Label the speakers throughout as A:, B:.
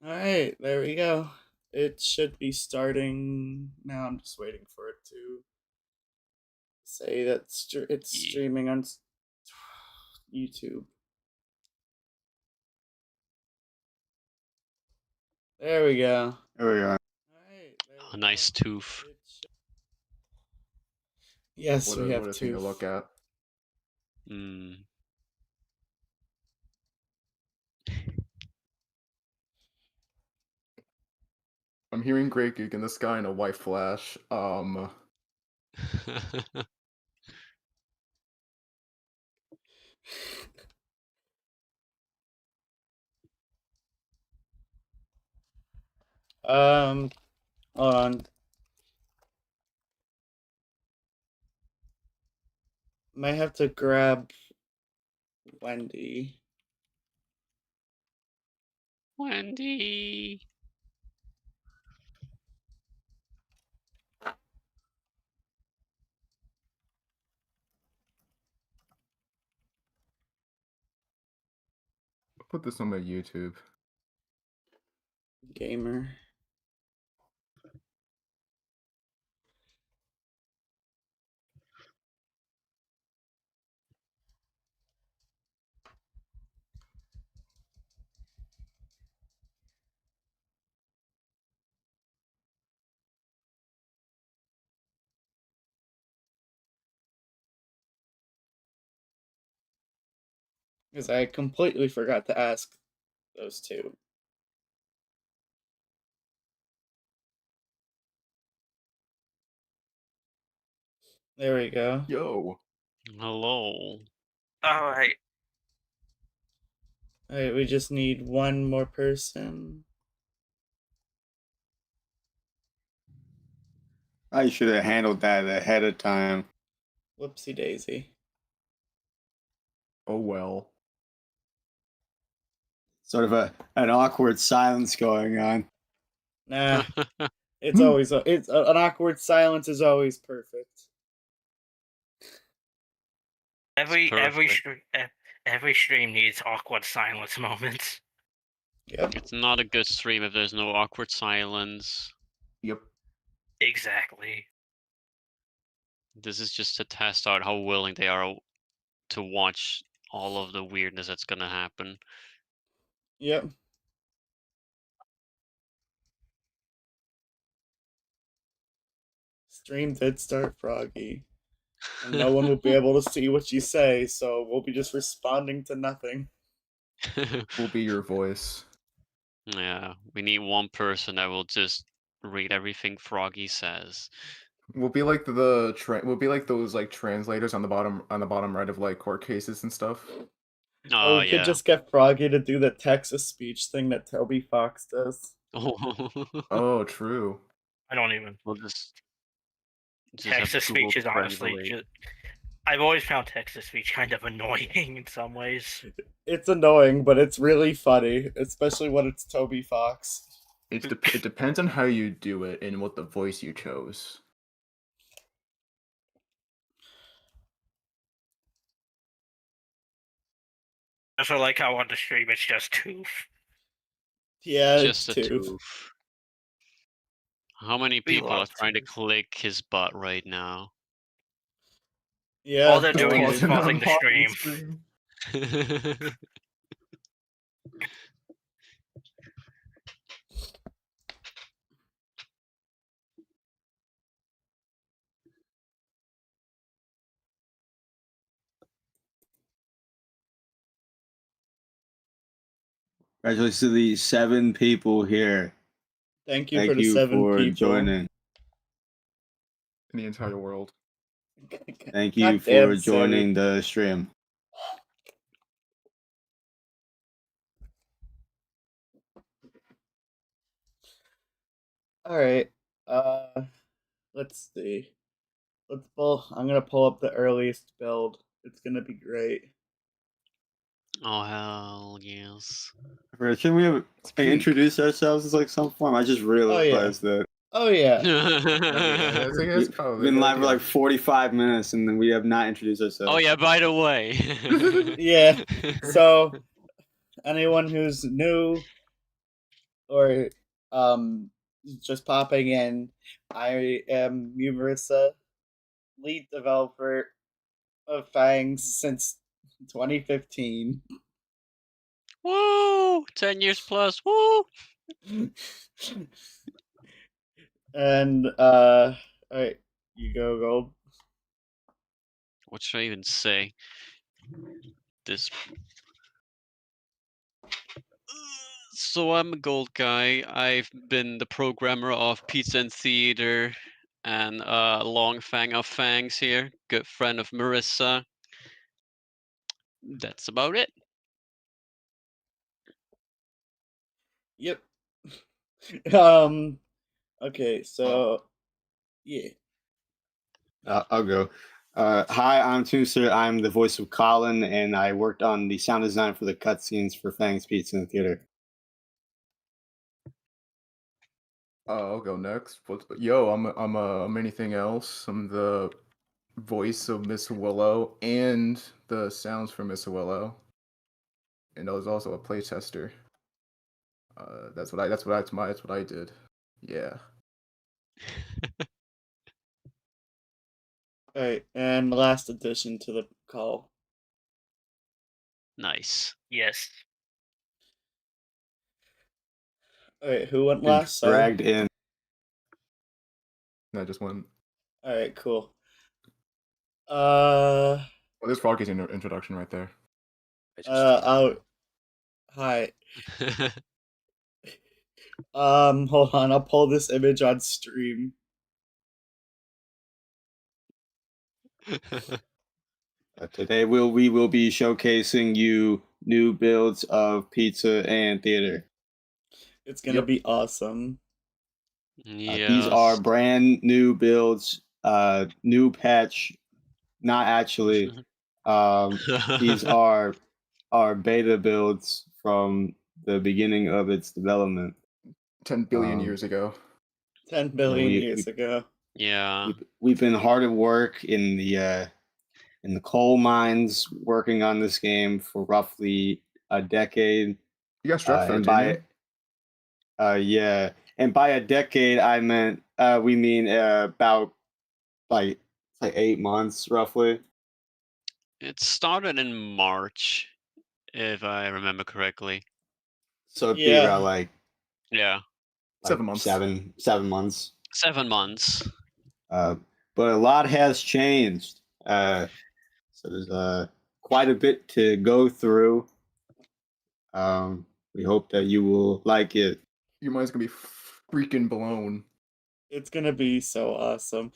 A: Alright, there we go. It should be starting now. I'm just waiting for it to say that it's
B: Ye-
A: streaming on YouTube. There we go.
C: There we are.
A: Alright, there
B: A
A: we
B: nice
A: go.
B: tooth.
A: Yes,
D: What
A: we
D: a
A: have
D: thing to
A: two.
D: look at.
B: Mm.
D: I'm hearing Great Geek in the sky and a white flash.
A: Hold on. Might have to grab Wendy.
B: Wendy.
D: I'll put this on my YouTube.
A: Gamer. Because I completely forgot to ask those two. There we go.
D: Yo.
B: Hello.
E: Alright.
A: Alright, we just need one more person.
C: I should have handled that ahead of time.
A: Whoopsie daisy.
D: Oh well.
C: Sort of an awkward silence going on.
A: Nah, it's always an awkward silence is always perfect.
E: Every
B: perfect.
E: stream needs awkward silence moments.
A: Yep.
B: It's not a good stream if there's no awkward silence.
D: Yep.
E: Exactly.
B: This is just to test out how willing they are to watch all of the weirdness that's gonna happen.
A: Yep. Stream did start froggy. And no one will be able to see what you say, so we'll be just responding to nothing.
D: Will be your voice.
B: Yeah, we need one person that will just read everything Froggy says.
D: We'll be like we'll be like those like translators on the bottom right of like court cases and stuff.
A: Or we
B: Yeah.
A: could just get Froggy to do the Texas speech thing that Toby Fox does.
D: Oh, true.
E: I don't even.
B: We'll just
E: Texas speech is honestly
B: translate.
E: just. I've always found Texas speech kind of annoying in some ways.
A: It's annoying, but it's really funny, especially when it's Toby Fox.
D: It depends on how you do it and what the voice you chose.
E: I also like how on the stream it's just Tooth.
A: Yeah,
B: Just
A: it's
B: a
A: Tooth.
B: tooth. How many
E: We
B: people are
E: love
B: trying to
E: Tooth.
B: click his butt right now?
A: Yeah.
E: All they're doing is pausing the stream.
C: Congratulations to the 7 people here.
A: Thank you for the 7
C: for
A: people
C: joining.
D: In the entire world.
C: Thank you
A: Goddamn
C: for joining the stream.
A: Alright. Let's see. I'm gonna pull up the earliest build. It's gonna be great.
B: Oh hell yes.
C: Shouldn't we have introduced ourselves as like some form? I just realized that.
A: Oh yeah.
D: Yeah, that's probably
C: We've been live for like 45 minutes and then we have not introduced ourselves.
B: Oh yeah, by the way.
A: Yeah. So anyone who's new, or just popping in, I am Marissa, lead developer of Fangs since 2015.
B: Woo! 10 years plus. Woo!
A: And alright, you go gold.
B: What should I even say? This. So I'm a gold guy. I've been the programmer of Pizza and Theater, and long Fang of Fangs here. Good friend of Marissa. That's about it.
A: Yep. Okay, so yeah.
C: I'll go. Hi, I'm Toonster. I'm the voice of Colin, and I worked on the sound design for the cutscenes for Fang's Pizza in the Theater.
D: I'll go next. Yo, I'm anything else. I'm the voice of Miss Willow and the sounds for Miss Willow, and I was also a playtester. That's what I did. Yeah.
A: Alright, and the last addition to the call.
B: Nice.
E: Yes.
A: Alright, who went
C: Been
A: last? Sorry.
C: dragged in.
D: No, just one.
A: Alright, cool.
D: Well, there's Froggy's introduction right there.
A: Hi. Hold on, I'll pull this image on stream.
C: Today we will be showcasing you new builds of Pizza and Theater.
A: It's gonna be awesome.
C: These are brand new builds, new patch. Not actually. These are beta builds from the beginning of its development.
D: 10 billion years ago.
A: 10 billion years ago.
B: Yeah.
C: We've been hard at work in the coal mines working on this game for roughly a decade.
D: You got strep throat,
C: and
D: didn't
C: by
D: you?
C: yeah, and by a decade I meant we mean about like 8 months roughly.
B: It started in March, if I remember correctly.
C: So it'd be about
B: yeah,
D: 7 months.
C: 7 months.
B: 7 months.
C: But a lot has changed. So there's quite a bit to go through. We hope that you will like it.
D: Your mind's gonna be freaking blown.
A: It's gonna be so awesome.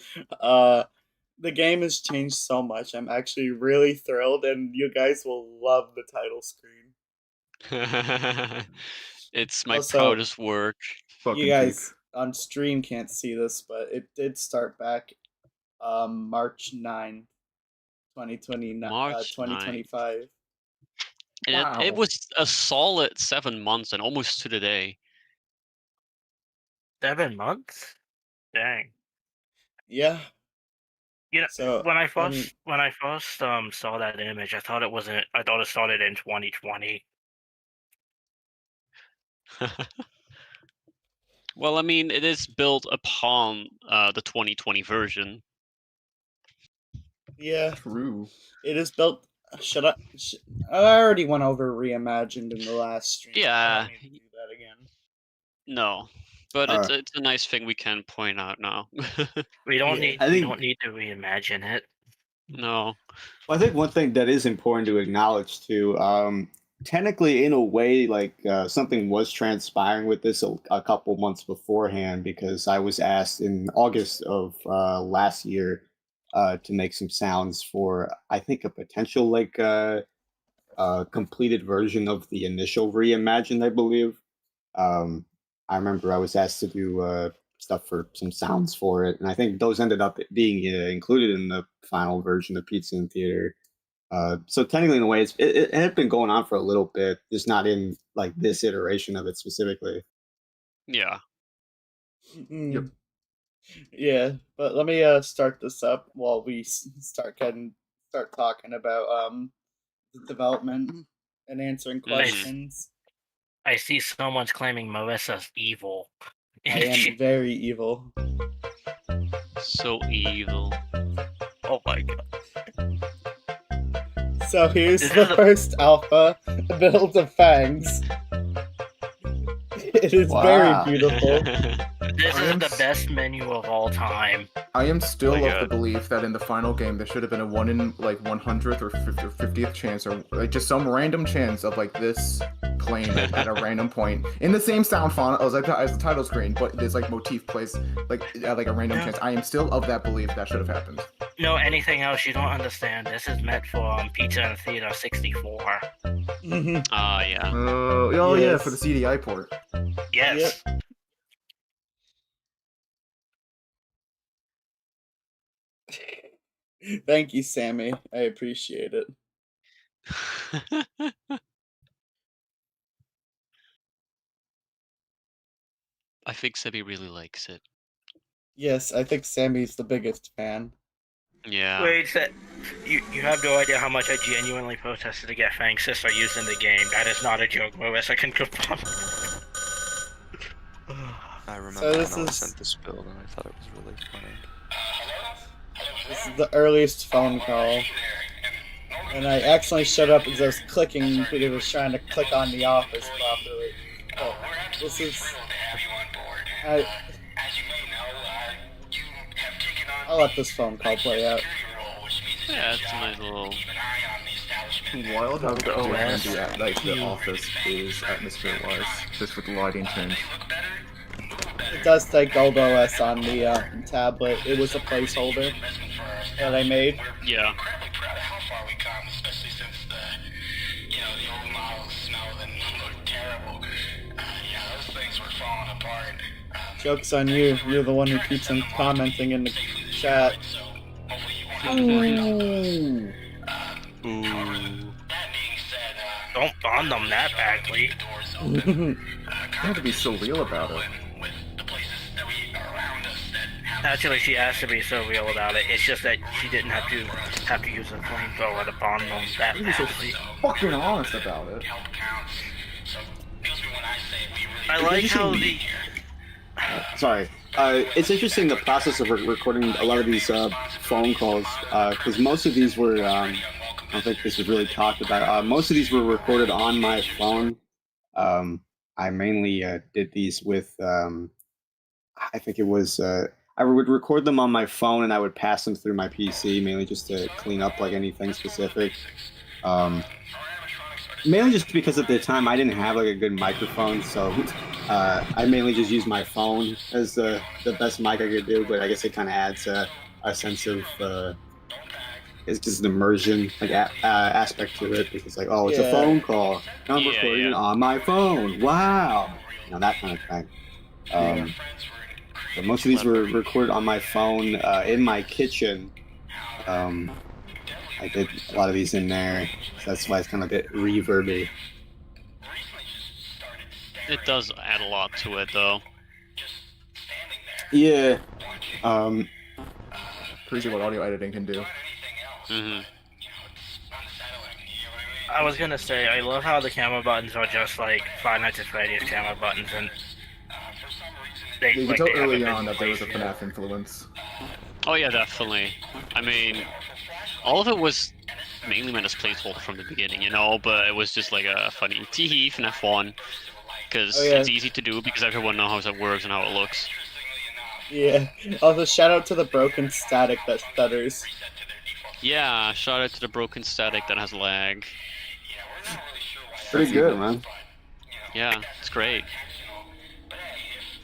A: The game has changed so much. I'm actually really thrilled, and you guys will love the title screen.
B: It's my
A: Also,
B: proudest work.
A: You guys on stream can't see this, but it did start back March 9, 2025.
B: It was a solid 7 months and almost to the day.
E: 7 months? Dang.
A: Yeah.
E: You know,
A: So
E: when I first saw that image, I thought it started in 2020.
B: Well, I mean, it is built upon the 2020 version.
A: Yeah.
D: True.
A: It is built. I already went over reimagined in the last stream.
B: Yeah.
A: I don't need to do that again.
B: No, but it's a nice thing we can point out now.
E: We don't need to reimagine it.
B: No.
C: Well, I think one thing that is important to acknowledge too, technically in a way, like something was transpiring with this a couple months beforehand, because I was asked in August of last year to make some sounds for, I think, a potential completed version of the initial reimagined, I believe. I remember I was asked to do stuff for some sounds for it, and I think those ended up being included in the final version of Pizza in Theater. So technically, in a way, it had been going on for a little bit, just not in like this iteration of it specifically.
B: Yeah.
A: Yep. Yeah, but let me start this up while we start talking about the development and answering questions.
E: I see someone's claiming Marissa's evil.
A: I am very evil.
B: So evil.
E: Oh my god.
A: So here's
E: This
A: the
E: is the-
A: first alpha build of Fangs. It is very
C: Wow.
A: beautiful.
E: This
D: I
E: is
D: am
E: the
D: s-
E: best menu of all time.
D: I am still
B: my
D: of the
B: God.
D: belief that in the final game there should have been a 1 in like 100th or 50th chance, or like just some random chance of like this playing at a random point in the same sound font as the title screen, but this like motif plays like at like a random
E: Yeah.
D: chance. I am still of that belief that should have happened.
E: No, anything else you don't understand. This is meant for Pizza and Theater 64.
B: Ah, yeah.
D: Oh yeah,
A: Yes.
D: for the CDI port.
E: Yes.
A: Thank you, Sammy. I appreciate it.
B: I think Sebby really likes it.
A: Yes, I think Sammy's the biggest fan.
B: Yeah.
E: Wait, you have no idea how much I genuinely protested to get Fang's sister used in the game. That is not a joke, Marissa can confirm.
F: I remember
A: So this
F: when I
A: is-
F: sent this build and I thought it was really funny.
A: This is the earliest phone call. And I accidentally shut up as I was clicking because I was trying to click on the office properly. Oh, this is... I'll let this phone call play out.
B: Yeah, it's a nice little.
D: Wild how
E: The OS.
D: different the office is atmosphere-wise, just with the lighting change.
A: It does take Gold OS on the tablet. It was a placeholder that I made.
B: Yeah.
A: Joke's on you. You're the one who keeps on commenting in the chat. Ooh.
B: Ooh.
E: Don't bond them that badly.
D: You have to be so real about it.
E: Actually, she asked to be so real about it. It's just that she didn't have to use a flamethrower to bond them that
D: You be so
E: badly.
D: fucking honest about it.
E: I like how the
C: Sorry. It's interesting the process of recording a lot of these phone calls because most of these were. I don't think this was really talked about. Most of these were recorded on my phone. I mainly did these with. I think it was. I would record them on my phone and I would pass them through my PC mainly just to clean up like anything specific. Mainly just because at the time I didn't have like a good microphone, so I mainly just used my phone as the best mic I could do. But I guess it kind of adds a sense of it's just an immersion like aspect to it because like it's a
A: Yeah.
C: phone call. I'm
B: Yeah,
C: recording it
B: yeah.
C: on my phone. Wow, that kind of thing. But most of these were recorded on my phone in my kitchen. I did a lot of these in there, so that's why it's kind of a bit reverby.
B: It does add a lot to it, though.
C: Yeah.
D: Crazy what audio editing can do.
B: Mm-hmm.
E: I was gonna say, I love how the camera buttons are just like Five Nights at Freddy's camera buttons, and they,
D: You can
E: like,
D: tell
E: they haven't
D: early
E: been
D: on that there was a
E: replaced yet.
D: FNAF influence.
B: Oh yeah, definitely. I mean, all of it was mainly meant as placeholder from the beginning, but it was just like a funny teehee FNAF 1, because
A: Oh, yeah.
B: it's easy to do because everyone knows how it works and how it looks.
A: Yeah. Also, shout out to the broken static that stutters.
B: Yeah, shout out to the broken static that has lag.
C: Pretty good, man.
B: Yeah, it's great.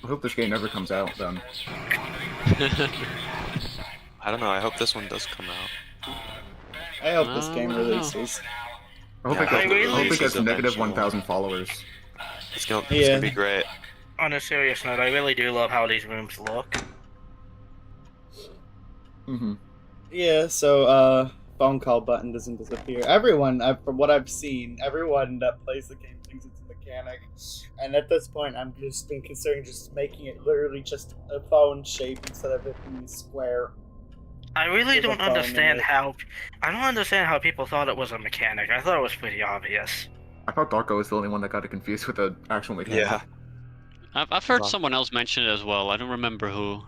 D: I hope this game never comes out then.
F: I don't know, I hope this one does come out.
A: I hope this game
B: I don't know.
A: releases.
D: I hope
F: Yeah,
D: it
F: I
D: gets,
F: hope it
D: I hope it
F: releases
D: gets negative
F: eventually.
D: 1,000 followers.
F: It's gonna
A: Yeah.
F: be great.
E: On a serious note, I really do love how these rooms look.
D: Mm-hmm.
A: Yeah, so phone call button doesn't disappear. Everyone, from what I've seen, everyone that plays the game thinks it's a mechanic. And at this point, I'm just been considering just making it literally just a phone shape instead of it being square.
E: I really
A: With a
E: don't
A: phone in
E: understand
A: it.
E: how. I don't understand how people thought it was a mechanic. I thought it was pretty obvious.
D: I thought Darko was the only one that got it confused with the actual mechanic.
F: Yeah.
B: I've heard
F: Wow.
B: someone else mention it as well. I don't remember who.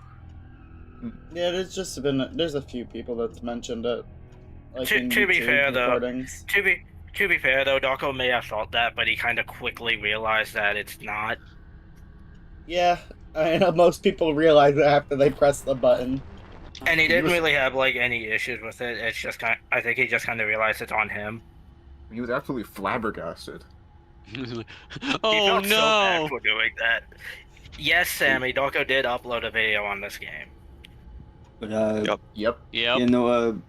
A: Yeah, there's a few people that's mentioned it. Like in
E: To be
A: YouTube
E: fair, though,
A: recordings.
E: to be fair though, Darko may have thought that, but he kind of quickly realized that it's not.
A: Yeah, I know most people realize it after they press the button.
E: And he
D: He
E: didn't
D: was-
E: really have like any issues with it. It's just I think he just kind of realized it's on him.
D: He was absolutely flabbergasted.
E: He
B: Oh
E: felt so bad
B: no!
E: for doing that. Yes, Sammy, Darko did upload a video on this game.
C: But
F: Yep.
D: Yep.
B: Yep.
C: you know,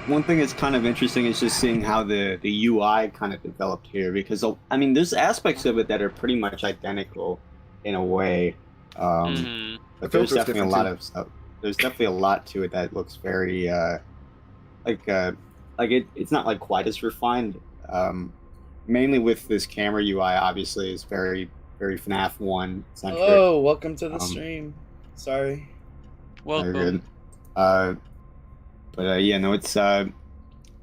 C: one thing that's kind of interesting is just seeing how the UI kind of developed here, because I mean, there's aspects of it that are pretty much identical in a way,
B: Mhm.
C: but
D: The
C: there's
D: filter's
C: definitely a
D: different,
C: lot
D: too.
C: of stuff. There's definitely a lot to it that looks very like it's not like quite as refined. Mainly with this camera UI, obviously, is very FNAF 1 centric.
A: Hello, welcome to the
C: Um,
A: stream. Sorry.
C: Very good.
B: Welcome.
C: But yeah, no, it's a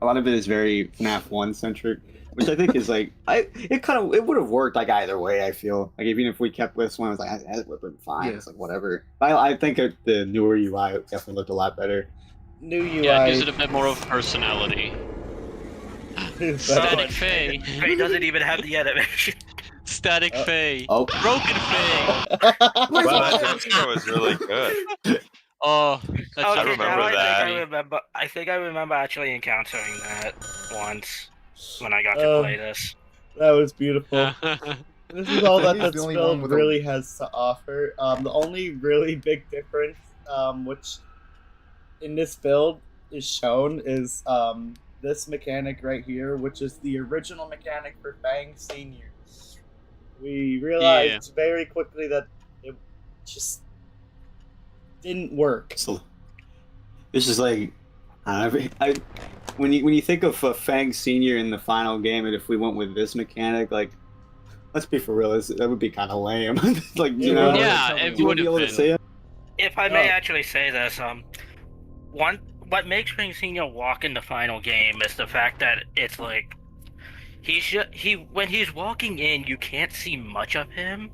C: lot of it is very FNAF 1 centric, which I think is like it would have worked like either way. I feel like even if we kept this one, I was like it would have been fine.
D: Yeah.
C: It's like whatever. I think the newer UI definitely looked a lot better.
A: New UI.
B: Yeah, it gives it a bit more of personality.
A: is
B: Static
A: better.
B: Faye.
E: Faye doesn't even have the animation.
B: Static Faye.
C: Oh,
B: Broken Faye.
F: Wow, that jump scare was really good.
B: Oh, that
E: Okay,
B: jump
F: remember
E: now
F: that.
E: I think I remember actually encountering that once when I got to play this.
A: That was beautiful. This is all that
D: He's the
A: this
D: only one
A: build
D: with a-
A: really has to offer. The only really big difference, which in this build is shown, is this mechanic right here, which is the original mechanic for Fang Senior. We realized very quickly that it just didn't work.
C: so this is like when you think of Fang Senior in the final game, and if we went with this mechanic, like let's be for real, that would be kind of lame. Like you
A: It
C: know,
A: would.
B: Yeah, it
C: you
B: would
C: wouldn't be
B: have
C: able to
B: been.
C: say it.
E: If I may
A: Oh.
E: actually say this, what makes Fang Senior walk in the final game is the fact that it's like when he's walking in, you can't see much of him.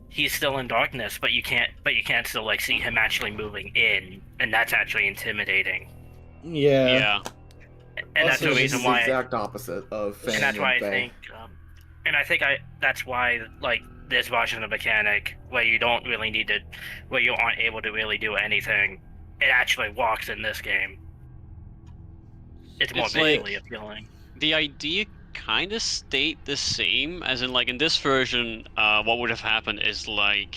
E: He's still in darkness, but you can't still like see him actually moving in, and that's actually intimidating.
A: Yeah.
B: Yeah.
E: And that's
A: Also,
E: the
A: this
D: This
E: reason
D: is
E: why.
D: the exact opposite of Fang
E: And that's why I
D: Faye.
E: think, that's why like this version of mechanic where you don't really need to, where you aren't able to really do anything, it actually walks in this game. It's more
B: It's like-
E: visually appealing.
B: The idea kind of stayed the same, as in like in this version, what would have happened is like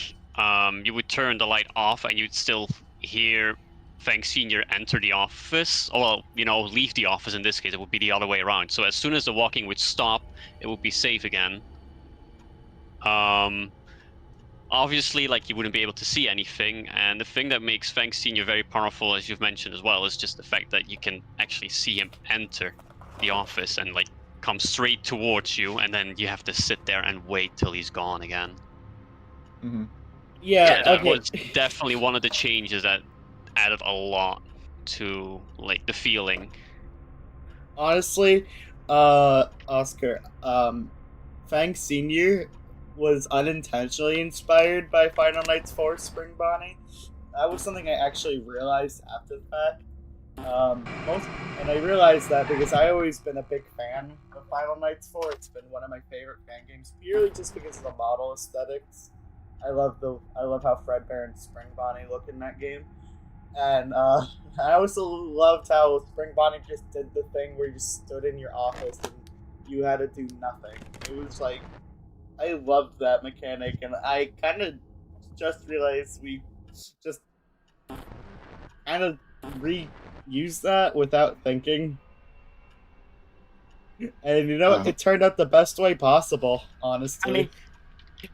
B: you would turn the light off and you'd still hear Fang Senior enter the office, or well, you know, leave the office. In this case, it would be the other way around. So as soon as the walking would stop, it would be safe again. Obviously, like you wouldn't be able to see anything, and the thing that makes Fang Senior very powerful, as you've mentioned as well, is just the fact that you can actually see him enter the office and like come straight towards you, and then you have to sit there and wait till he's gone again.
D: Mm-hmm.
A: Yeah.
B: That
A: Okay.
B: was definitely one of the changes that added a lot to like the feeling.
A: Honestly, Oscar, Fang Senior was unintentionally inspired by Final Nights 4 Spring Bonnie. That was something I actually realized after the fact. And I realized that because I always been a big fan of Final Nights 4. It's been one of my favorite fan games, purely just because of the model aesthetics. I love how Fredbear and Spring Bonnie look in that game. And I also loved how Spring Bonnie just did the thing where you stood in your office and you had to do nothing. It was like, I loved that mechanic, and I kind of just realized we just kind of reused that without thinking. And you know,
C: Uh-huh.
A: it turned out the best way possible, honestly.
E: I mean,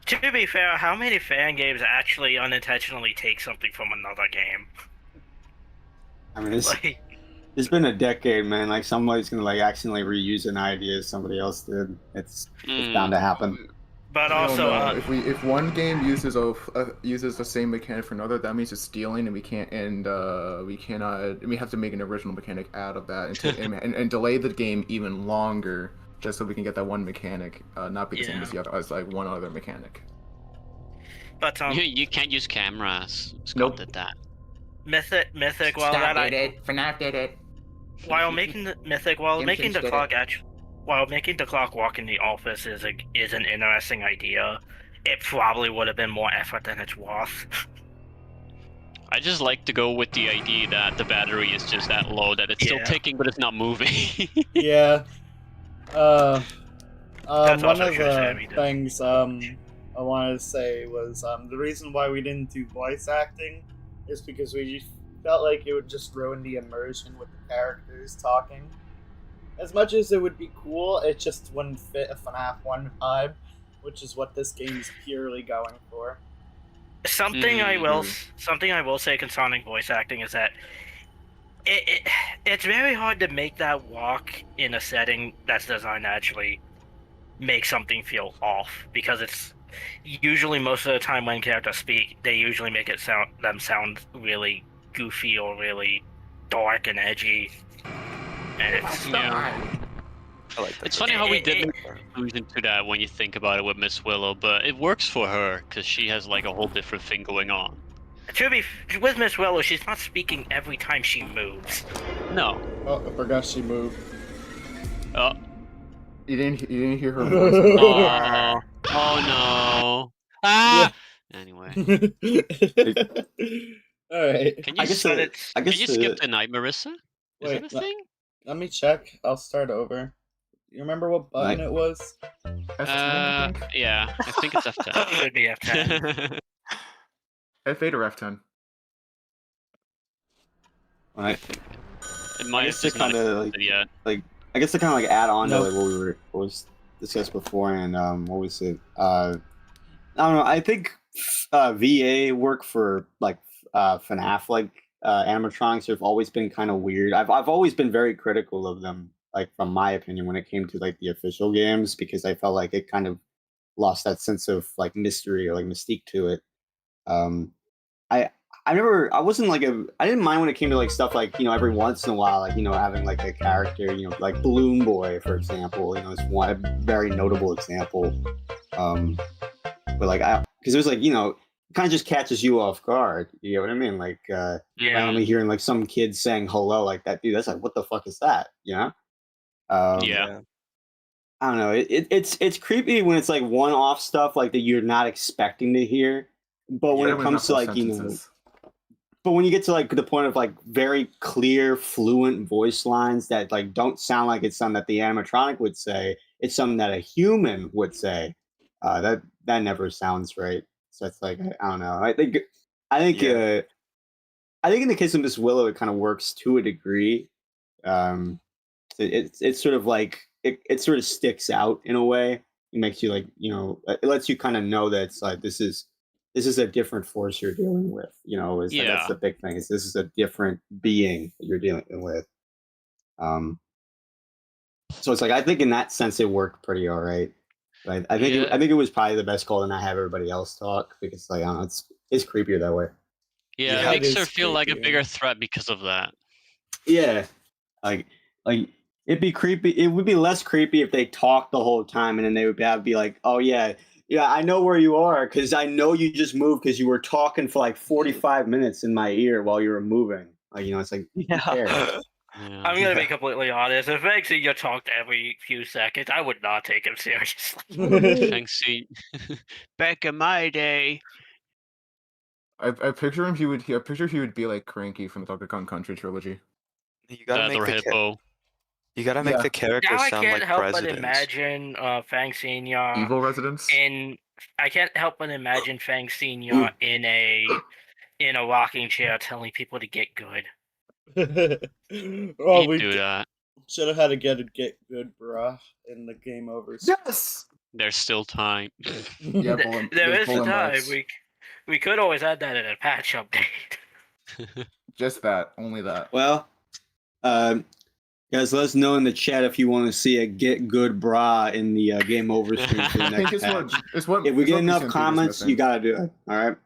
E: to be fair, how many fan games actually unintentionally take something from another game?
C: I mean,
E: Like,
C: it's been a decade, man. Like somebody's gonna like accidentally reuse an idea somebody else did. It's bound to happen.
E: but
D: I don't
E: also,
D: know. If one game uses uses the same mechanic for another, that means it's stealing, and we can't we cannot. We have to make an original mechanic out of that and delay the game even longer just so we can get that one mechanic, not be the same
E: Yeah.
D: as the other, as like one other mechanic.
E: But
B: You can't use cameras. Scott
D: Nope.
B: did that.
E: Mythic, while
G: Stop
E: that
G: it. FNAF did it.
E: while making the Mythic, while making
G: Simpsons
E: the
G: did
E: clock
G: it.
E: while making the clock walk in the office is an interesting idea. It probably would have been more effort than it's worth.
B: I just like to go with the idea that the battery is just that low that it's still
E: Yeah.
B: ticking, but it's not moving.
A: Yeah.
E: That's
A: One
E: also
A: of
E: true,
A: the
E: Sammy, though.
A: things I wanted to say was the reason why we didn't do voice acting is because we felt like it would just ruin the immersion with the characters talking. As much as it would be cool, it just wouldn't fit a FNAF 1 vibe, which is what this game is purely going for.
E: Something I will say concerning voice acting is that it's very hard to make that walk in a setting that's designed to actually make something feel off, because it's usually most of the time when characters speak, they usually make it sound really goofy or really dark and edgy, and it's
B: Yeah.
F: I like that.
B: It's funny how we did
E: it-
B: make a conclusion to that when you think about it with Miss Willow, but it works for her because she has like a whole different thing going on.
E: to be with Miss Willow, she's not speaking every time she moves.
B: No.
A: Oh, I forgot she moved.
B: Oh.
D: You didn't hear her voice.
B: Oh. Oh no. Ah. Anyway,
A: Alright.
B: can you
C: I guess
E: But
C: the-
E: it's
C: I
B: can
C: guess
B: you
C: the-
B: skip the night, Marissa? Is
A: Wait,
B: that a
A: no.
B: thing?
A: Let me check. I'll start over. You remember what button
C: Right.
A: it was?
D: F10, I think.
B: Yeah, I think it's F10.
E: should be F10.
D: F8 or F10.
C: Right.
B: It
C: I
B: might
C: guess
B: have
C: to
B: just not
C: kind of
B: existed yet.
C: I guess to kind of like add on to
A: Nope.
C: like what was discussed before, and what was it? I don't know. I think VA work for like FNAF like animatronics have always been kind of weird. I've always been very critical of them, like from my opinion, when it came to like the official games, because I felt like it kind of lost that sense of like mystery or like mystique to it. I wasn't like I didn't mind when it came to like stuff like, you know, every once in a while, like, you know, having like a character, you know, like Balloon Boy, for example, you know, is one very notable example. But like, because it was like, you know, kind of just catches you off guard. You know what I mean? Like, randomly hearing like some kid saying hello like that, dude, that's like, what the fuck is that? You know?
B: Yeah.
C: I don't know. It's creepy when it's like one-off stuff like that you're not expecting to hear. But when
D: Yeah,
C: it
D: it's
C: comes
D: not
C: to
D: full
C: like, you know,
D: sentences.
C: but when you get to like the point of like very clear, fluent voice lines that like don't sound like it's something that the animatronic would say, it's something that a human would say. That never sounds right. So it's like I don't know. I think
F: Yeah.
C: I think in the case of Miss Willow, it kind of works to a degree. It's sort of like it sort of sticks out in a way. It makes you like, you know, it lets you kind of know that it's like this is a different force you're dealing with. You know, that's
B: Yeah.
C: the big thing. Is this is a different being that you're dealing with. So it's like I think in that sense it worked pretty all right. But I think
B: Yeah.
C: I think it was probably the best call to not have everybody else talk, because like I don't know, it's creepier that way.
B: Yeah,
A: Yeah,
B: it
A: it
B: makes her
A: is
B: feel like a
A: creepier.
B: bigger threat because of that.
C: Yeah, like it'd be creepy. It would be less creepy if they talked the whole time, and then they would be like, "Oh yeah, I know where you are because I know you just moved because you were talking for like 45 minutes in my ear while you were moving." Like, you know, it's like, who cares?
B: Yeah.
E: I'm gonna be completely honest. If Fang Senior talked every few seconds, I would not take him seriously.
B: Fancy. Back in my day.
D: I picture him. I picture he would be like Cranky from the Donkey Kong Country trilogy.
F: You gotta make
B: Or
F: the
B: hippo.
F: you gotta make
D: Yeah.
F: the characters
E: Now I
F: sound
E: can't
F: like
E: help but
F: presidents.
E: imagine Fang Senior
D: Evil residents.
E: I can't help but imagine Fang Senior in a rocking chair telling people to get good.
A: Oh,
B: He'd
A: we
B: do that.
A: should have had to get good, bruh, in the game over.
D: Yes.
B: There's still time.
D: Yeah,
E: There is a
D: bullet
E: time
D: marks.
E: we could always add that in a patch update.
D: Just that. Only that.
C: Well, guys, let us know in the chat if you want to see a get good bra in the game over stream for the
D: I think
C: next patch.
D: it's what.
C: If we
D: it's
C: get
D: what
C: enough
D: Beast
C: comments,
D: Theater's
C: you gotta do it. All right.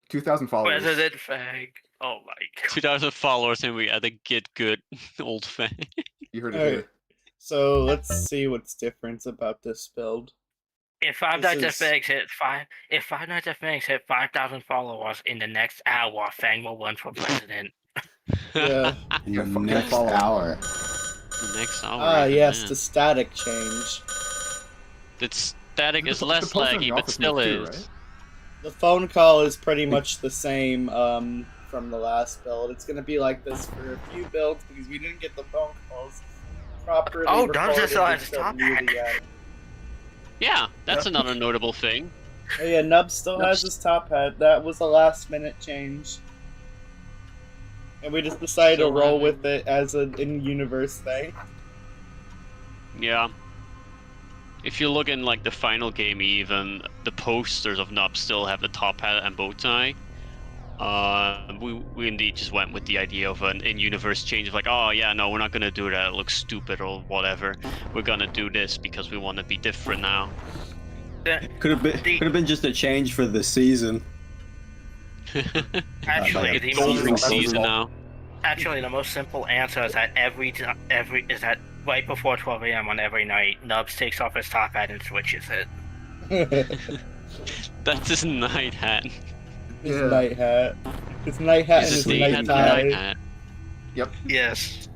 D: 2,000 followers.
E: President Fang. Oh my god.
B: 2,000 followers and we add a get good old Fang.
D: You heard it
A: Alright.
D: here.
A: So let's see what's different about this build.
E: If Five
A: This
E: Nights at
A: is-
E: Fangs if Five Nights at Fangs hit 5,000 followers in the next hour, Fang will run for president.
A: Yeah.
C: In
D: Yeah,
C: the
D: fucking
C: next
D: follow.
C: hour.
B: The next hour.
A: Ah,
B: even,
A: yes,
B: yeah.
A: the static change.
B: The static
D: The
B: is
D: po-
B: less
D: the post in
B: laggy,
D: the
B: but
D: office
B: still
D: move too,
B: is.
D: right?
A: The phone call is pretty much the same from the last build. It's gonna be like this for a few builds because we didn't get the phone calls properly
E: Oh, Dubs
A: recorded
E: is still has his
A: until
E: top
A: near
E: hat.
A: the end.
B: Yeah, that's
D: Yep.
B: another notable thing.
A: Oh yeah, Nub still has his top hat. That was a last minute change. And we just decided to
B: So,
A: roll with it as an in-universe thing.
B: Yeah. If you look in like the final game, even the posters of Nub still have the top hat and bow tie. We indeed just went with the idea of an in-universe change of like, oh yeah, no, we're not gonna do that. It looks stupid or whatever. We're gonna do this because we want to be different now.
C: Could have been just a change for the season.
E: Actually,
C: Like
E: the
B: Golden
E: most,
B: season now.
E: actually, the most simple answer is that is that right before 12 a.m. on every night, Nubs takes off his top hat and switches it.
B: That's his night hat.
A: His
D: Yeah.
A: night hat. His night hat and
B: His
A: his
B: day
A: night
B: hat and
A: tie.
B: night hat.
E: Yes.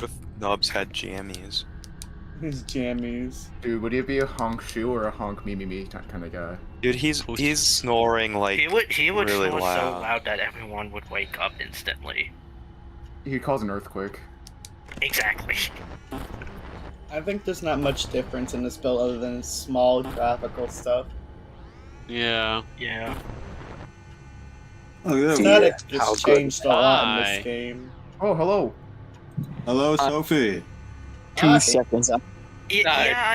F: If Nubs had jammies.
A: His jammies.
D: Dude, would you be a honk shoe or a honk me kind of guy?
F: Dude, he's snoring like
E: He would
F: really
E: snore so
F: loud.
E: loud that everyone would wake up instantly.
D: He could cause an earthquake.
E: Exactly.
A: I think there's not much difference in this build other than small graphical stuff.
B: Yeah.
E: Yeah.
C: Oh, yeah.
A: Static
F: How
A: just
F: good.
A: changed a lot in
B: Hi.
A: this game.
D: Oh, hello.
C: Hello, Sophie.
A: Hi.
G: seconds.
E: Yeah,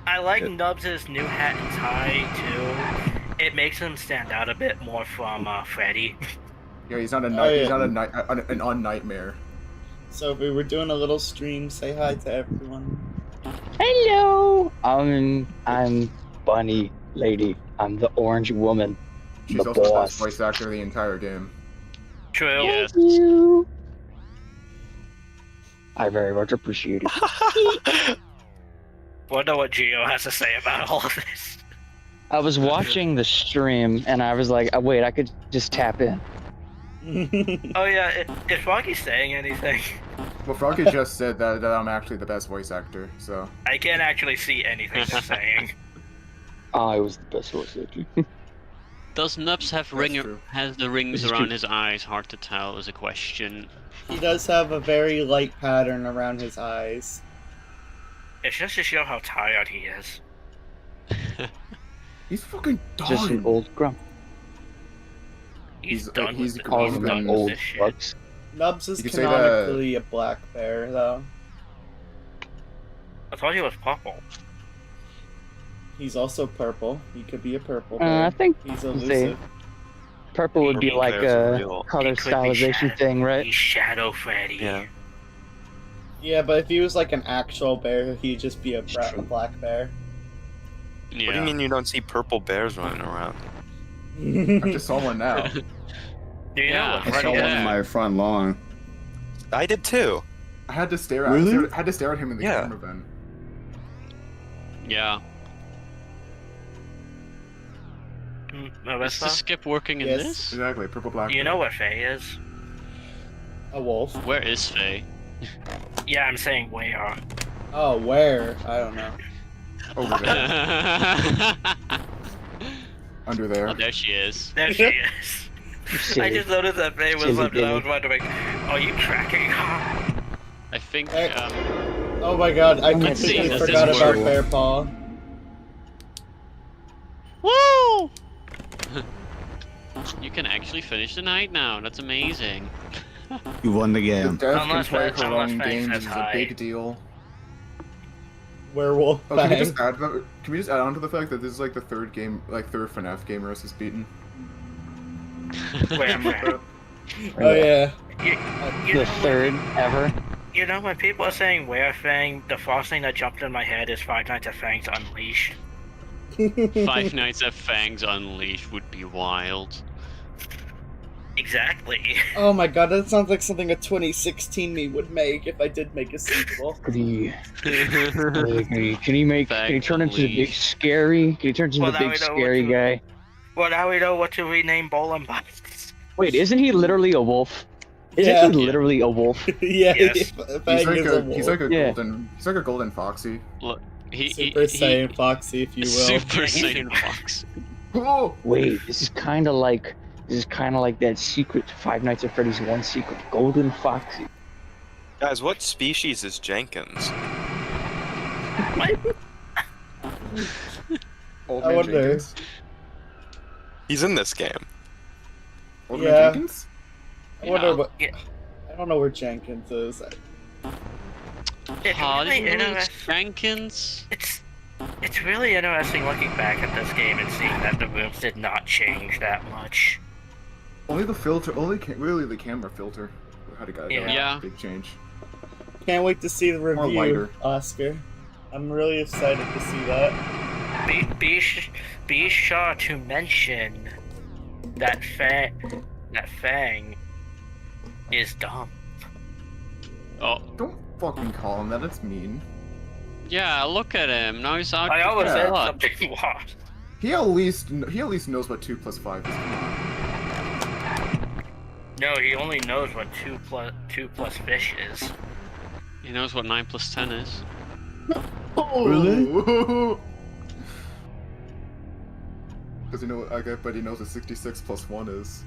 E: I like Nubs' new hat and tie too. It makes him stand out a bit more from Freddy.
D: Yeah, he's not a
A: Oh,
D: night.
A: yeah.
D: He's not a night. An un-nightmare.
A: So we were doing a little stream. Say hi to everyone.
G: Hello. I'm Bunny Lady. I'm the orange woman.
D: She's
G: The
D: also the
G: boss.
D: best voice actor of the entire game.
E: True.
B: Yes.
G: You. I very much appreciate it.
E: Wonder what Gio has to say about all of this.
G: I was watching the stream and I was like, oh, wait, I could just tap in.
E: Oh yeah, is Froggy saying anything?
D: Well, Froggy just said that I'm actually the best voice actor. So
E: I can't actually see anything they're saying.
G: I was the best voice actor.
B: Does Nubs have
D: true.
B: has the rings
G: This is
B: around
G: true.
B: his eyes? Hard to tell is a question.
A: He does have a very light pattern around his eyes.
E: It's just to show how tired he is.
D: he's fucking done.
G: Just an old grump.
E: He's
D: He's-
E: done
D: he's
E: with
D: calling
E: he's
D: them
E: done with
G: Old
E: this shit.
G: bucks.
A: Nubs is
D: You could say that-
A: canonically a black bear, though.
E: I thought he was purple.
A: He's also purple. He could be a purple bear.
G: I think
A: He's elusive.
G: purple would be
F: Purple
G: like
F: bears are
G: a
F: real.
G: color
E: He could be
G: stylization
E: Shadow.
G: thing, right?
E: He's Shadow Freddy.
F: Yeah.
A: Yeah, but if he was like an actual bear, he'd just be a
F: True.
A: black bear.
B: Yeah.
F: What do you mean you don't see purple bears running around?
D: I just saw one now.
E: Do you
B: Yeah,
E: know
C: I
E: what
C: saw
B: Right
E: Freddy
C: one
B: there.
C: in my front lawn.
F: I did too.
D: I had to stare at.
C: Really?
D: I had to stare at him in the
F: Yeah.
D: camera then.
B: Yeah. Is the
E: Marissa?
B: skip working in
A: Yes.
B: this?
D: Exactly, purple black.
E: Do you know what Faye is?
A: A wolf.
B: Where is Faye?
E: Yeah, I'm saying where.
A: Oh, where? I don't know.
D: Over there,
B: Oh,
D: under there.
B: there she is.
E: There she is. I
G: Silly.
E: just noticed that Faye was
G: Silly
E: left and I was
G: Billy.
E: wondering, are you tracking her?
B: I think.
A: Hey. Oh my god, I
G: Let's see,
A: completely
B: does
A: forgot
B: this
A: about
B: work?
A: Bear Paw.
B: Woo! You can actually finish the night now. That's amazing.
C: You won the
D: The
C: game.
D: dev can
E: Unless
D: play
E: Fang-
D: her
E: unless
D: own
E: Fang
D: games
E: says
D: is a
E: hi.
D: big deal.
A: Werewolf
D: Oh, can we
A: Fang.
D: just add? Can we just add on to the fact that this is like the third game, like third FNAF game Russ has beaten?
E: Where?
A: Oh yeah.
E: You
G: The
E: know,
G: third ever.
E: You know, when people are saying where Fang, the first thing that jumped in my head is Five Nights at Fang's Unleashed.
B: Five Nights at Fangs Unleashed would be wild.
E: Exactly.
A: Oh my god, that sounds like something a 2016 me would make if I did make a sequel.
G: Could he? Can he make? Can he turn into the big
B: Thankfully.
G: scary? Can he turn into
E: Well,
G: the
E: now
G: big
E: we know
G: scary guy?
E: Well, now we know what to rename Bolin Bites.
G: Wait, isn't he literally a wolf? Isn't
A: Yeah.
G: he literally a wolf?
A: Yeah,
E: Yes.
A: Fang is a
D: He's
A: wolf.
D: like a
G: Yeah.
D: golden foxy.
B: Look,
A: Super Saiyan Foxy, if you will.
B: Super
E: Yeah, he's
B: Saiyan
E: super-
B: Fox.
D: Oh!
G: Wait, this is kind of like that secret Five Nights at Freddy's 1 secret, Golden Foxy.
F: Guys, what species is Jenkins?
D: Old
A: I
D: man
A: wonder.
D: Jenkins.
F: He's in this game.
D: Old
A: Yeah.
D: man Jenkins.
A: I wonder what.
E: Yeah.
A: I don't know where Jenkins is.
E: It's
B: How
E: really
B: do you know it's
E: interesting.
B: Jenkins?
E: It's really interesting looking back at this game and seeing that the rooms did not change that much.
D: Only the filter. Really the camera filter. Had a guy.
B: Yeah.
D: Big change.
A: Can't wait to see the
D: More
A: review,
D: lighter.
A: Oscar. I'm really excited to see that.
E: Be sure to mention that Fang is dumb.
B: Oh,
D: Don't fucking call him that. That's mean.
B: yeah, look at him. Now he's out.
E: I always
B: to
E: said
B: blood.
E: something wrong.
D: He at least knows what 2 + 5 is. Come on.
E: No, he only knows what 2 plus fish is.
B: He knows what 9 + 10 is.
D: Really? Because but he knows what 66 + 1 is.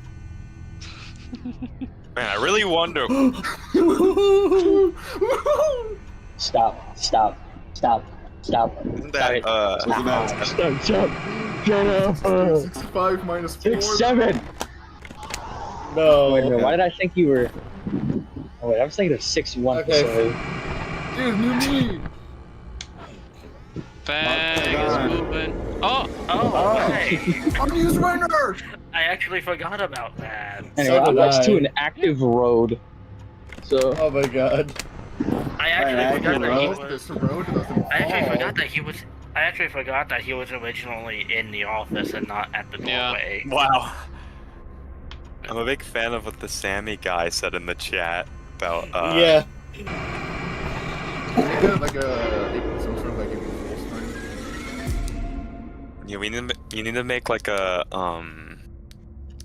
F: Man, I really wonder.
G: Stop!
F: Isn't that
G: Stop! Shut up!
D: 65 minus 4.
G: 6, 7.
A: No.
G: Wait a minute. Why did I think you were? Oh wait, I was thinking of 6-1.
A: Okay.
G: Sorry.
D: Dude, new me.
B: Fang is moving. Oh,
E: Oh, hey.
D: Unused runner.
E: I actually forgot about that.
G: Anyway,
A: So
G: I'm
A: did
G: next to
A: I.
G: an active road. So
A: Oh my god.
E: I actually forgot that he was.
D: This road doesn't
E: I actually
D: fall.
E: forgot that he was. I actually forgot that he was originally in the office and not at the
B: Yeah.
E: doorway.
F: wow. I'm a big fan of what the Sammy guy said in the chat about.
A: Yeah.
D: Make that like some sort of like a full screen.
F: Yeah, you need to make like a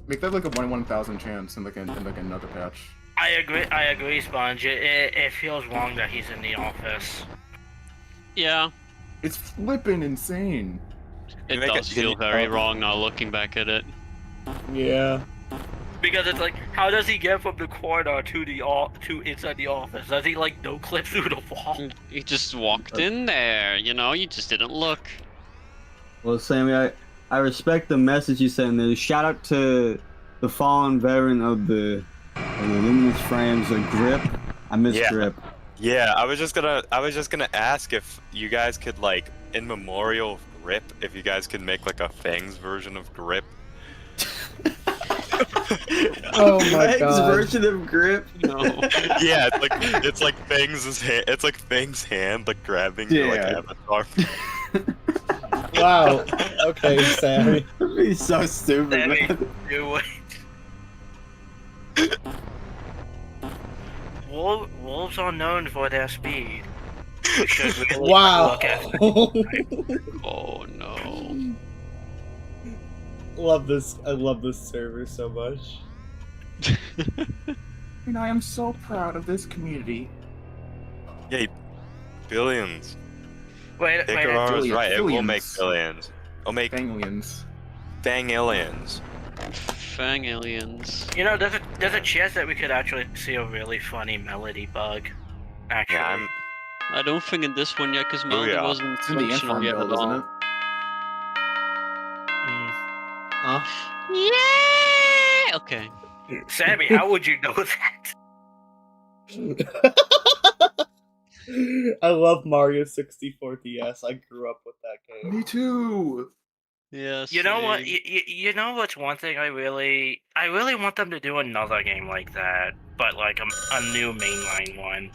D: Make that like a 1 in 1,000 chance in like another patch.
E: I agree, Sponge. It feels wrong that he's in the office.
B: yeah.
D: It's flippin' insane.
B: It
F: make
B: does
F: it-
B: feel very wrong now looking back at it.
A: Yeah.
E: Because it's like, how does he get from the corner to inside the office? Does he like no clip through the wall?
B: He just walked in there, you know, you just didn't look.
C: Well, Sammy, I respect the message you sent there. Shout out to the fallen veteran of the luminous frames, Grip. I miss
F: Yeah.
C: Grip.
F: yeah. I was just gonna ask if you guys could like in memorial of Grip, if you guys could make like a Fangs version of Grip.
A: Oh my
C: Meg's
A: god.
C: version of Grip.
B: No.
F: Yeah, it's like Fang's hand like grabbing your like
C: Yeah.
F: avatar.
A: Wow. Okay, Sammy.
C: That'd be so stupid,
E: Sammy,
C: man.
E: do it. Wolves are known for their speed. You should really
A: Wow.
E: look at
B: Oh no.
A: Love this. I love this server so much.
D: And I am so proud of this community.
F: Yay, billions.
E: Wait,
F: Icarus was right. It will make
D: Billions.
F: billions. It'll make
D: Fanglians.
F: Fang-aliens.
B: Fang aliens.
E: you know, there's a chance that we could actually see a really funny melody bug. Actually,
F: Yeah,
B: I don't think in this one yet, because Melody
F: yeah.
B: wasn't
D: It's in the
B: functional
D: inform
B: yet
D: build,
B: at
D: isn't
B: all.
D: it?
E: Mm.
B: Yeah. Okay.
E: Sammy, how would you know that?
A: I love Mario 64 DS. I grew up with that game.
D: Me too.
B: Yes.
E: You know what? You know what's one thing I really want them to do another game like that, but like a new mainline one.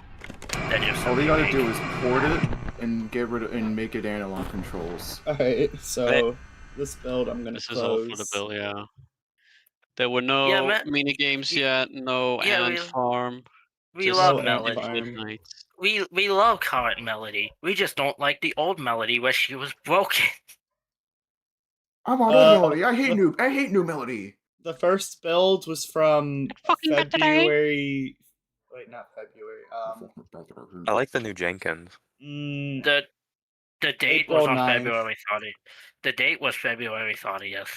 E: That just
D: All they gotta do is port it and get rid of and make it analog controls.
A: Alright, so this build I'm gonna
B: This is all
A: close.
B: for the bill, yeah. There were no
E: Yeah,
B: mini games
E: y-
B: yet. No
E: yeah,
B: Ant Farm.
E: we
B: Just
E: love
A: No Ant
E: Melody.
A: Farm.
B: Midnight.
E: We love current Melody. We just don't like the old Melody where she was broken.
D: I'm on old Melody. I hate new Melody.
A: The first build was from
B: Fucking good today.
A: February. Wait, not February.
F: I like the new Jenkins.
A: Mm,
E: The date
A: April
E: was on
A: 9th.
E: February 30th. The date was February 30th.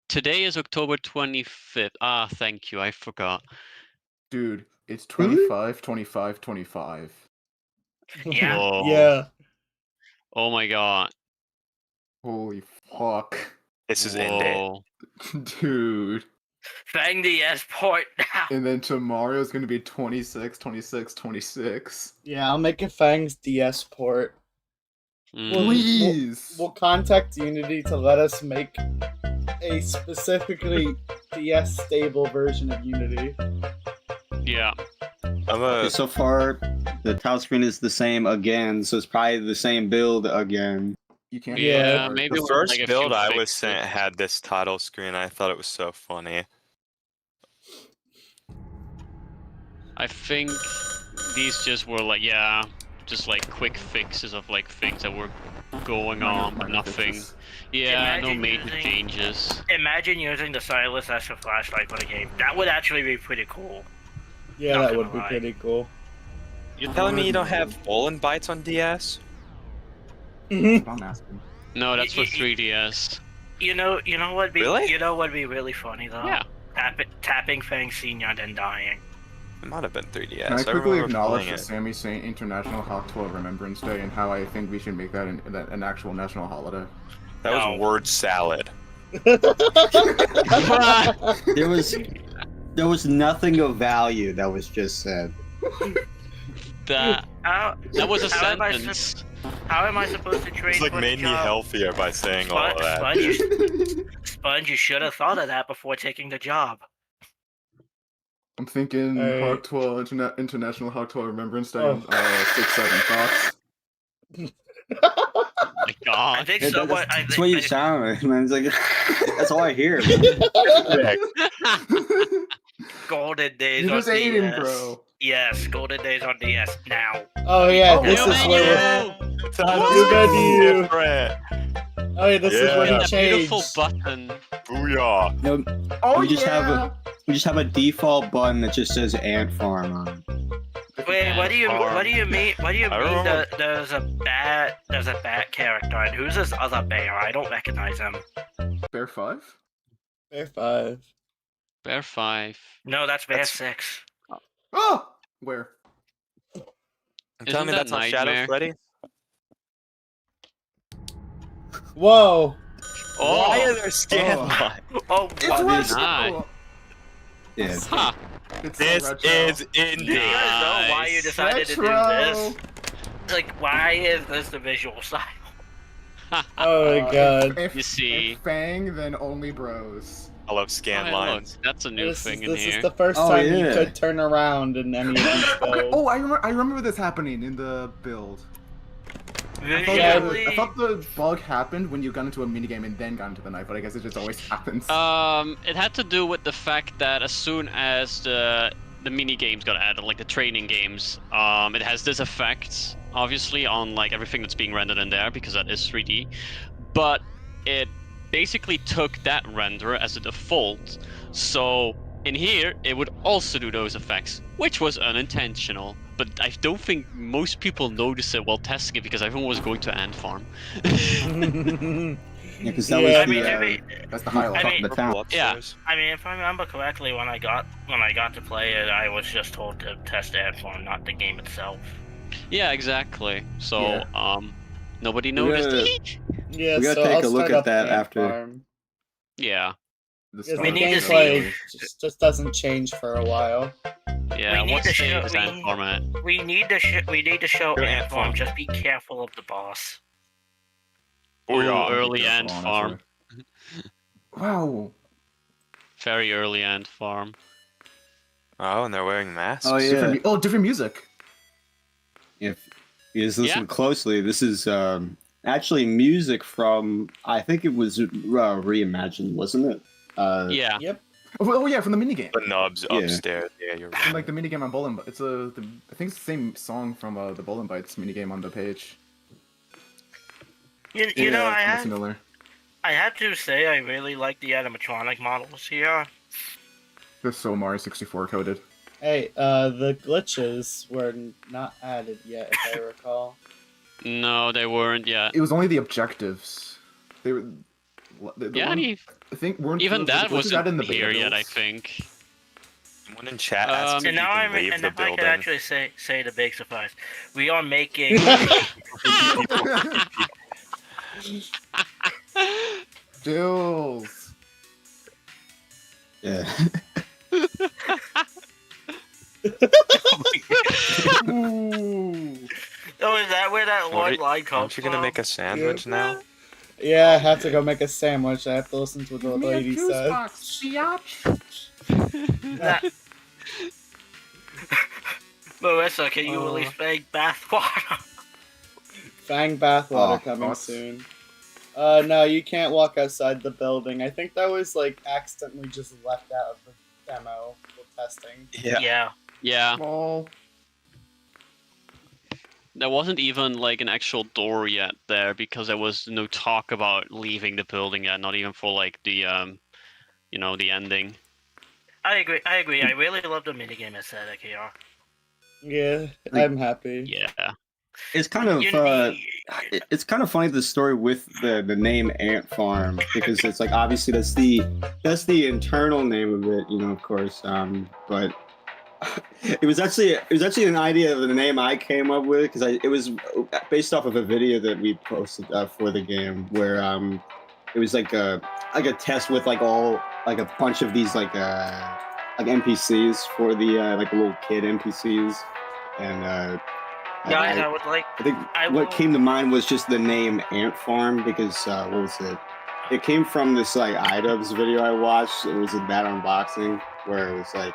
B: Today is October 25th. Ah, thank you. I forgot.
D: Dude, it's
C: Really?
D: 25, 25, 25.
E: Yeah.
B: Whoa.
A: Yeah.
B: Oh my god.
D: Holy fuck.
F: This is in date.
B: Whoa.
D: Dude.
E: Fang the S port now.
D: And then tomorrow's gonna be 26, 26, 26.
A: Yeah, I'll make a Fang's DS port.
B: Mm.
D: Please!
A: We'll contact Unity to let us make a specifically DS stable version of Unity.
B: Yeah.
C: So far, the title screen is the same again, so it's probably the same build again.
D: You can't
A: Yeah,
D: start.
B: maybe
F: The
B: with,
F: first
B: like, a
F: build
B: few
F: I was
B: fixes.
F: sent had this title screen. I thought it was so funny.
B: I think these just were like, yeah, just like quick fixes of like things that were going on, but nothing.
D: fixes.
B: Yeah, no
E: Imagine
B: major
E: using-
B: changes.
E: Imagine using the stylus as a flashlight for the game. That would actually be pretty cool.
A: Yeah,
E: Not
A: that
E: gonna
A: would be
E: lie.
A: pretty cool.
F: You're telling me you don't have Bowling Bites on DS?
D: That's what I'm asking.
B: No, that's for
E: Y- y-
B: 3DS.
E: You know what'd be
F: Really?
E: You know what'd be really funny though?
B: Yeah.
E: Tapping Fang Senior then dying.
F: It might have been 3DS.
D: Can I quickly
F: remember
D: acknowledge
F: playing
D: the
F: it.
D: Sammy Saint International Hawk 12 Remembrance Day and how I think we should make that an actual national holiday?
F: That
E: No.
F: was word salad.
C: There was nothing of value that was just said.
B: That was a
E: how am I
B: sentence.
E: How am I supposed to train
F: It's like
E: for the
F: made me
E: job?
F: healthier by saying all of that.
E: Sponge, you should have thought of that before taking the job.
D: I'm thinking
A: Alright.
D: Hawk 12 International Hawk 12 Remembrance Day
A: Oh.
D: on 6-7 Thoughts.
B: My God.
E: I think
C: Yeah,
E: someone.
C: that's what you sound like, man. It's like that's all I hear.
E: Golden days
D: You
E: on
D: just ate him,
E: DS.
D: bro.
E: Yes, golden days on DS now.
A: Oh yeah,
D: Oh,
A: this
D: yeah.
A: is where we're...
F: Title
A: Too bad
F: screen's
A: you-
F: different.
A: Oh yeah, this is where
F: Yeah.
A: he
B: That beautiful
A: changed.
B: button.
F: Booyah.
C: No,
D: Oh,
C: we just
D: yeah!
C: have a default button that just says Ant Farm on it.
E: Wait, what do you mean? What do you mean
F: remember-
E: there's a bat character, and who's this other bear? I don't recognize him.
D: Bear 5?
A: Bear 5.
B: Bear 5.
E: No, that's Bear
F: That's-
E: 6.
D: Oh! Where?
F: You
B: Isn't
F: telling me
B: that
F: that's not Shadow
B: Nightmare?
F: Freddy?
A: Whoa!
F: Why
B: Oh,
F: are there scan
D: Oh.
F: lines?
E: Oh,
D: It's
E: what?
D: retro!
B: Nice.
C: Yeah.
B: huh.
D: It's
F: This
D: retro.
F: is
E: Do you
F: indie.
E: guys know why you
B: Nice.
E: decided to do
D: Retro.
E: this? Like, why is this the visual style?
A: Oh my god.
D: If,
B: You see.
D: If Fang, then only bros.
F: I love scan
B: Oh, hey, look,
F: lines.
B: that's a new
A: This,
B: thing
A: is,
B: in
A: this
B: here.
A: is the first
C: Oh,
A: time you
C: yeah.
A: could turn around in any of these builds.
D: Oh, I remember this happening in the build. I thought,
A: Yeah,
E: Visually,
D: I thought the bug happened when you got into a minigame and then got into the knife, but I guess it just always happens.
B: It had to do with the fact that as soon as the mini games got added, like the training games, it has this effect, obviously, on like everything that's being rendered in there because that is 3D. But it basically took that render as a default. So in here, it would also do those effects, which was unintentional. But I don't think most people noticed it while testing it because everyone was going to Ant Farm.
C: Yeah, because that
A: Yeah.
E: I mean,
C: was
E: to
C: the,
E: be,
D: That's the highlight.
E: I mean-
C: the town.
F: Upstairs.
E: I mean, if I remember correctly, when I got to play it, I was just told to test the headphone, not the game itself.
B: Yeah, exactly. So,
D: Yeah.
B: nobody
C: We
B: noticed.
C: gotta-
A: Yeah,
C: We gotta
A: so
C: take
A: I'll
C: a look
A: start
C: at
A: up
C: that
A: Ant
C: after.
A: Farm.
B: Yeah,
D: The
A: Because
D: start
A: the
E: We need to see-
A: gameplay just doesn't change for a while.
B: yeah.
E: We need
B: What
E: to
B: stage
E: show-
B: is Ant Farm at?
E: We need to show
F: Go
E: Ant
F: Ant
E: Farm.
F: Farm.
E: Just be careful of the boss.
F: Booyah.
B: Early
D: careful,
B: Ant Farm.
D: Wow.
B: Very early Ant Farm.
F: Oh, and they're wearing masks?
C: Oh yeah.
D: Different music.
C: If you just listen
B: Yeah.
C: closely, this is actually music from, I think it was reimagined, wasn't it?
B: Yeah.
A: Yep.
D: Oh yeah, from the minigame.
F: The nubs
C: Yeah.
F: upstairs. Yeah, you're
D: From
F: right.
D: like the minigame on Bowling. It's I think it's the same song from the Bowling Bites minigame on the page.
E: You
D: Yeah,
E: know,
D: kinda similar.
E: I have to say I really like the animatronic models here.
D: They're so Mario 64 coded.
A: Hey, the glitches were not added yet, if I recall.
B: No, they weren't yet.
D: It was only the objectives. They were. The
B: Yeah,
D: one,
B: and
D: I think weren't
B: even
D: the
B: that
D: glitches
B: wasn't
D: added in the
B: here
D: beta
B: yet, I
D: builds?
B: think.
F: Someone in chat asked if
E: And
F: you
E: now
F: can leave the
E: I can
F: building.
E: actually say the big surprise. We are making.
D: Jules.
C: Yeah.
D: Ooh.
E: Oh, is that where that one line comes
F: Aren't you gonna
E: from?
F: make a sandwich now?
A: Yeah, I have to go make a sandwich. I have to listen to what the lady said.
E: That... Marissa, can you release Fang bathwater?
A: Fang bathwater coming
D: thoughts?
A: soon. No, you can't walk outside the building. I think that was like accidentally just left out of the demo for testing.
E: Yeah.
B: Yeah,
D: Lol.
B: there wasn't even like an actual door yet there because there was no talk about leaving the building yet, not even for like the the ending.
E: I agree. I really love the minigame aesthetic here.
A: Yeah, I'm happy.
B: Yeah.
C: It's kind of
E: You-
C: it's kind of funny, the story with the name Ant Farm, because it's like obviously that's the internal name of it, of course. But it was actually an idea of the name I came up with, because it was based off of a video that we posted for the game, where it was like a test with like a bunch of these like NPCs for the like little kid NPCs, and
E: Guys, I would like.
C: I think what came to mind was just the name Ant Farm, because what was it? It came from this like iDubbbz video I watched. It was a bad unboxing where it was like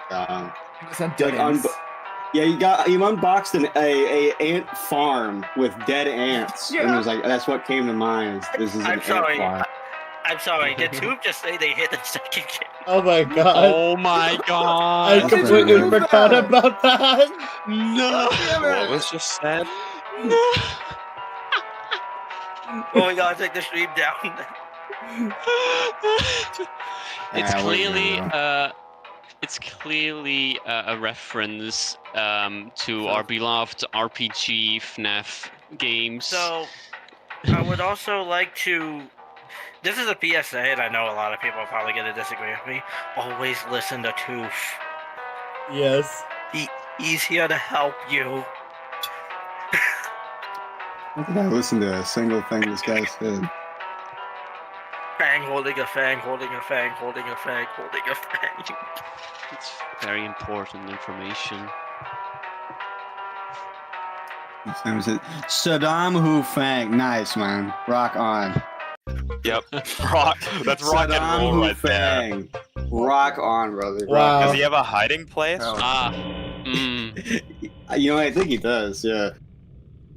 C: you unboxed a ant farm with dead ants, and it was like that's what came to mind. This is an ant farm.
E: I'm sorry. Did Tube just say they hit the second game?
A: Oh my god.
B: Oh my
A: I
B: god.
A: completely
D: do
A: forgot
D: that?
A: about that.
B: No.
F: What was just said?
B: No.
E: Oh my god, take the stream down.
B: It's clearly a reference to our beloved RPG FNAF games.
E: So, I would also like to. This is a PSA, and I know a lot of people are probably going to disagree with me. Always listen to Toof.
A: Yes.
E: He's here to help you.
C: I don't think I listened to a single thing this guy said.
E: Fang holding a fang, holding a fang, holding a fang, holding a fang.
B: It's very important information.
C: Saddam Hufang. Nice, man. Rock on.
F: Yep. Rock. That's rock and
C: Saddam
F: roll right there.
C: Hufang. Rock on, brother.
A: Wow.
F: Does he have a hiding place?
C: I think he does, yeah.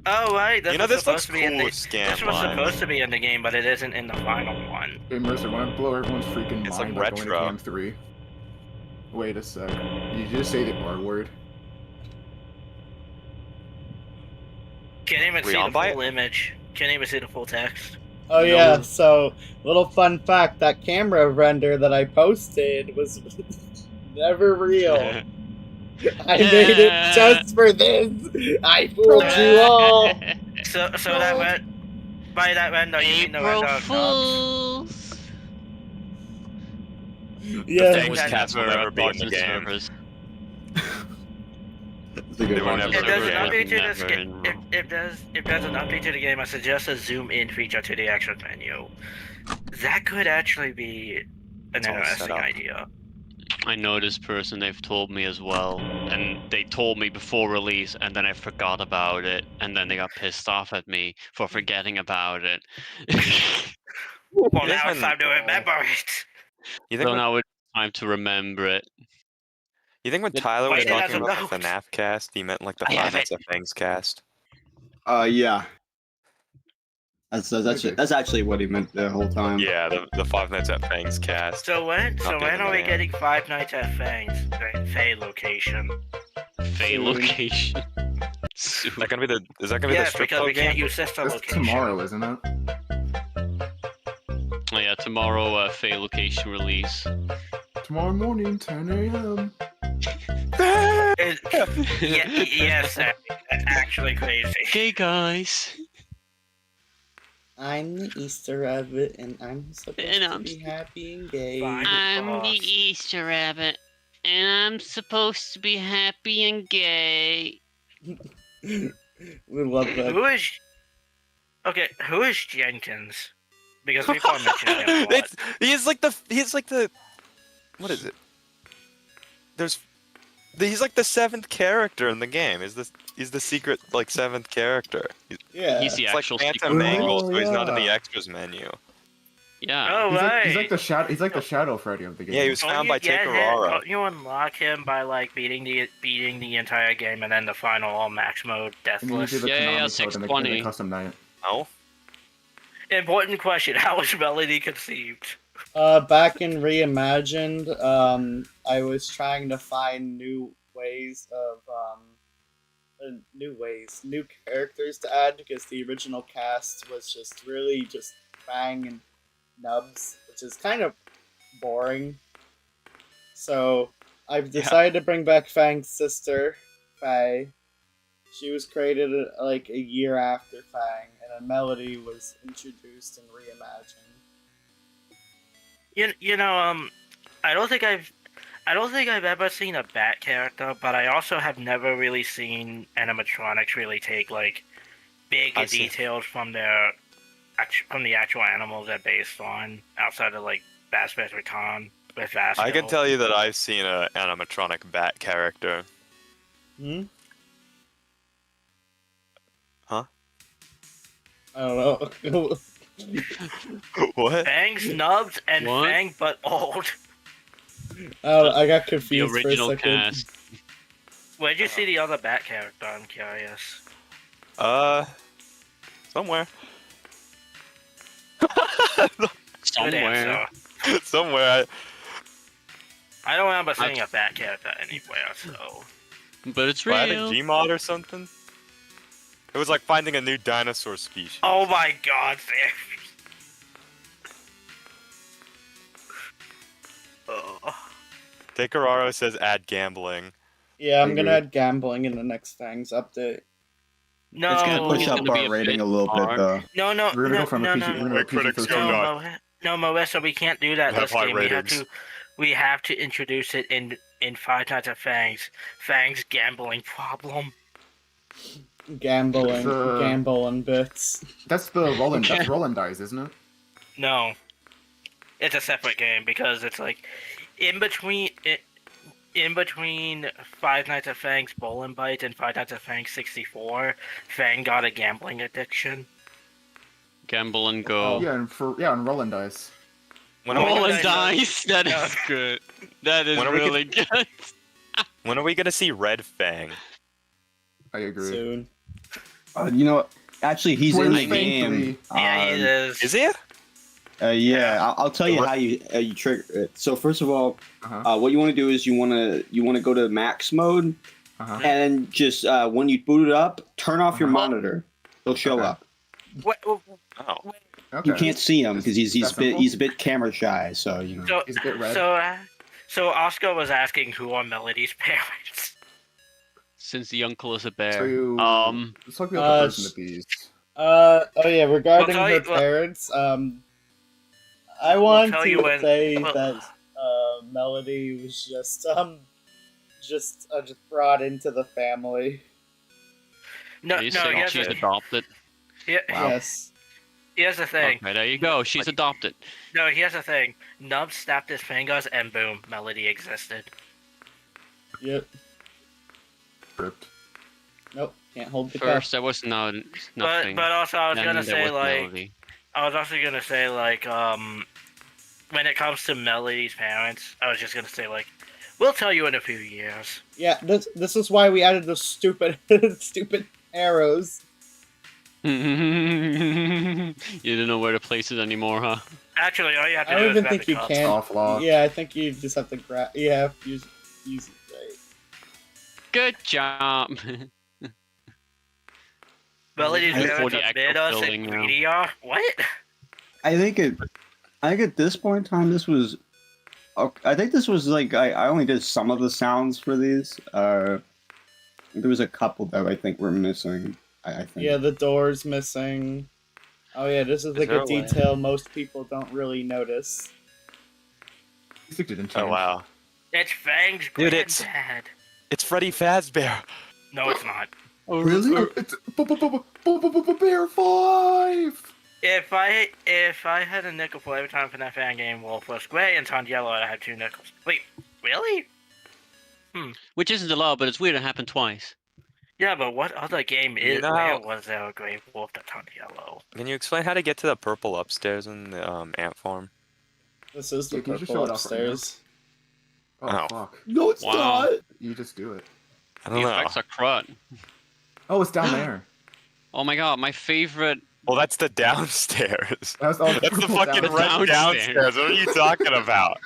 E: Oh right, this was
F: This
E: supposed
F: looks
E: to be in
F: cool.
E: the.
F: Scan
E: This was
F: line.
E: supposed to be in the game, but it isn't in the final one.
D: Hey Mercer, want to blow everyone's freaking
F: It's
D: mind
F: like
D: by going to
F: retro.
D: Cam 3? Wait a sec. Did you just say the R word?
E: Can't even
F: We
E: see
F: on
E: the
F: by
E: full image. Can't even see the full text.
A: Oh yeah, so little fun fact, that camera render that I posted was never real. I made it just for this. I fooled you all.
E: So that went. By that render, you mean the
B: April
E: render of Nubs?
B: Fools.
A: Yeah.
F: The famous cats will never be in the game.
B: Servers.
C: That's a good
F: They were
C: one.
F: never
E: If there's an
B: Never,
E: update to
B: never
E: this game,
B: in-
E: if there's an update to the game, I suggest a zoom in feature to the action menu. That could actually be an
F: It's all set
E: interesting
F: up.
E: idea.
B: I know this person, they've told me as well. And they told me before release, and then I forgot about it. And then they got pissed off at me for forgetting about it.
E: Well,
F: It
E: now
F: has
E: it's
F: been-
E: time to remember it.
F: You think
B: So
F: when,
B: now it's time to remember it.
F: Tyler was
E: Wait, it has
F: talking
E: a
F: about the
E: note.
F: FNAF cast, he meant like the
E: I
F: Five
E: have
F: Nights at Fangs cast?
C: Yeah. That's actually what he meant the whole time.
F: Yeah, the Five Nights at Fang's cast.
E: So when
F: Not being
E: are we
F: man.
E: getting Five Nights at Fang's Faye location?
B: Faye
A: Soon.
B: location.
F: Is that gonna be the
E: Yes,
F: strip
E: because
F: club
E: we can't
F: game?
E: use sister
D: That's
E: location.
D: tomorrow, isn't it?
B: Oh yeah, tomorrow Faye location release.
D: Tomorrow morning, 10 a.m.
E: Yes, that's actually crazy.
B: Hey guys.
A: I'm the Easter Rabbit, and I'm supposed
B: And
A: to
B: I'm
A: be happy and gay.
E: Fine.
B: I'm the
E: Boss.
B: Easter Rabbit, and I'm supposed to be happy and gay.
A: We love that.
E: Who is? Okay, who is Jenkins? Because people are mentioning him a lot.
F: He's like the what is it? He's like the 7th character in the game. He's the secret like 7th character.
A: Yeah.
B: He's the
F: It's like
B: actual
F: Phantom
B: secret
F: Mangle,
D: Oh,
F: so he's not in the
D: yeah.
F: extras menu.
B: Yeah.
E: Oh right.
D: He's like the shadow. He's like the shadow Freddy of the game.
F: Yeah, he was
E: Don't
F: found
E: you
F: by
E: get him-
F: Takarara.
E: don't you unlock him by like beating the entire game and then the final all max mode
D: And then you do
E: deathless.
D: the
B: Yeah, yeah,
D: Konami code and the
B: 620.
D: custom night.
F: No?
E: Important question: how was Melody conceived?
A: Back in Reimagined, I was trying to find new characters to add because the original cast was just really just Fang and Nubs, which is kind of boring. So I've decided to bring back Fang's sister, Faye. She was created like a year after Fang, and a Melody was introduced and reimagined.
E: I don't think I've ever seen a bat character, but I also have never really seen animatronics really take like big
F: I see.
E: details from the actual animals they're based on, outside of like Bass vs. Raton with Vasco.
F: I can tell you that I've seen an animatronic bat character.
A: Hmm?
F: Huh?
A: I don't know.
F: What?
E: Fangs, Nubs, and
B: What?
E: Fang, but old.
A: Oh, I got
B: The
A: confused for a
B: original
A: second.
B: cast.
E: Where'd you see the other bat character? I'm curious.
F: Somewhere.
E: Good
B: Somewhere.
E: answer.
F: Somewhere.
E: I don't remember seeing a bat character anywhere, so.
B: But it's
F: I had a
B: real.
F: Gmod or something. It was like finding a new dinosaur species.
E: Oh my god, Sam. Oh.
F: Takararo says add gambling.
A: Yeah, I'm
C: I
A: gonna
C: agree.
A: add gambling in the next Fangs update.
E: No,
B: It's gonna
C: Push
B: It's
C: up
B: gonna be
C: our
B: a
C: rating
B: bit
C: a little bit
B: hard.
C: though.
E: no,
D: We're gonna
E: no,
D: go from
E: no,
D: a PG.
E: no,
D: We're gonna
E: no.
D: go
F: Critics
D: PG-13.
F: come
E: No,
F: not.
E: Melissa, we can't do that
F: Have
E: this
F: high
E: game.
F: ratings.
E: We have to introduce it in Five Nights at Fangs. Fangs gambling problem.
A: Gambling,
D: It's,
A: gambling bits.
D: That's the Roland.
B: Okay.
D: That's Roland dice, isn't it?
E: No, it's a separate game because it's like in between Five Nights at Fangs Bowling Bites and Five Nights at Fangs 64, Fang got a gambling addiction.
B: Gamble and go.
D: Yeah, and Roland dice.
F: When are we
E: Oh,
B: Roll
F: gonna,
B: and
E: I know.
B: dice. That
E: Yeah.
B: is good. That is
F: When are we
B: really good.
F: when are we gonna see Red Fang?
D: I agree.
A: Soon.
C: You know, actually, he's in the
D: Where's Fang
C: game.
D: 3?
E: Yeah, he is.
F: Is it?
C: Yeah, I'll tell you
F: What?
C: how you trigger it. So first of all,
D: Uh-huh.
C: what you want to do is you want to go to max mode,
D: Uh-huh.
C: and just when you boot it up, turn off your
D: Uh-huh.
C: monitor. It'll show
D: Okay.
C: up.
E: What,
F: Oh.
D: Okay.
C: You can't see him because he's
D: That's simple.
C: he's a bit camera shy. So you know.
E: so,
D: He's a bit red.
E: so Oscar was asking who are Melody's parents.
B: Since the uncle is a
D: So
B: bear.
D: you, let's talk about the person
A: sh-
D: of these.
A: Oh yeah, regarding
E: We'll tell
A: her
E: you- well-
A: parents, I want
E: tell
A: to
E: you when-
A: say
E: well-
A: that Melody was just brought into the family.
E: No,
B: Are you
E: no,
B: saying
E: here's
B: she's
E: the,
B: adopted?
C: Wow.
A: Yes.
E: here's the thing.
B: Okay, there you go. She's adopted.
E: No, here's the thing. Nub snapped his fingers and boom, Melody existed.
A: Yep.
D: Ripped.
A: Nope. Can't hold the
B: First, there was nothing.
E: But also I was
B: Then
E: gonna
B: there
E: say
B: was
E: like
B: Melody.
E: I was also gonna say like when it comes to Melody's parents, I was just gonna say like we'll tell you in a few years.
A: Yeah, this is why we added those stupid stupid arrows.
B: You don't know where to place it anymore, huh?
E: Actually, all you have to
A: I
E: do
A: don't
E: is
A: even
E: grab
A: think
E: the
A: you
E: cups.
A: can.
D: Soft lock.
A: Yeah, I think you just have to grab. Yeah, use it right.
B: Good job.
E: Abilities
C: I-
E: parents
B: for the
E: admit
B: actual
E: us
B: filling
E: and
B: now.
E: greedy are? What?
C: I think at this point in time, this was. I think this was like I only did some of the sounds for these. There was a couple that I think were missing. I think.
A: Yeah, the door's missing. Oh yeah, this is like
F: there
A: a
F: a way?
A: detail most people don't really notice.
D: Music didn't change.
F: Oh wow.
E: It's Fang's
F: Dude, it's-
E: granddad.
F: It's Freddy Fazbear.
E: No, it's not.
C: Really?
D: It's Bear 5!
E: If I had a nickel for every time FNAF fan game Wolf was gray and turned yellow, I'd have 2 nickels. Wait, really?
B: Which isn't a lot, but it's weird it happened twice.
E: Yeah, but what other game is
F: know
E: where
F: how-
E: was there a gray wolf that turned yellow?
F: Can you explain how to get to the purple upstairs in the ant farm?
A: This is the
D: Yeah, can you just
A: purple
D: show it off right now?
A: upstairs.
D: Oh,
F: Oh.
D: fuck.
C: No, it's
B: Wow.
C: not.
D: You just do it.
F: I
B: The
F: don't know.
B: effects are crud.
D: Oh, it's down there.
B: Oh my god, my favorite.
F: Well, that's the downstairs.
D: That's
F: That's the
D: purple
F: fucking
D: down-
F: red
B: downstairs.
F: downstairs. What are you talking about?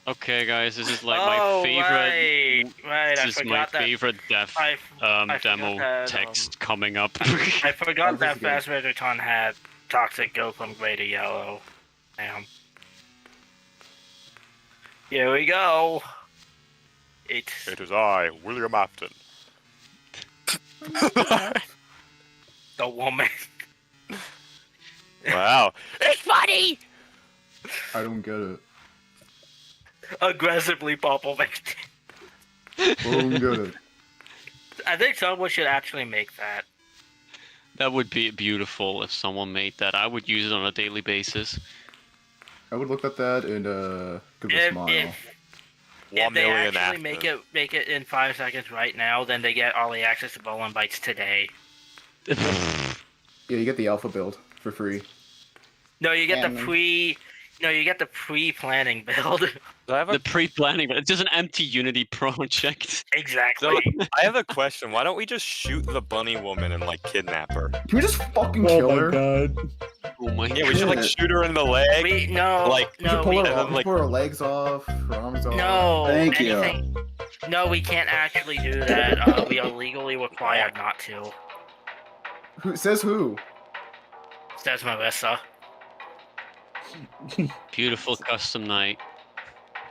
B: Okay, guys, this is like
E: oh,
B: my favorite.
E: Right, I
B: This is my
E: forgot that.
B: favorite dev
E: I forgot
B: demo
E: that,
B: text coming up.
E: I forgot that
D: This is good.
E: Fast Megaton had Toxic go from gray to yellow. Damn. Here we go. It's
F: It is I, William Afton.
E: the woman.
F: Wow. It's funny!
D: I don't get it.
E: Aggressively purple.
D: I don't get it.
E: I think someone should actually make that.
B: That would be beautiful if someone made that. I would use it on a daily basis.
D: I would look at that and give a
E: If,
D: smile.
E: if they
F: million
E: actually
F: Afton.
E: make it in 5 seconds right now, then they get early access to Bowling Bites today.
D: Yeah, you get the alpha build for free.
E: No, you get
A: Damn.
E: you get the pre-planning build.
F: So I have
B: The
F: a,
B: pre-planning, but it's just an empty Unity project.
E: Exactly.
F: I have a question. Why don't we just shoot the bunny woman and like kidnap her?
D: Can we just fucking
A: Oh
D: kill
A: my
D: her?
A: god.
B: Oh my
F: Yeah, we should like
C: Yeah.
F: shoot her in the leg.
E: We no,
F: Like,
D: We should
E: no,
D: pull
E: we,
D: her
F: and
D: off.
F: then, like-
D: Pull her legs off, her arms off.
E: no.
C: Thank you.
E: anything. No, we can't actually do that. We are legally required not to.
D: Who says who?
E: Says Marissa.
B: Beautiful custom night.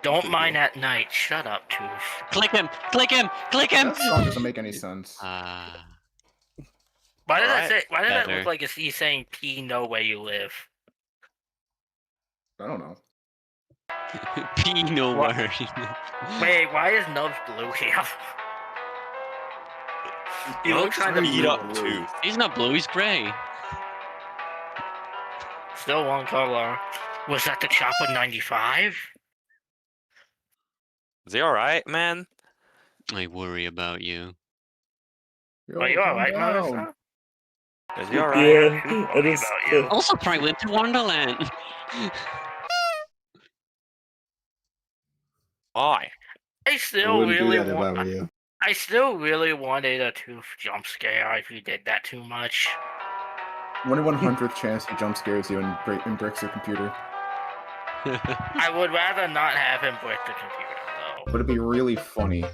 E: Don't mind at night. Shut up, Tooth.
B: Click him! Click him! Click him!
D: That song doesn't make any sense.
B: Ah.
E: Why did
F: Alright,
E: I say? Why did it
B: better.
E: look like he's saying "P know where you live"?
D: I don't know.
B: P no
E: What?
B: word.
E: Wait, why is Nubs blue here? He looks kind of
F: Beat
E: blue.
F: up tooth.
B: He's not blue, he's grey.
E: Still one color. Was that the Chopper 95?
F: Is he alright, man?
B: I worry about you.
D: Yo,
E: Are you
D: calm
E: alright,
D: down.
E: Marissa?
F: Is he alright?
A: Yeah, it
E: Worry
A: is.
E: about you.
B: Also, probably went to Wonderland.
F: Why?
E: I
C: I
E: still
C: wouldn't do
E: really
C: that if I
E: want.
C: were you.
E: I still really wanted a Tooth jump scare if you did that too much.
D: 1/100th chance he jump scares you and breaks your computer.
E: I would rather not have him break the computer though.
D: But it'd be really funny.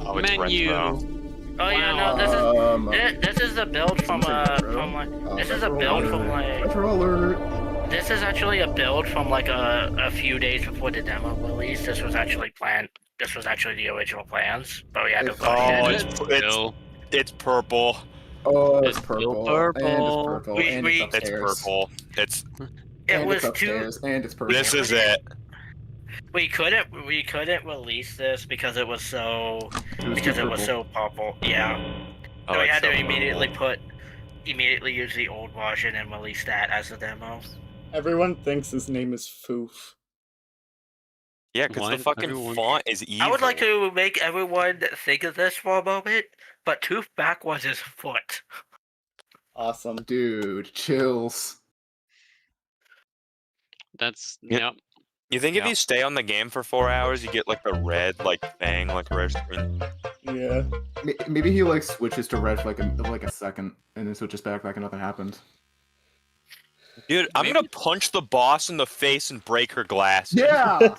F: Oh, it's
B: Menu.
F: retro.
E: Oh yeah, no, this is a build from this is a build from like
D: Retro alert.
E: this is actually a build from like a few days before the demo release. This was actually planned. This was actually the original plans, but we had to
D: It's-
E: go
F: Oh,
E: ahead.
F: it's purple.
D: Oh,
B: It's
D: it's
B: still
D: purple. And
B: purple.
D: it's purple.
E: We-
D: and
E: we-
D: it's
F: It's
D: upstairs.
F: purple. It's
E: It
D: and
E: was
D: it's
E: too.
D: upstairs. And it's purple.
F: this is it.
E: We couldn't release this because it was so so purple. Yeah.
F: Oh,
E: So we
F: it's
E: had to
F: so
E: immediately use the old version and release that as a demo.
A: Everyone thinks his name is Foof.
F: Yeah, because
B: Why
F: the
B: does
F: fucking
B: everyone-
F: font is evil.
E: I would like to make everyone think of this for a moment, but Tooth back was his foot.
A: Awesome.
D: Dude, chills.
B: That's
F: Yep.
B: yep.
F: You think if
B: Yeah.
F: you stay on the game for 4 hours, you get like the red, like Fang, like a red screen?
A: Yeah.
D: Maybe he like switches to red for like a second, and then switches back like nothing happened.
F: Dude, I'm
B: Maybe-
F: gonna punch the boss in the face and break her glass.
D: Yeah.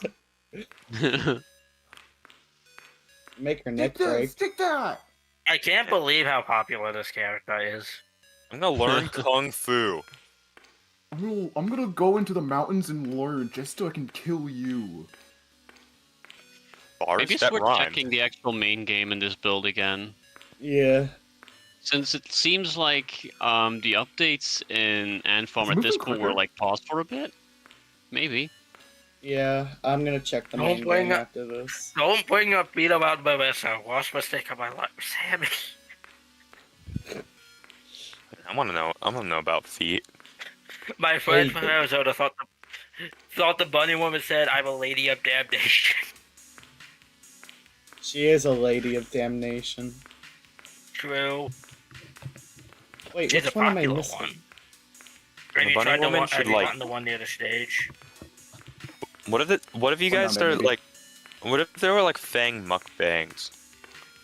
A: Make her neck break.
D: Take that.
E: I can't believe how popular this character is.
F: I'm gonna learn Kung Fu.
D: I'm gonna go into the mountains and learn just so I can kill you.
F: Bars,
B: Maybe it's
F: that
B: worth
F: rhymed.
B: checking the actual main game in this build again.
A: Yeah.
B: Since it seems like the updates in Anthem
D: It's
B: at this
D: moving
B: point were
D: quicker.
B: like paused for a bit. Maybe.
A: Yeah. I'm gonna check the
E: Don't
A: main
E: bring
A: game
E: up-
A: after this.
E: Don't bring up beat about Melissa. Worst mistake of my life, Sammy.
F: I wanna know about feet.
E: My friend
A: Hey,
E: from Arizona thought the bunny woman said, "I'm a lady of damnation."
A: She is a lady of damnation.
E: True.
A: Wait,
E: She's a
A: which one am I
E: popular
A: missing?
E: one.
F: The
E: Have you
F: bunny
E: tried the
F: woman
E: one?
F: should,
E: Have you
F: like-
E: gotten the one near the stage?
F: What if you
D: Well,
F: guys
D: no, maybe.
F: started like? What if there were like Fang mukbangs?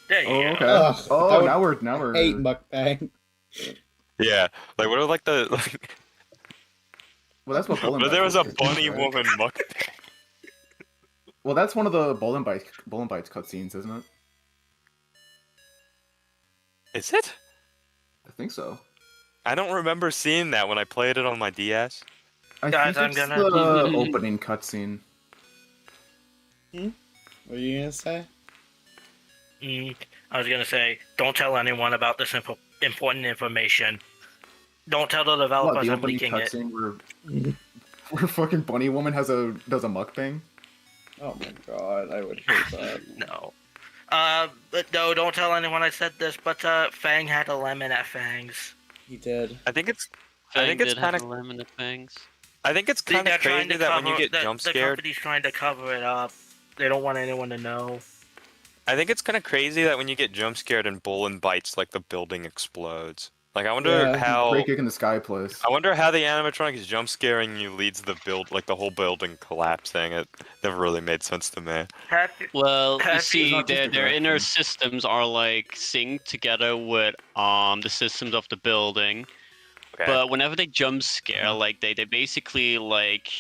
E: There you
D: Oh,
E: go.
D: okay.
A: Ugh, that
D: Oh,
A: would-
D: now we're.
A: Hate mukbang.
F: Yeah, like what if like the like,
D: Well, that's what
F: what if there was a bunny
D: right?
F: woman mukbang?
D: Well, that's one of the Bowling Bites cutscenes, isn't it?
F: Is it?
D: I think so.
F: I don't remember seeing that when I played it on my DS.
D: I
E: Guys, I'm
D: think it's
E: gonna-
D: the opening cutscene.
A: What are you gonna say?
E: I was gonna say, don't tell anyone about this important information. Don't tell the
D: What,
E: developers
D: the
E: I'm
D: opening
E: leaking it.
D: cutscene where fucking Bunny Woman does a mukbang?
A: Oh my god, I would hate that.
E: No. But no, don't tell anyone I said this, but Fang had a lemon at Fang's.
A: He did.
F: I think it's
B: Fang
F: it's
B: did have
F: kinda-
B: the lemon of fangs.
F: I think it's kind
E: They're
F: of
E: trying
F: crazy
E: to
F: that
E: cover,
F: when you get
E: the
F: jump scared.
E: company's trying to cover it up. They don't want anyone to know.
F: I think it's kind of crazy that when you get jump scared and Bolin bites, like the building explodes. Like I wonder
A: Yeah.
F: how.
D: Great kick in the sky place.
F: I wonder how the animatronic is jump scaring you leads the build, like the whole building collapsing. It never really made sense to me.
E: Happy.
B: Well,
E: Happy
B: you
E: is
B: see,
D: not just a
B: their inner
D: direction.
B: systems are like synced together with the systems of the building.
F: Okay.
B: But whenever they jump scare, like they basically like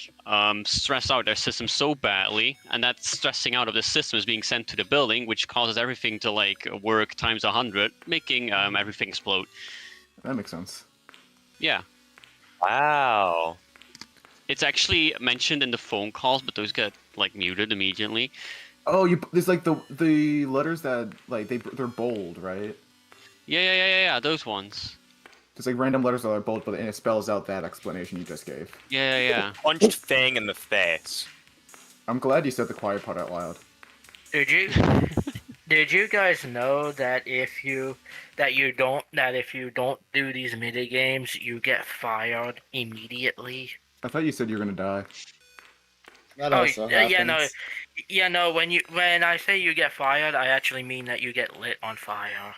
B: stress out their system so badly, and that stressing out of the system is being sent to the building, which causes everything to like work times 100, making everything explode.
D: That makes sense.
B: Yeah,
F: Wow.
B: it's actually mentioned in the phone calls, but those get like muted immediately.
D: Oh, there's like the letters that like they're bold, right?
B: Yeah, those ones.
D: There's like random letters that are bold, but it spells out that explanation you just gave.
B: Yeah.
F: Punched Fang in the face.
D: I'm glad you said the quiet part out loud.
E: Did you? Did you guys know that if you don't do these mini games, you get fired immediately?
D: I thought you said you were gonna die.
A: That also happens.
E: Yeah, no. When I say you get fired, I actually mean that you get lit on fire.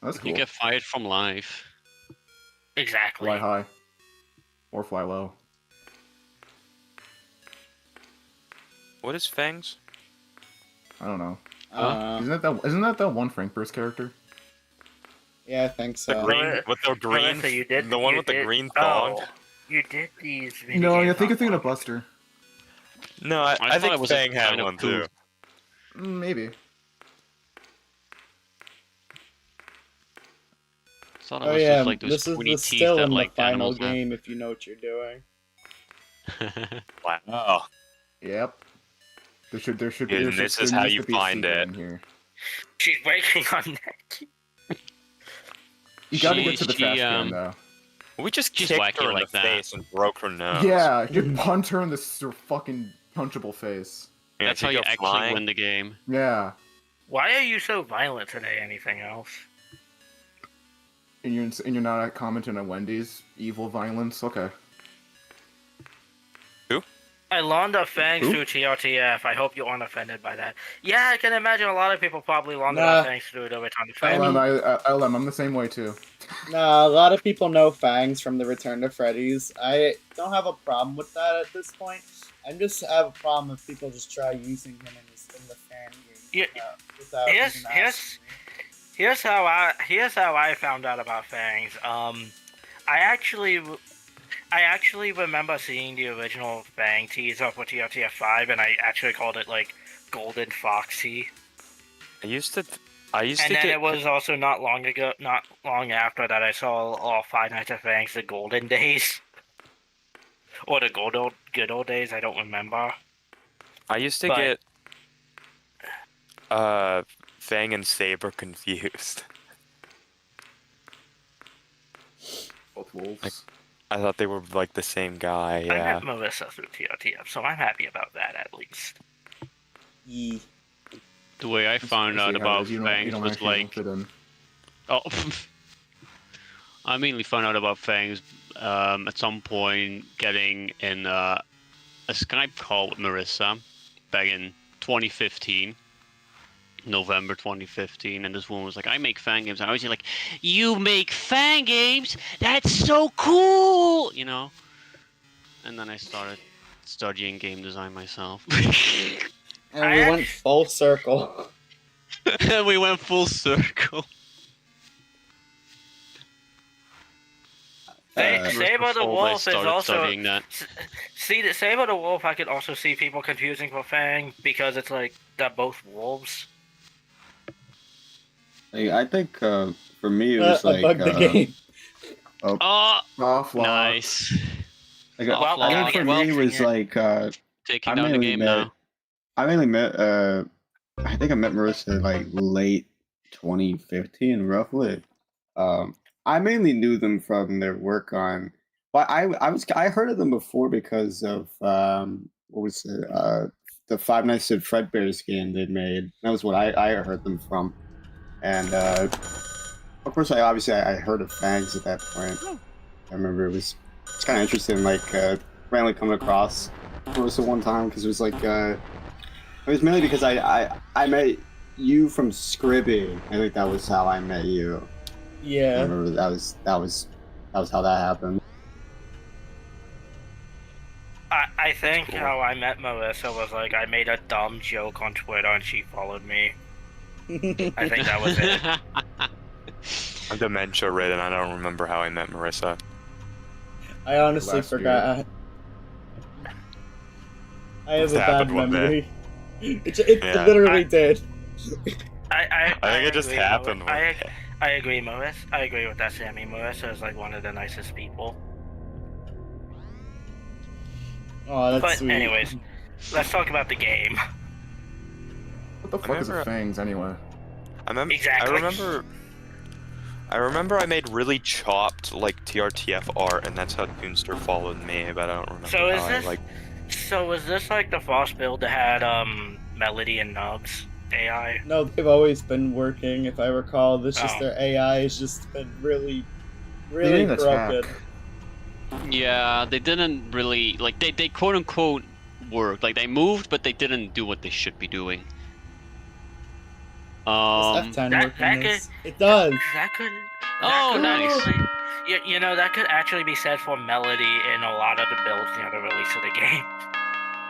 D: That's cool.
B: You get fired from life.
E: Exactly.
D: Fly high. Or fly low.
F: What is Fangs?
D: I don't know.
A: Uh,
D: Isn't that the one Frank Burst character?
A: yeah, I think
F: The
A: so.
F: green with the green,
E: Melissa, you did,
F: the one
E: you
F: with the
E: did-
F: green thong.
E: Oh, you did these. mini
D: No, I
E: games
D: think you're thinking
E: on
D: of Buster.
F: No,
B: I
F: I
B: thought
F: think
B: it was
F: Fang had
B: kind of
F: one
B: cool.
F: too.
D: Maybe.
B: I thought it
A: Oh
B: was
A: yeah,
B: just like those
A: this is
B: pointy
A: the
B: teeth
A: still
B: that
A: in the
B: like
A: final
B: animals have.
A: game if you know what you're doing.
F: Wow.
D: Yep. There should
F: And
D: there
F: this
D: should-
F: is
D: there
F: how
D: needs
F: you
D: to be a
F: find
D: secret
F: it.
D: in here.
E: She's breaking on neck.
D: You gotta
B: She-
D: get to the
B: she,
D: trash can though.
F: We just
B: She's
F: kicked
B: wacky
F: her in
B: like
F: the
B: that.
F: face and broke her nose.
D: Yeah, you punch her in the fucking punchable face.
F: Yeah,
B: That's
F: she
B: how you
F: go
B: actually
F: flying.
B: win the game.
D: Yeah.
E: Why are you so violent today? Anything else?
D: And you're not commenting on Wendy's evil violence. Okay.
E: I launder fangs
D: Who?
E: through TRTF. I hope you aren't offended by that. Yeah, I can imagine a lot of people probably launder
A: Nah.
E: their fangs through the Return to
A: I
E: Fang.
A: mean-
D: I'm the same way too.
A: Nah, a lot of people know Fangs from the Return to Freddy's. I don't have a problem with that at this point. I just have a problem if people just try using him in the fan game
E: Yeah,
A: without
E: here's
A: even
E: here's
A: asking me.
E: here's how I found out about Fangs. I actually remember seeing the original Fang teaser for TRTF 5, and I actually called it like Golden Foxy.
F: I used to
E: And then
F: get
E: it was also not long after that I saw all Five Nights at Fangs: The Golden Days, or the good old days. I don't remember.
F: I used to
E: But-
F: get Fang and Saber confused.
D: Both wolves.
F: I thought they were like the same guy.
E: I
F: Yeah.
E: met Melissa through TRTF, so I'm happy about that at least.
A: Yee.
B: The way I found
D: See
B: out
D: how it
B: about
D: is, you
B: Fangs
D: don't
B: was
D: actually
B: like,
D: fit in.
B: oh, I mainly found out about Fangs at some point getting in a Skype call with Marissa back in 2015. November 2015, and this woman was like, I make fan games. And I was like, you make fan games? That's so cool! You know? And then I started studying game design myself.
A: And we went full circle.
B: And we went full circle.
E: Saber the
B: Before I
E: Wolf is
B: started
E: also
B: studying that.
E: see the Saber the Wolf. I could also see people confusing for Fang because it's like they're both wolves.
C: Like, I think for me it was
A: I
C: like
A: bugged the game.
B: Oh,
D: Offlock.
B: nice.
C: like
B: Well,
C: I think
E: yeah,
C: for
E: well,
C: me it was
E: yeah.
C: like
B: Taking
C: I
B: down the
C: mainly
B: game
C: met
B: now.
C: I mainly met I think I met Marissa like late 2015 roughly. I mainly knew them from their work on but I heard of them before because of what was it the Five Nights at Fredbear's game they made. That was what I heard them from. And of course I heard of Fangs at that point. I remember it's kind of interesting like randomly coming across Marissa one time because it was like it was mainly because I met you from Scribby. I think that was how I met you. I
A: Yeah.
C: remember that was how that happened.
E: I think
F: Cool.
E: how I met Melissa was like I made a dumb joke on Twitter and she followed me. I think that was it.
F: I'm dementia ridden. I don't remember how I met Marissa.
A: I honestly
D: Last year.
A: forgot. I have a bad
F: happened one day.
A: memory. It
F: Yeah.
A: literally did.
E: I
F: think it just
E: agree,
F: happened
E: Melissa.
F: one day.
E: I agree, Marissa. I agree with that, Sammy. Marissa is like one of the nicest people.
A: Oh, that's
E: But
A: sweet.
E: anyways, let's talk about the game.
D: What the fuck is a
F: remember-
D: Fangs anyway?
E: Exactly.
F: I remember I made really chopped like TRTF art, and that's how Toonster followed me. But I don't remember
E: So is
F: how
E: this
F: I like.
E: so is this like the Frost build that had Melody and Nubs AI?
A: No, they've always been working. If I recall, this just
E: Oh.
A: their AI has just been really,
D: They
A: really
D: didn't
A: broken.
D: attack.
B: Yeah, they didn't really like they quote unquote worked. Like they moved, but they didn't do what they should be doing.
A: Does F10
E: that-
A: work in
E: that
A: this? It does.
E: That could.
B: Oh,
E: could
B: nice.
E: actually, you know, that could actually be said for Melody in a lot of the builds near the release of the game.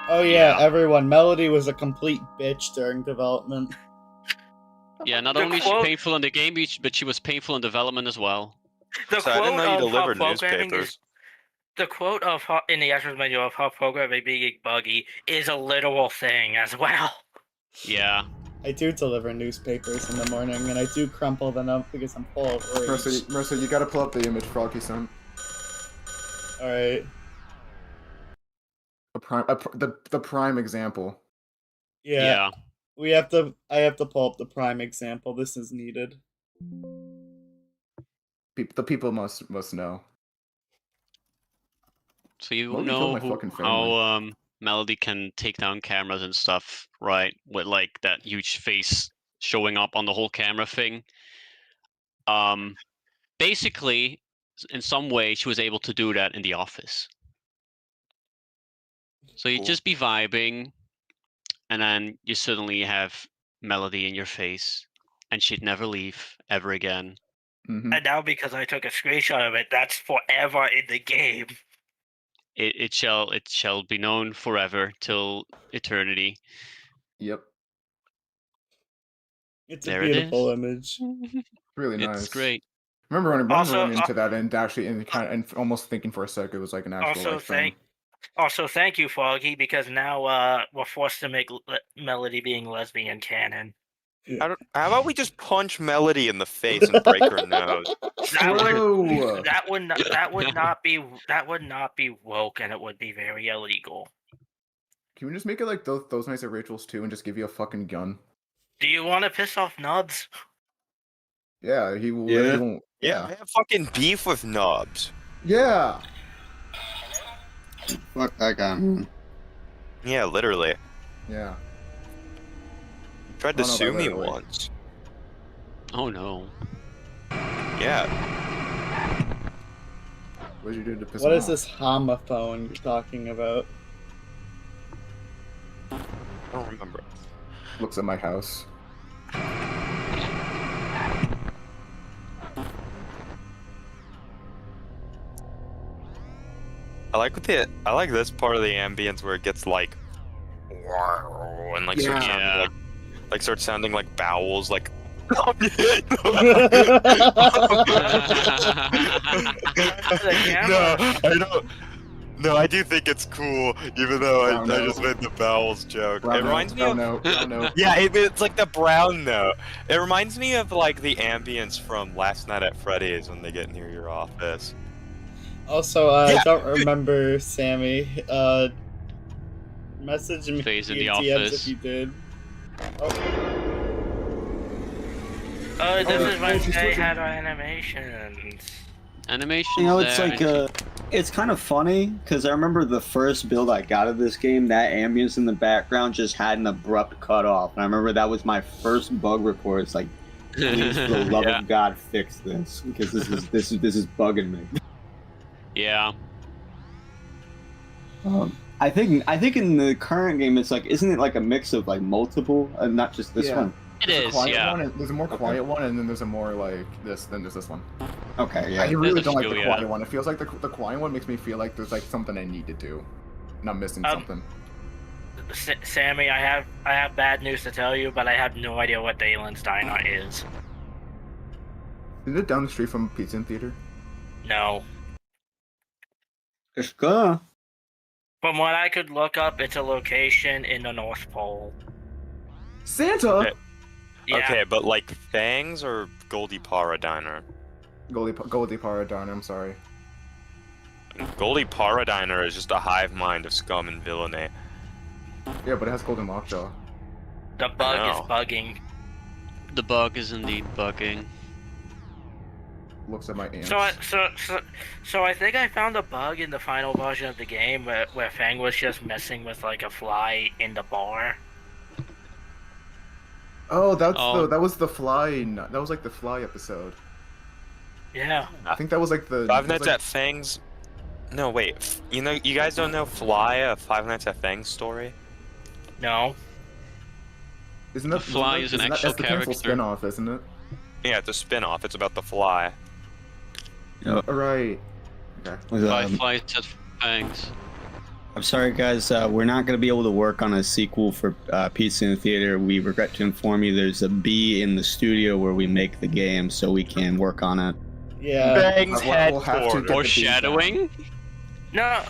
A: Oh yeah,
B: Yeah.
A: everyone. Melody was a complete bitch during development.
B: Yeah, not
E: The
B: only is she
E: quote-
B: painful in the game, but she was painful in development as well.
E: The
F: So I didn't
E: quote
F: know you
E: of her
F: delivered
E: programming
F: newspapers.
E: is the quote of her in the actual menu of her programming being buggy is a literal thing as well.
B: Yeah.
A: I do deliver newspapers in the morning, and I do crumple them up because I'm full of rage.
D: Marissa, you gotta pull up the image Froggy sent.
A: All right.
D: The prime example.
A: Yeah. We have to. I have to pull up the prime example. This is needed.
D: The people must know.
B: So you
D: Melody killed
B: know
D: my fucking
B: how
D: family.
B: Melody can take down cameras and stuff, right? With like that huge face showing up on the whole camera thing. Basically, in some way, she was able to do that in the office. So you'd
F: Cool.
B: just be vibing, and then you suddenly have Melody in your face, and she'd never leave ever again.
D: Mm-hmm.
E: And now because I took a screenshot of it, that's forever in the game.
B: it shall be known forever till eternity.
D: Yep.
A: It's a
B: There it
A: beautiful
B: is.
A: image.
D: Really nice.
B: It's great.
D: Remember
E: Also,
D: running into that and actually and almost thinking for a sec it was like an actual
E: Also,
D: like thing.
E: thank you, Foggy, because now we're forced to make Melody being lesbian canon.
F: How about we just punch Melody in the face and break her nose?
D: True.
E: That would not be woke, and it would be very illegal.
D: Can we just make it like those nights at Rachel's too, and just give you a fucking gun?
E: Do you want to piss off Nubs?
D: Yeah, he will.
C: Yeah.
D: He won't.
F: Yeah, I have fucking beef with Nubs.
D: Yeah.
C: Fuck that guy. man.
F: Yeah, literally.
D: Yeah.
F: He tried to
D: Oh, no,
F: sue
D: but
F: me
D: literally.
F: once.
B: Oh no.
F: Yeah.
D: What did you do to piss
A: What
D: him
A: is
D: off?
A: this homophone you're talking about?
F: I don't remember.
D: Looks at my house.
F: I like this part of the ambience where it gets like and like starts sounding
B: Yeah.
F: like starts sounding like bowels like No, I don't. No, I do think it's cool, even though I
D: Brown note.
F: just made the bowels joke.
D: Brown
F: It reminds me of
D: brown note.
F: yeah, it's like the brown note. It reminds me of like the ambience from Last Night at Freddy's when they get near your office.
A: Also, I
F: Yeah.
A: don't remember Sammy. Message me
B: Phase in
A: in
B: the
A: TMs
B: office.
A: if you did.
E: This
D: Oh,
E: is when
D: she's
E: they
D: twitching.
E: had our animations.
B: Animation.
C: You know, it's like it's kind of funny because I remember the first build I got of this game. That ambience in the background just had an abrupt cutoff, and I remember that was my first bug report. It's like, please, for the love
B: Yeah.
C: of God, fix this because this is bugging me.
B: Yeah.
C: I think in the current game, it's like, isn't it like a mix of like multiple, not just this
D: Yeah.
C: one?
B: It
D: There's a
B: is.
D: quiet
B: Yeah.
D: one, and there's a more quiet one, and then there's a more like this. Then there's this one.
C: Okay,
D: I
C: yeah.
D: really
B: There's a
D: don't like
B: few,
D: the
B: yeah.
D: quiet one. It feels like the quiet one makes me feel like there's like something I need to do, and I'm missing something.
E: Sammy, I have bad news to tell you, but I have no idea what Dalen's Diner is.
D: Isn't it down the street from Pizza and Theater?
E: No.
C: It's gonna.
E: From what I could look up, it's a location in the North Pole.
D: Santa.
F: Okay.
E: Yeah.
F: Okay, but like Fangs or Goldie Para Diner?
D: Goldie Paradine. I'm sorry.
F: Goldie Para Diner is just a hive mind of scum and villainy.
D: Yeah, but it has Golden Lockjaw.
E: The bug is
F: know.
E: bugging.
B: The bug is indeed bugging.
D: Looks at my ants.
E: So I think I found a bug in the final version of the game where Fang was just messing with like a fly in the bar.
D: Oh, that was the fly. That was like the fly episode.
E: Yeah.
D: I think that was like the
F: Five
D: it was,
F: Nights
D: like,
F: at Fangs. No, wait. You know, you guys don't know Fly, a Five Nights at Fangs story?
E: No.
D: Isn't that
B: The Fly is an actual
D: that's the cancel
B: character.
D: spin-off, isn't it?
F: Yeah, it's a spin-off. It's about the Fly.
D: All right. Okay.
B: Five flies at Fangs.
C: I'm sorry, guys. We're not going to be able to work on a sequel for Pizza in the Theater. We regret to inform you there's a B in the studio where we make the game, so we can work on it.
A: Yeah.
F: Fangs
D: We'll have to
F: headquarters.
D: get the beat down.
B: Foreshadowing?
E: No,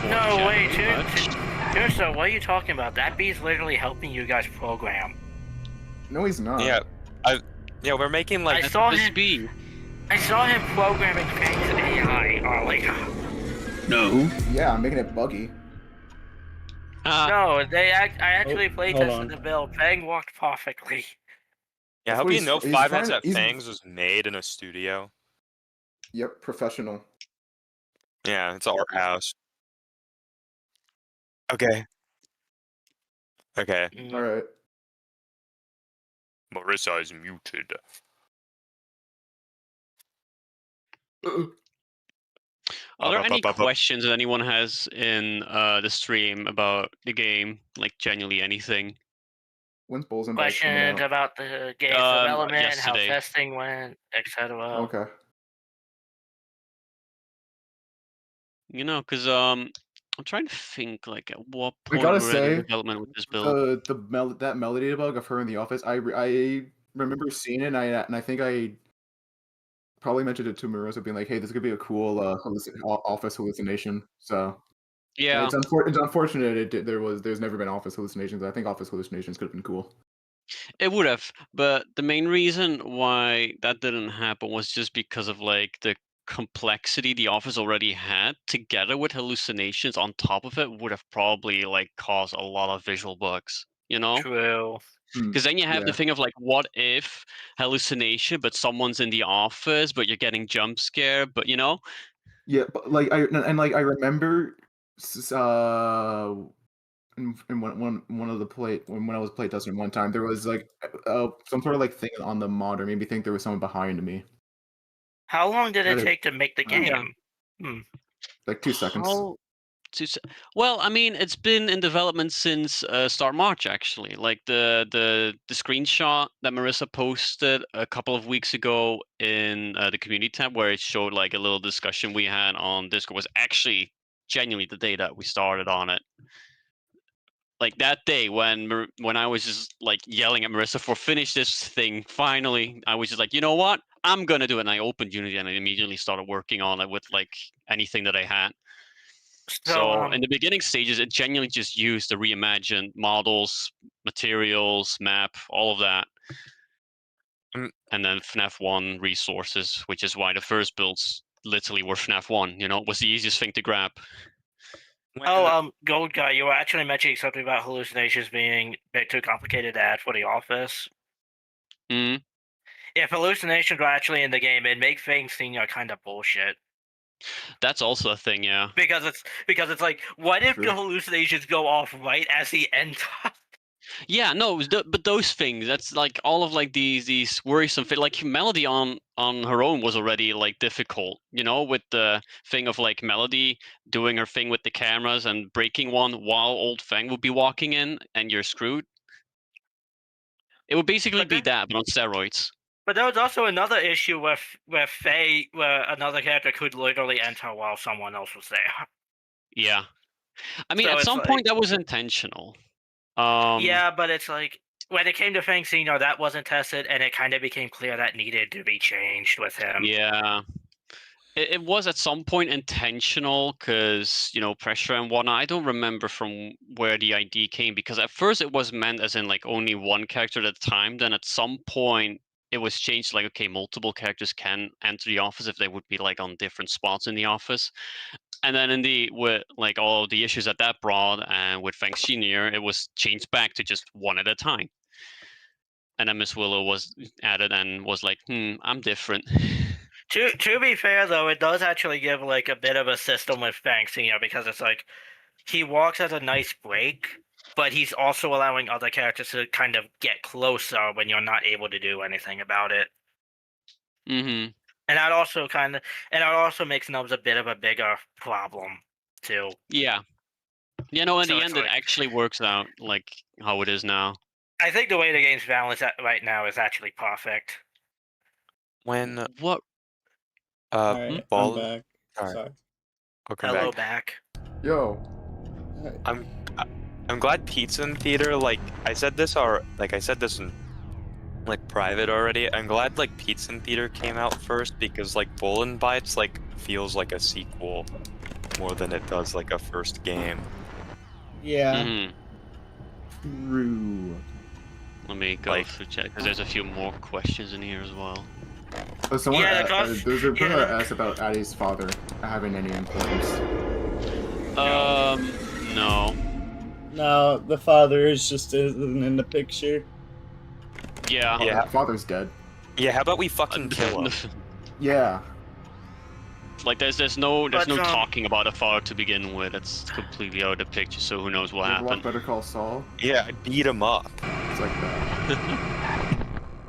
E: wait,
B: Foreshadowing
E: so what are you talking about? That bee's literally helping you guys program.
D: No, he's not.
F: Yeah, we're making like
E: I saw
B: This
E: him.
B: bee.
E: I saw him programming Fang's AI. Or like,
C: No.
D: Yeah, I'm making it buggy.
E: no, I actually played
A: hold
E: tested
A: on.
E: the build. Fang worked perfectly.
F: Yeah, I
D: That's
F: hope
D: what
F: you
D: he's-
F: know
D: he's
F: Five
D: trying
F: Nights
D: to-
F: at
D: he's-
F: Fangs was made in a studio.
D: Yep, professional.
F: Yeah, it's our house. Okay. Okay.
D: All right.
F: Marissa is muted.
B: Are there any
F: Up.
B: questions that anyone has in the stream about the game? Like genuinely anything?
D: When's Bulls and Bikes coming
E: Questions
D: out?
E: about the game's
B: Um,
E: development,
B: yesterday.
E: how testing went, etc.
D: Okay.
B: You know, because I'm trying to think like at what
D: I
B: point
D: gotta
B: we're at
D: say,
B: in development with this build.
D: that melody debug of her in the office, I remember seeing it, and I think I probably mentioned it to Marissa, being like, "Hey, this could be a cool office hallucination." So
B: Yeah,
D: it's unfortunate there's never been office hallucinations. I think office hallucinations could have been cool.
B: it would have, but the main reason why that didn't happen was just because of like the complexity the office already had, together with hallucinations on top of it, would have probably like caused a lot of visual bugs. You know?
E: True.
B: Because then you have the
D: Yeah.
B: thing of like, what if hallucination, but someone's in the office, but you're getting jump scared, but you know?
D: Yeah, but like I remember in one of the when I was playtesting one time, there was like some sort of like thing on the mod, or made me think there was someone behind me.
E: How long did it
D: That is-
E: take to make the
D: Yeah.
E: game?
D: Like 2 seconds.
B: How well, I mean, it's been in development since start March actually. Like the screenshot that Marissa posted a couple of weeks ago in the community tab, where it showed like a little discussion we had on Discord, was actually genuinely the day that we started on it. Like that day when I was just like yelling at Marissa for finish this thing. Finally, I was just like, you know what? I'm gonna do it. And I opened Unity and I immediately started working on it with like anything that I had. So in the beginning stages, it genuinely just used the reimagined models, materials, map, all of that. And then FNAF 1 resources, which is why the first builds literally were FNAF 1, you know, it was the easiest thing to grab.
E: Gold Guy, you were actually mentioning something about hallucinations being a bit too complicated to add for the office.
B: Mm.
E: If hallucinations were actually in the game, it'd make Fang Senior kind of bullshit.
B: That's also a thing, yeah.
E: Because it's like, what if
D: True.
E: the hallucinations go off right as he ends?
B: Yeah, no, but those things, that's like all of like these worrisome things. Like Melody on her own was already like difficult, you know, with the thing of like Melody doing her thing with the cameras and breaking one while old Fang would be walking in, and you're screwed. It would basically be that, but on steroids.
E: But there was also another issue where where another character could literally enter while someone else was there.
B: Yeah, I mean,
E: So
B: at
E: it's
B: some
E: like-
B: point that was intentional.
E: Yeah, but it's like when it came to Fang Senior, that wasn't tested, and it kind of became clear that needed to be changed with him.
B: Yeah. It was at some point intentional because, you know, pressure and whatnot. I don't remember from where the idea came, because at first it was meant as in like only one character at a time. Then at some point it was changed like, okay, multiple characters can enter the office if they would be like on different spots in the office. And then with like all of the issues that brought, and with Fang Senior, it was changed back to just one at a time. And then Miss Willow was added and was like, I'm different.
E: To be fair, though, it does actually give like a bit of a system with Fang Senior, because it's like he walks as a nice break, but he's also allowing other characters to kind of get closer when you're not able to do anything about it.
B: Mm-hmm.
E: And that also makes Nubs a bit of a bigger problem too.
B: Yeah. You know, in
E: So
B: the
E: it's
B: end, it
E: like-
B: actually works out like how it is now.
E: I think the way the game's balanced right now is actually perfect.
F: When
B: What?
A: Alright, I'm
F: Ball.
A: back.
F: Alright.
A: Sorry.
F: Welcome
E: Hello
F: back.
E: back.
D: Yo.
F: I'm glad Pizza in Theater. Like I said this in like private already. I'm glad like Pizza in Theater came out first, because like Bullen Bites like feels like a sequel more than it does like a first game.
A: Yeah.
B: Mhm.
D: True.
B: Let me go
F: Like-
B: through chat because there's a few more questions in here as well.
D: Someone
E: Yeah, because-
D: there's a person
E: yeah.
D: that asked about Addie's father having any importance.
B: No.
A: No, the father is just isn't in the picture.
B: Yeah.
F: Yeah.
D: Father's dead.
F: Yeah, how about we fucking kill him?
D: Yeah.
B: Like there's no
E: But,
B: talking about a father to begin with. It's completely out of the picture, so who knows what
D: You ever watch
B: happened.
D: Better Call Saul?
F: Yeah, I beat him up.
D: It's like that.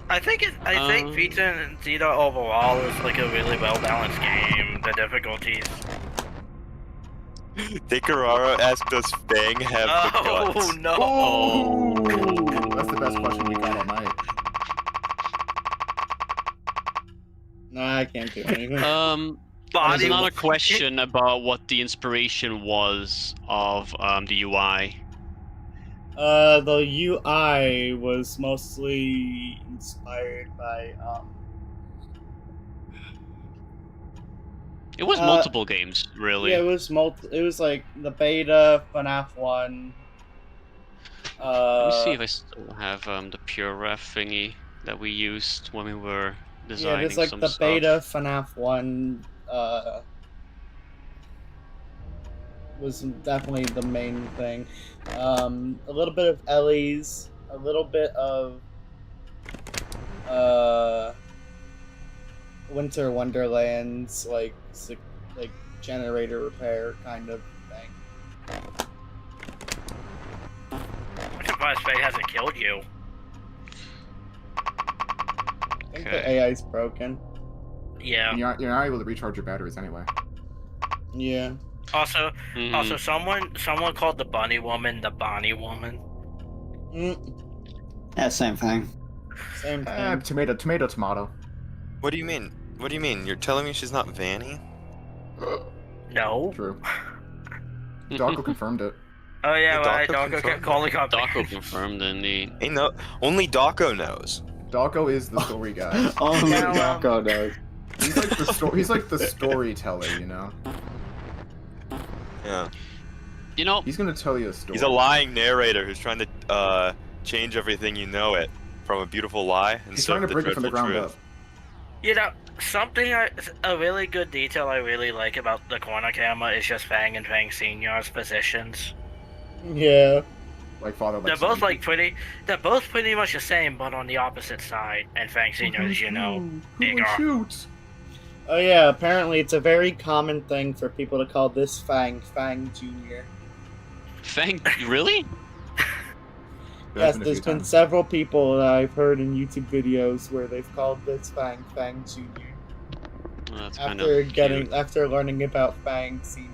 E: I think Pizza and Theater overall is like a really well balanced game. The difficulties.
F: Dikarara asked, does Fang have the guts?
E: Oh no!
D: Oh, that's the best question we got all night.
A: Nah, I can't do anything.
B: There's
E: body.
B: another question about what the inspiration was of the UI.
A: The UI was mostly inspired by
B: It was multiple games, really.
A: Yeah, it was It was like the beta, FNAF 1.
B: Let me see if I still have the pure ref thingy that we used when we were designing
A: there's like
B: some
A: the
B: stuff.
A: beta, FNAF 1. Was definitely the main thing. A little bit of Ellie's, a little bit of Winter Wonderland's, like generator repair kind of thing.
E: I'm surprised Faye hasn't killed you.
A: I think the AI's broken.
E: Yeah.
D: And you're not able to recharge your batteries anyway.
A: Yeah.
E: Also, someone called the bunny woman the Bonnie woman.
C: Yeah, same thing.
A: Same thing.
D: Tomato.
F: What do you mean? What do you mean? You're telling me she's not Vanny?
E: No.
D: True. Doggo confirmed it.
E: Oh yeah,
F: Yeah,
E: well,
F: Doggo
E: Doggo
F: confirmed
E: calling up.
B: Doggo confirmed, indeed.
F: Ain't no. Only Doggo knows.
D: Doggo is the story guy.
C: Only
E: Now,
C: Doggo knows.
D: He's like the storyteller, you know.
F: Yeah.
B: You know,
D: He's gonna tell you a story.
F: He's a lying narrator who's trying to change everything you know it from a beautiful lie and
D: He's
F: serve
D: trying to break it from the
F: dreadful
D: ground
F: truth.
D: up.
E: You know, a really good detail I really like about the corner camera is just Fang and Fang Senior's positions.
A: Yeah.
D: Like father.
E: They're both they're both pretty much the same, but on the opposite side. And Fang Senior is, you know, bigger.
D: Shoot.
A: Oh yeah, apparently it's a very common thing for people to call this Fang Jr.
B: Fang, really?
A: Yes, there's been several people that I've heard in YouTube videos where they've called this Fang Jr.
B: Well, that's
A: After learning about Fang Senior.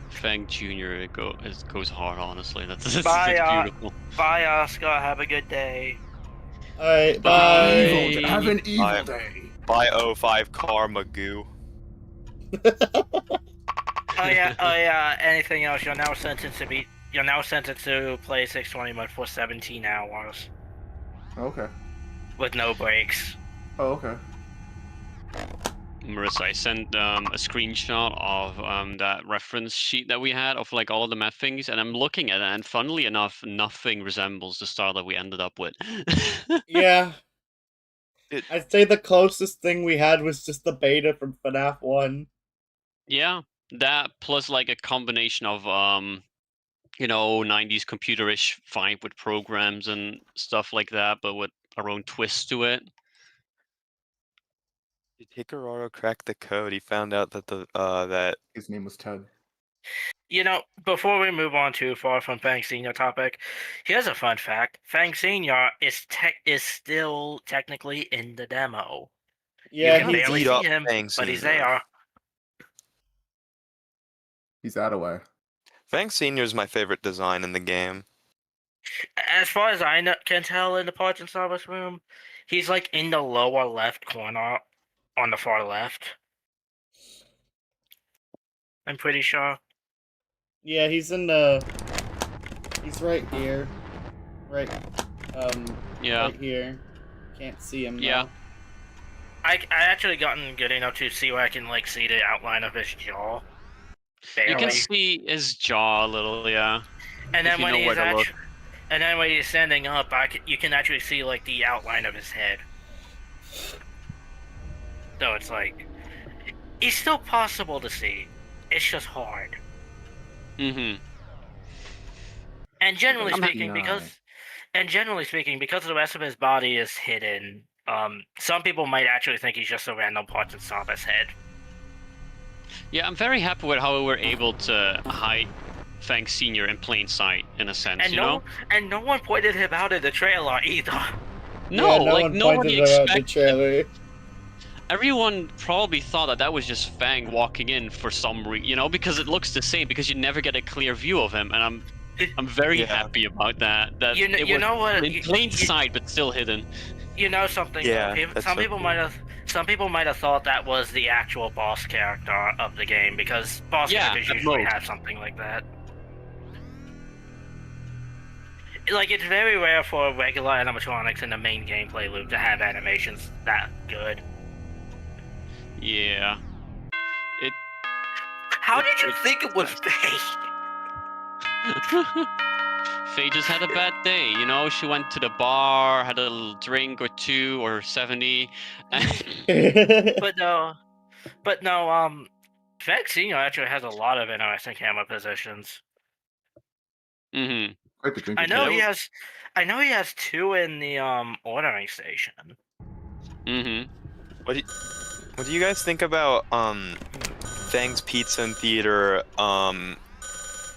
B: Fang Jr. It goes hard, honestly. That's
E: Bye,
B: beautiful.
E: Bye, Oscar. Have a good day.
A: Alright,
B: Bye.
A: bye.
D: Have an evil
F: Bye.
D: day.
F: By 05 Karma Goo.
E: Oh yeah. Anything else? You're now sentenced to play 620 mode for 17 hours
D: Okay.
E: with no breaks.
D: Oh, okay.
B: Marissa, I sent a screenshot of that reference sheet that we had of like all the math things, and I'm looking at it, and funnily enough, nothing resembles the style that we ended up with.
A: Yeah. I'd say the closest thing we had was just the beta from FNAF 1.
B: Yeah, that plus like a combination of 90s computerish vibe with programs and stuff like that, but with our own twist to it.
F: Did Hikaru crack the code? He found out that that
D: His name was Ted.
E: You know, before we move on too far from Fang Senior topic, here's a fun fact: Fang Senior is still technically in the demo.
A: Yeah,
E: you can barely
F: beat up
E: see him,
F: Fang
E: but he's
F: Senior.
E: there.
D: He's that away.
F: Fang Senior is my favorite design in the game.
E: As far as I can tell in the parts and service room, he's like in the lower left corner on the far left. I'm pretty sure.
A: Yeah, he's right here. Right here. Can't see him
B: Yeah.
A: now.
E: I actually gotten good enough to see where I can like see the outline of his jaw. Barely.
B: You can see his jaw a little, yeah.
E: And then
B: if you
E: when
B: know where to look.
E: and then when he's standing up, you can actually see like the outline of his head. So it's like it's still possible to see. It's just hard.
B: Mm-hmm.
E: And generally speaking,
D: Nice.
E: because the rest of his body is hidden, some people might actually think he's just a random parts and service head.
B: Yeah, I'm very happy with how we were able to hide Fang Senior in plain sight, in a sense,
E: And no one pointed him out in the trailer either.
B: No,
A: Yeah,
B: like nobody expected.
A: the trailer.
B: Everyone probably thought that was just Fang walking in for some reason, because it looks the same, because you never get a clear view of him, and I'm very happy about that. That
E: You know what?
B: in plain sight, but still hidden.
E: You know something?
F: Yeah,
E: Some people might have some people might have thought that was the actual boss character of the game, because boss
B: Yeah,
E: characters
B: at
E: usually
B: most.
E: have something like that. Like, it's very rare for regular animatronics in the main gameplay loop to have animations that good.
B: Yeah.
E: How did you think it was Faye?
B: Faye just had a bad day, you know. She went to the bar, had a little drink or two or 70.
E: But no, Fang Senior actually has a lot of interesting camera positions.
B: Mm-hmm.
D: Quite the drinky
E: I know
B: Yeah.
E: he has, I know he has 2 in the ordering station.
B: Mm-hmm.
F: What do you guys think about Fang's Pizza and Theater?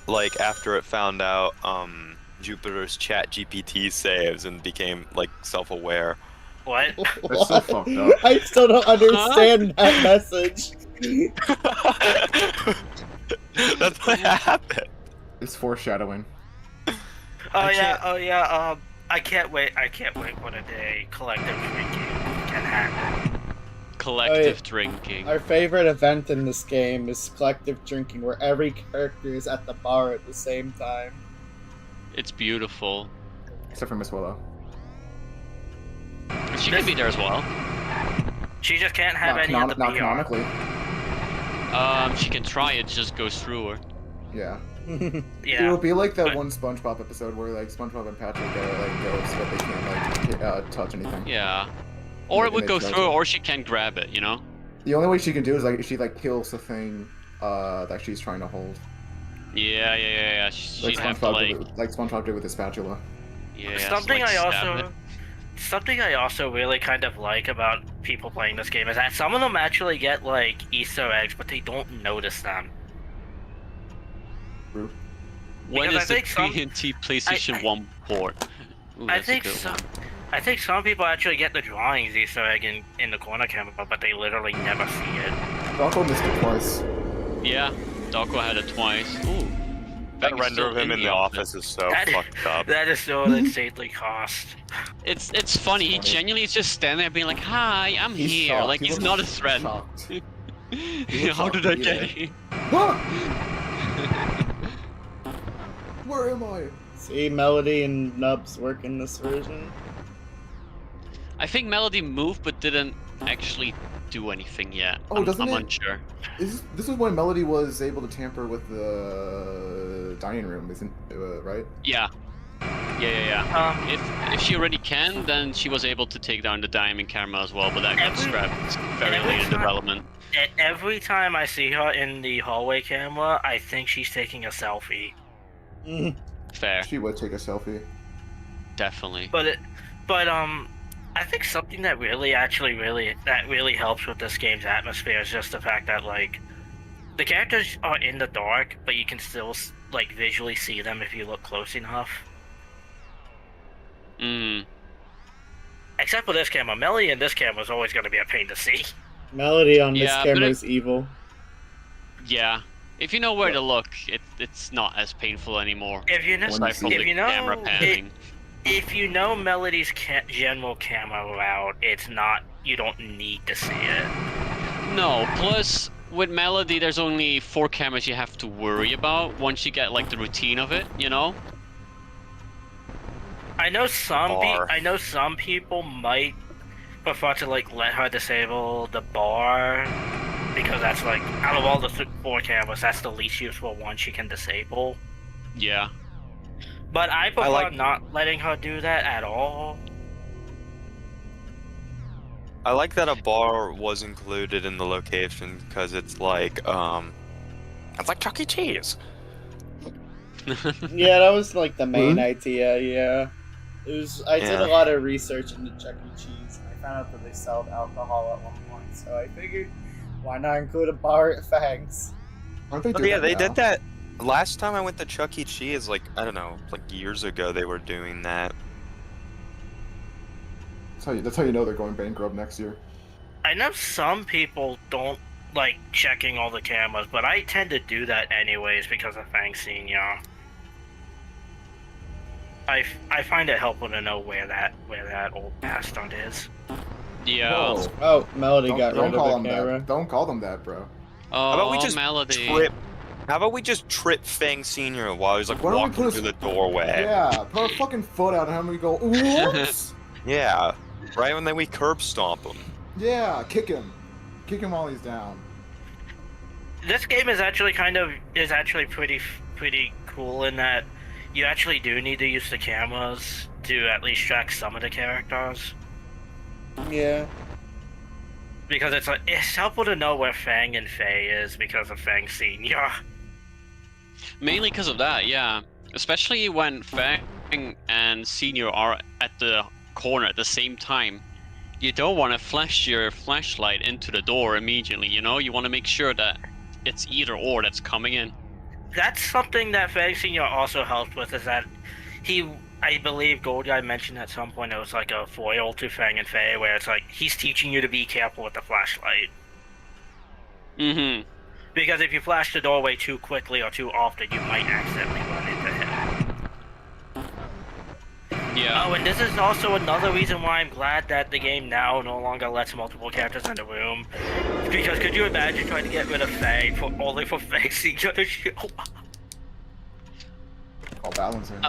F: Like after it found out Jupiter's Chat GPT saves and became like self-aware.
E: What?
D: That's so fucked up.
A: I still don't understand that message.
F: That's what happened.
D: It's foreshadowing.
E: Oh yeah. I can't wait for the day collective drinking can happen.
B: Collective drinking.
A: Our favorite event in this game is collective drinking, where every character is at the bar at the same time.
B: It's beautiful.
D: Except for Miss Willow.
B: She can be there as well.
E: She just can't have
D: Not,
E: any of the
D: not
E: PR.
D: canonically.
B: She can try it, just goes through her.
D: Yeah. It
E: Yeah.
D: would be like that
E: but-
D: one SpongeBob episode where like SpongeBob and Patrick are like ghosts, but they can't like touch anything.
B: Yeah. Or it would
D: It
B: go
D: makes
B: through,
D: sense.
B: or she can grab it, you know?
D: The only way she can do is like if she like kills the thing that she's trying to hold.
B: Yeah.
D: Like
B: She'd have to
D: SpongeBob did with the spatula.
E: Something
B: like,
E: I
B: stab
E: also
B: it.
E: something I also really kind of like about people playing this game is that some of them actually get like Easter eggs, but they don't notice them.
D: True.
B: When
E: Because
B: is
E: I
B: the
E: think some-
B: TNT PlayStation
E: I-
B: 1 port? Ooh,
E: I
B: that's a
E: think
B: good
E: some.
B: one.
E: I think some people actually get the drawings Easter egg in the corner camera, but they literally never see it.
D: Rocco missed it twice.
B: Yeah, Doko had it twice. Ooh.
F: That
B: Fang is
F: render
B: still
F: of him in the office is so
E: That is-
F: fucked up.
E: That is so insanely cost.
B: It's funny. He genuinely is just standing there being like, "Hi, I'm
D: He's
B: here."
D: shocked.
B: Like
D: He
B: he's
D: looks
B: not a threat.
D: shocked.
B: How
D: shocked
B: did
D: to
B: I
D: be
B: get
D: there.
B: here?
D: Where am I?
A: See, Melody and Nubs work in this version.
B: I think Melody moved but didn't actually do anything yet.
D: Oh, doesn't
B: I'm
D: it?
B: unsure.
D: This is when Melody was able to tamper with the dining room, isn't right?
B: Yeah. If she already can, then she was able to take down the diamond camera as well, but that got scrapped very
E: every
B: late in
E: time-
B: development.
E: Every time I see her in the hallway camera, I think she's taking a selfie.
B: Fair,
D: She would take a selfie.
B: definitely.
E: But I think something that really helps with this game's atmosphere is just the fact that like the characters are in the dark, but you can still like visually see them if you look close enough. Except for this camera, Melly in this camera is always going to be a pain to see.
A: Melody on this
B: Yeah, but
A: camera is evil.
B: Yeah. If you know where to look, it's not as painful anymore.
E: If you know,
B: Aside from
E: if
B: the
E: you know,
B: camera panning.
E: if you know Melody's general camera route, it's not. You don't need to see it.
B: No, plus with Melody, there's only 4 cameras you have to worry about once you get like the routine of it, you know?
E: I know some
F: Bar.
E: I know some people might prefer to like let her disable the bar because that's like out of all the 4 cameras, that's the least useful one she can disable.
B: Yeah.
E: But I prefer
F: like-
E: not letting her do that at all.
F: I like that a bar was included in the location because it's like Chuck E. Cheese.
A: Yeah, that was like the main idea. Yeah, it was. I did
F: Yeah.
A: a lot of research into Chuck E. Cheese, and I found out that they sold alcohol at one point. So I figured, why not include a bar at Fangs?
D: Aren't they
F: Oh,
D: doing
F: yeah,
D: that
F: they
D: now?
F: did that last time I went to Chuck E. Cheese. Like I don't know, like years ago they were doing that.
D: That's how you know they're going bankrupt next year.
E: I know some people don't like checking all the cameras, but I tend to do that anyways because of Fang Senior. I find it helpful to know where that old bastard is.
B: Yeah.
D: Whoa.
A: Oh, Melody got
D: Don't
A: rid
D: call
A: of
D: them
A: the camera.
D: that. Don't call them that, bro.
B: Oh,
F: How about we just
B: Melody.
F: trip? How about we just trip Fang Senior while he's like
D: Why don't we
F: walking
D: put
F: through
D: his-
F: the doorway?
D: Yeah, put a fucking foot out and have him go, whoops!
F: Yeah, right. And then we curb stomp him.
D: Yeah, kick him. Kick him while he's down.
E: This game is actually pretty cool in that you actually do need to use the cameras to at least track some of the characters.
A: Yeah.
E: Because it's helpful to know where Fang and Faye is because of Fang Senior.
B: Mainly because of that, yeah. Especially when Fang and Senior are at the corner at the same time. You don't want to flash your flashlight into the door immediately, you know? You want to make sure that it's either or that's coming in.
E: That's something that Fang Senior also helps with, is that I believe Gold Guy mentioned at some point it was like a foil to Fang and Faye, where it's like he's teaching you to be careful with the flashlight.
B: Mm-hmm.
E: Because if you flash the doorway too quickly or too often, you might accidentally run into him.
B: Yeah.
E: Oh, and this is also another reason why I'm glad that the game now no longer lets multiple characters in the room. Because could you imagine trying to get rid of Faye only for Fang Senior to show up?
D: Call balancing.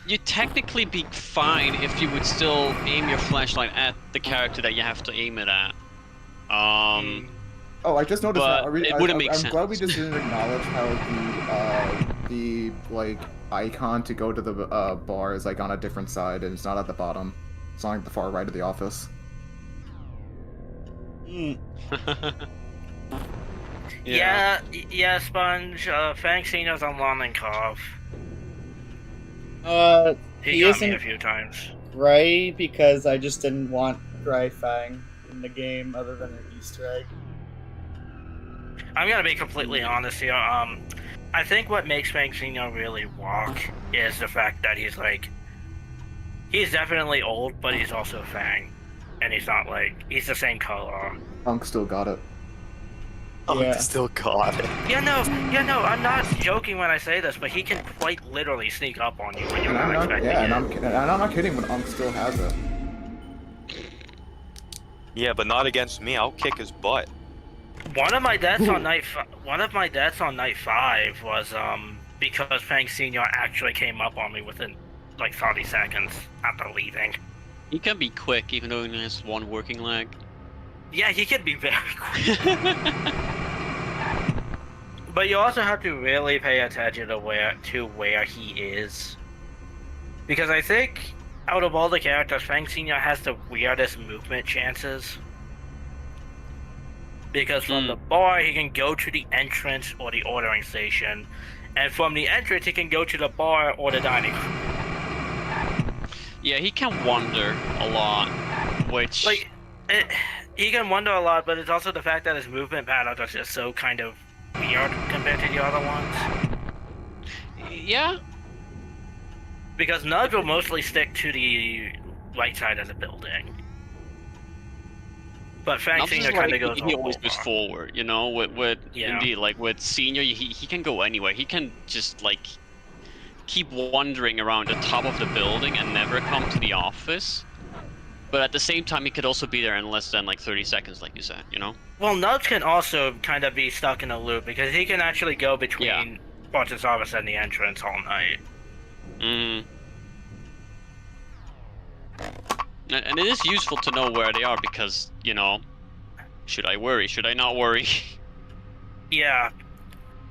B: You'd technically be fine if you would still aim your flashlight at the character that you have to aim it at.
D: Oh, I just noticed
B: but
D: how
B: it wouldn't make
D: I'm
B: sense.
D: glad we just didn't acknowledge how the like icon to go to the bar is like on a different side and it's not at the bottom. It's on like the far right of the office.
E: Yeah, Sponge. Fang Senior's on Lawn and Cough. He got me
A: isn't
E: a few times.
A: right because I just didn't want Dry Fang in the game other than an Easter egg.
E: I'm gonna be completely honest here. I think what makes Fang Senior really walk is the fact that he's definitely old, but he's also Fang, and he's the same color.
D: Punk still got it.
F: Oh,
A: Yeah.
F: still got it.
E: Yeah, no, I'm not joking when I say this, but he can quite literally sneak up on you when you're not expecting
D: and
E: it.
D: I'm not kidding when Unk still has it.
F: Yeah, but not against me. I'll kick his butt.
E: One of my deaths on night 5 was because Fang Senior actually came up on me within like 30 seconds after leaving.
B: He can be quick, even though he only has one working leg.
E: Yeah, he can be very quick. But you also have to really pay attention to where he is, because I think out of all the characters, Fang Senior has the weirdest movement chances. Because from the bar, he can go to the entrance or the ordering station, and from the entrance, he can go to the bar or the dining room.
B: Yeah, he can wander a lot, which...
E: He can wander a lot, but it's also the fact that his movement patterns are just so kind of weird compared to the other ones.
B: Yeah.
E: Because Nudge will mostly stick to the right side of the building. But Fang Senior kind of goes
B: he always
E: all
B: moves
E: over.
B: forward, you know. With
E: Yeah.
B: Indeed, like with Senior, he can go anywhere. He can just like keep wandering around the top of the building and never come to the office. But at the same time, he could also be there in less than like 30 seconds, like you said, you know.
E: Well, Nudge can also kind of be stuck in a loop because he can actually go between Barton's office and the entrance all night.
B: And it is useful to know where they are because, you know, should I worry? Should I not worry?
E: Yeah.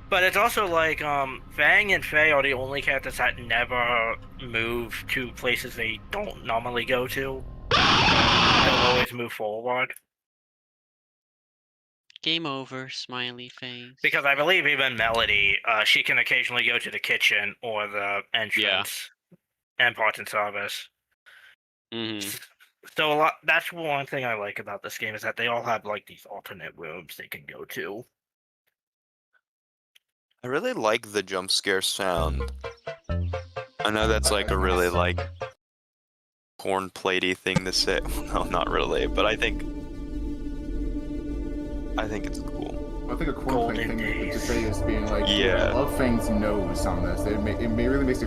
E: But it's also like, Fang and Faye are the only characters that never move to places they don't normally go to. They'll always move forward.
B: Game over, smiley face.
E: Because I believe even Melody, she can occasionally go to the kitchen or the entrance and Barton's office. So that's one thing I like about this game is that they all have like these alternate rooms they can go to.
F: I really like the jump scare sound. I know that's like a really like corn platey thing to say. No, not really, but I think it's cool.
D: I think a
E: Golden
D: thing to
E: days.
D: say is being like,
F: Yeah.
D: I love Fang's nose on this. It really makes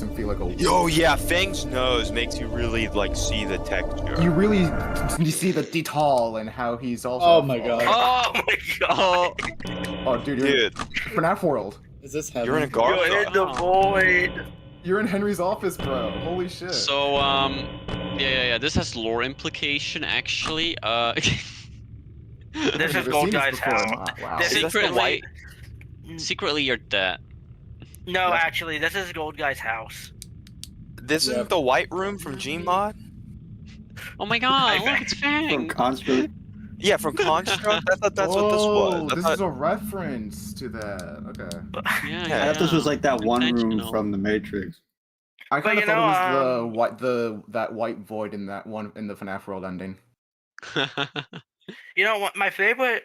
D: him feel like a.
F: Oh yeah, Fang's nose makes you really like see the texture.
D: You really see the detail and how he's also.
A: Oh my god.
B: Oh,
E: Oh my god!
F: oh,
D: Oh, dude, you're
F: dude,
D: in FNAF World.
A: Is this
F: you're in a
A: heaven?
F: garden.
E: You're in the void.
D: You're in Henry's office, bro. Holy shit.
B: So yeah. This has lore implication actually.
E: This
D: I've
E: is
D: never
E: Gold
D: seen this
E: Guy's
D: before.
E: house.
D: Wow.
E: This
F: Is
E: is
F: this the white?
B: Secretly, you're dead.
E: No,
D: That's-
E: actually, this is Gold Guy's house.
F: This
A: Yep.
F: isn't the white room from Gmod?
B: Oh my god!
E: I
B: Look, it's
C: From
B: Fang.
C: Construct.
F: Yeah, from Construct. I thought that's what this
D: Oh,
F: was. I
D: this
F: thought-
D: is a reference to that. Okay.
B: Yeah,
C: Yeah, I thought this was like that one room
B: Intentional.
C: from The Matrix.
D: I kind
E: you
D: of thought
E: know,
D: it was that white void in that one in the FNAF World ending.
E: You know what? My favorite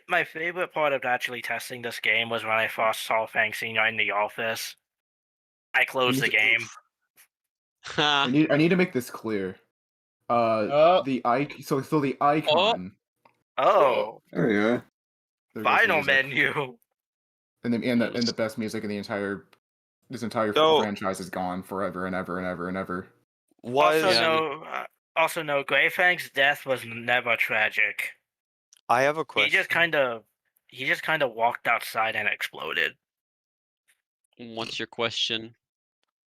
E: part of actually testing this game was when I first saw Fang Senior in the office. I closed the game.
D: I need to make this clear.
A: Oh.
D: The icon.
E: Oh,
C: There you go.
D: There goes the
E: final
D: music.
E: menu.
D: And the best music in this entire
F: So-
D: franchise is gone forever and ever and ever and ever.
F: was
E: Also, no. Grey Fang's death was never tragic.
F: I have a
E: He
F: question.
E: just kind of walked outside and exploded.
B: What's your question?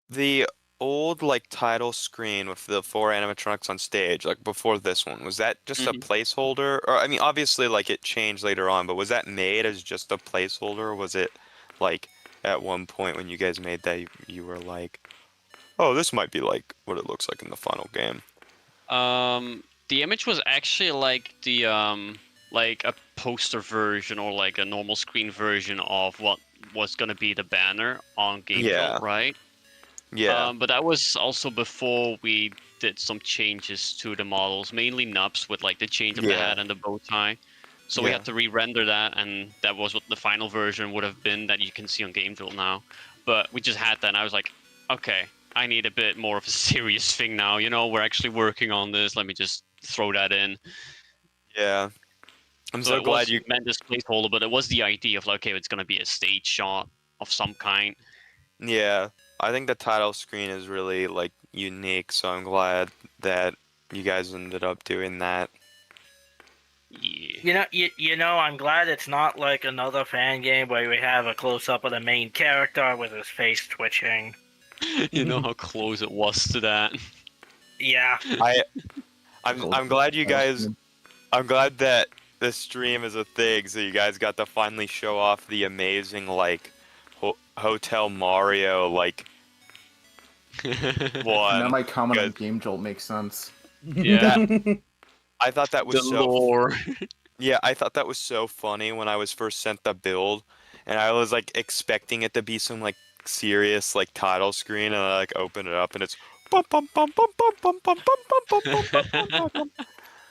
F: The old like title screen with the 4 animatronics on stage, like before this one, was that just a
B: Mhm.
F: placeholder? Or I mean, obviously, like it changed later on, but was that made as just a placeholder? Or was it like at one point when you guys made that, you were like, oh, this might be like what it looks like in the final game?
B: The image was actually like the like a poster version or like a normal screen version of what was gonna be the banner on GameCube,
F: Yeah.
B: right?
F: Yeah.
B: But that was also before we did some changes to the models, mainly Nubs with like the change of the
F: Yeah.
B: hat and the bow tie. So we
F: Yeah.
B: had to re-render that, and that was what the final version would have been that you can see on GameDrill now. But we just had that, and I was like, okay, I need a bit more of a serious thing now. You know, we're actually working on this. Let me just throw that in.
F: Yeah. I'm so
B: it
F: glad
B: was
F: you.
B: meant this placeholder, but it was the idea of like, okay, it's gonna be a stage shot of some kind.
F: Yeah. I think the title screen is really like unique, so I'm glad that you guys ended up doing that.
B: Yeah.
E: You know, I'm glad it's not like another fan game where we have a close up of the main character with his face twitching.
B: You know how close it was to that.
E: Yeah.
F: I'm glad you guys. I'm glad that the stream is a thing, so you guys got to finally show off the amazing like Hotel Mario like one.
D: Now my comment on
F: good.
D: Game Jolt makes sense.
B: Yeah.
F: I thought that was
B: The
F: so.
B: lore.
F: Yeah, I thought that was so funny when I was first sent the build, and I was like expecting it to be some like serious like title screen, and I like open it up and it's bum bum bum bum bum bum bum bum bum bum bum bum bum.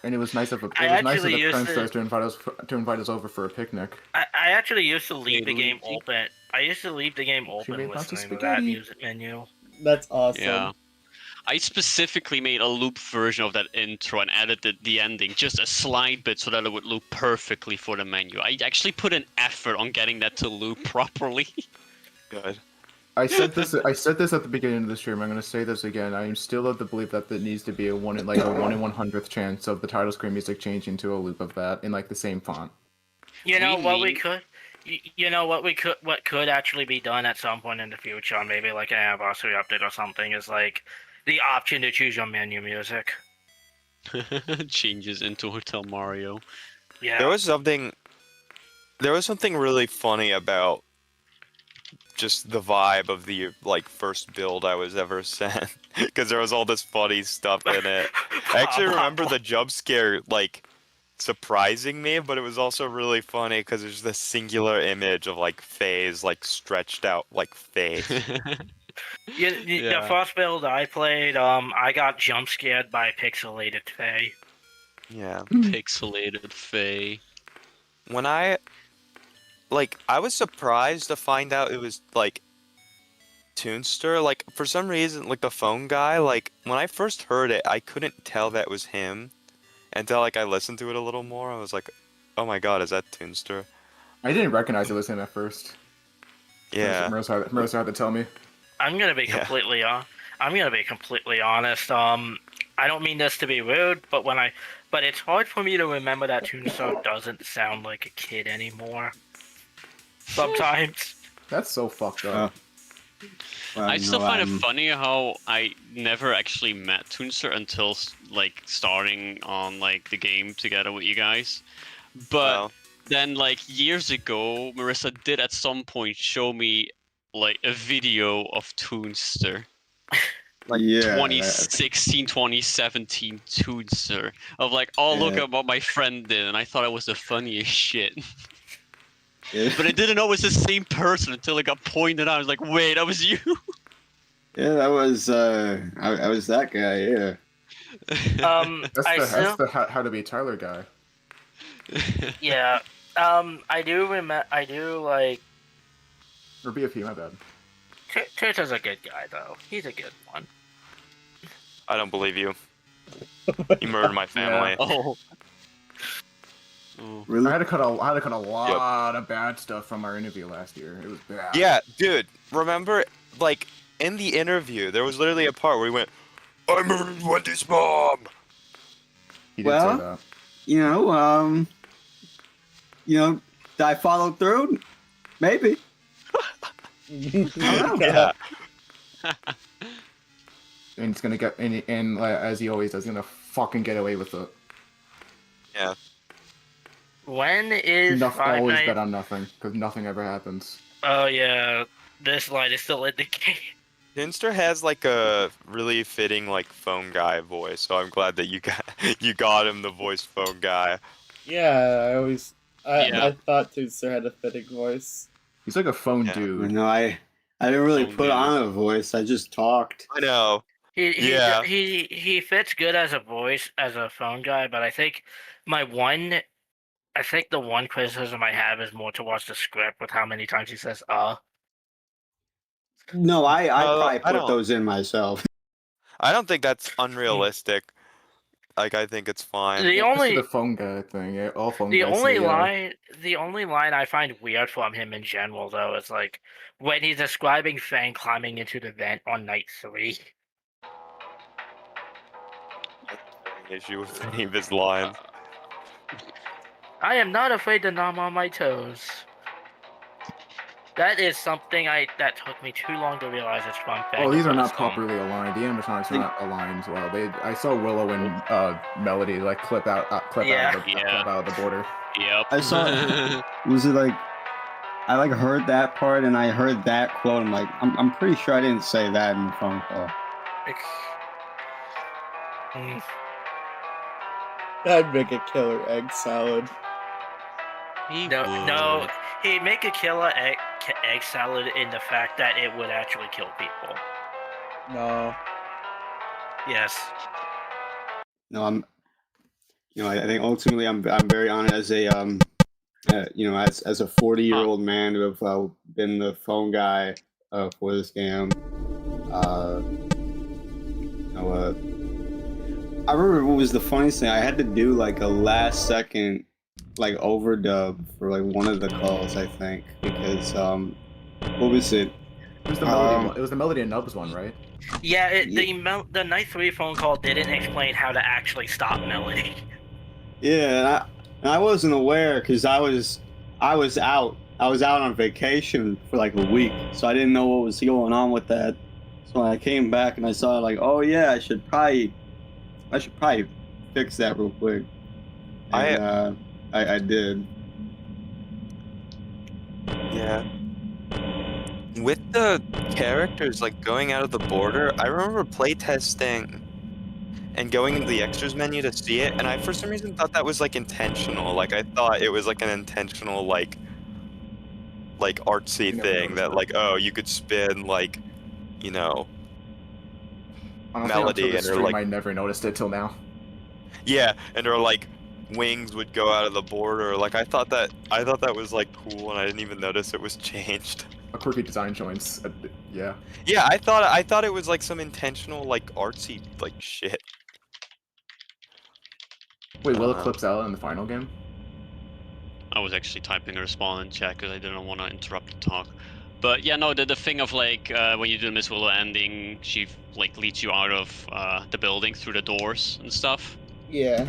D: And it was nice of
E: I
D: the
E: actually used
D: princess
E: to-
D: to invite us over for a picnic.
E: I actually used to leave the game
B: Luigi.
E: open. I used to leave the game
D: She
E: open
D: made lots of
E: listening to that
D: spaghetti.
E: music menu.
A: That's awesome.
B: Yeah. I specifically made a loop version of that intro and edited the ending just a slight bit so that it would loop perfectly for the menu. I actually put an effort on getting that to loop properly.
F: Good.
D: I said this at the beginning of the stream. I'm going to say this again. I am still of the belief that there needs to be a 1 in 100th chance of the title screen music changing to a loop of that in like the same font.
E: You know what we
B: need-
E: could. You know what what could actually be done at some point in the future, maybe like an anniversary update or something, is like the option to choose your menu music.
B: Changes into Hotel Mario.
E: Yeah.
F: There was something really funny about just the vibe of the like first build I was ever sent, because there was all this funny stuff in it. I actually remember the jump scare like surprising me, but it was also really funny because there's this singular image of like Faye's like stretched out like face.
E: The
B: Yeah.
E: first build I played, I got jump scared by pixelated Faye.
F: Yeah.
B: Pixelated Faye.
F: When I was surprised to find out it was like Toonster. Like for some reason, like the phone guy, like when I first heard it, I couldn't tell that was him until like I listened to it a little more. I was like, oh my god, is that Toonster?
D: I didn't recognize it was him at first.
F: Yeah.
D: Marissa had to tell me.
E: I'm gonna be
F: Yeah.
E: completely honest. I don't mean this to be rude, but it's hard for me to remember that Toonstone doesn't sound like a kid anymore. Sometimes.
D: That's so fucked up.
C: Well,
B: I still
C: no,
B: find it funny how I never actually met Toonster until like starting on like the game together with you guys. But
F: Well,
B: then like years ago, Marissa did at some point show me like a video of Toonster. Like
C: yeah,
B: 2016, 2017 Toonster. Of like, oh look
C: Yeah.
B: at what my friend did, and I thought it was the funniest shit.
C: yeah,
B: But I didn't know it was the same person until it got pointed out. I was like, wait, that was you?
C: yeah, that was I was that guy. Yeah.
D: That's the how to be Tyler guy.
E: Yeah. I do like.
D: Or BFP, my bad.
E: Toonster's a good guy though. He's a good one.
F: I don't believe you. You murdered my family.
B: Oh.
C: Really?
D: I had to cut a lot of bad stuff from our interview last year. It was bad.
F: Yeah, dude. Remember, like in the interview, there was literally a part where he went, "I murdered Wendy's mom."
D: He did
C: Well,
D: say that.
C: Did I follow through? Maybe.
F: Yeah.
D: And it's gonna get and as he always does, he's gonna fucking get away with it.
F: Yeah.
E: When is Five
D: Always
E: Nights?
D: bet on nothing, because nothing ever happens.
E: Oh yeah, this line is still in the game.
F: Hinster has like a really fitting like phone guy voice, so I'm glad that you got him the voice phone guy.
A: Yeah,
B: Yeah.
A: I thought Toonster had a fitting voice.
D: He's like a phone
F: Yeah.
D: dude.
C: No, I didn't really
B: Oh,
C: put
B: dude.
C: on a voice. I just talked.
F: I know. Yeah.
E: He fits good as a voice as a phone guy, but I think the one criticism I have is more towards the script with how many times he says
C: No, I probably
F: I
C: put
F: don't-
C: those in myself.
F: I don't think that's unrealistic. Like I think it's fine.
E: The
D: That's
E: only
D: the phone guy thing. Yeah, all phone
E: the
D: guys
E: only
D: say,
E: the only line I find weird from him in general though is like when he's describing Fang climbing into the vent on night 3.
F: Issue with any of his lines.
E: I am not afraid to nom on my toes. That is something that took me too long to realize it's from Fang.
D: Oh, these are
E: the
D: not
E: song.
D: properly aligned. The animatronics are not aligned well. I saw Willow and Melody like clip out of the border.
B: Yep.
C: I saw- Was it like I like heard that part and I heard that quote. I'm like, I'm pretty sure I didn't say that in the phone call.
E: Mm.
A: I'd make a killer egg salad.
E: No, he'd make a killer egg salad in the fact that it would actually kill people.
A: No.
E: Yes.
C: No, I think ultimately I'm very honored as a as a 40-year-old man to have been the phone guy for this game. I remember what was the funniest thing. I had to do like a last second like overdub for like one of the calls, I think, because what was it?
D: It was the Melody one. It was the Melody and Nubs one, right?
E: Yeah, the night 3 phone call didn't explain how to actually stop Melody.
C: Yeah, and I wasn't aware because I was out. I was out on vacation for like a week, so I didn't know what was going on with that. So when I came back and I saw like, oh yeah, I should probably fix that real quick. And, I did.
F: Yeah. With the characters like going out of the border, I remember playtesting and going into the extras menu to see it, and I for some reason thought that was like intentional. Like I thought it was like an intentional like artsy thing that like, oh, you could spin like, you know,
D: Honestly,
F: Melody
D: until the
F: and her,
D: stream,
F: like-
D: I never noticed it till now.
F: yeah, and her like wings would go out of the border. Like I thought that was like cool, and I didn't even notice it was changed.
D: A quirky design joints. Yeah.
F: Yeah, I thought it was like some intentional like artsy like shit.
D: Wait, will it clips out in the final game?
B: I was actually typing a response in chat because I didn't want to interrupt the talk. But yeah, no, the thing of like when you do the Miss Willow ending, she like leads you out of the building through the doors and stuff.
A: Yeah.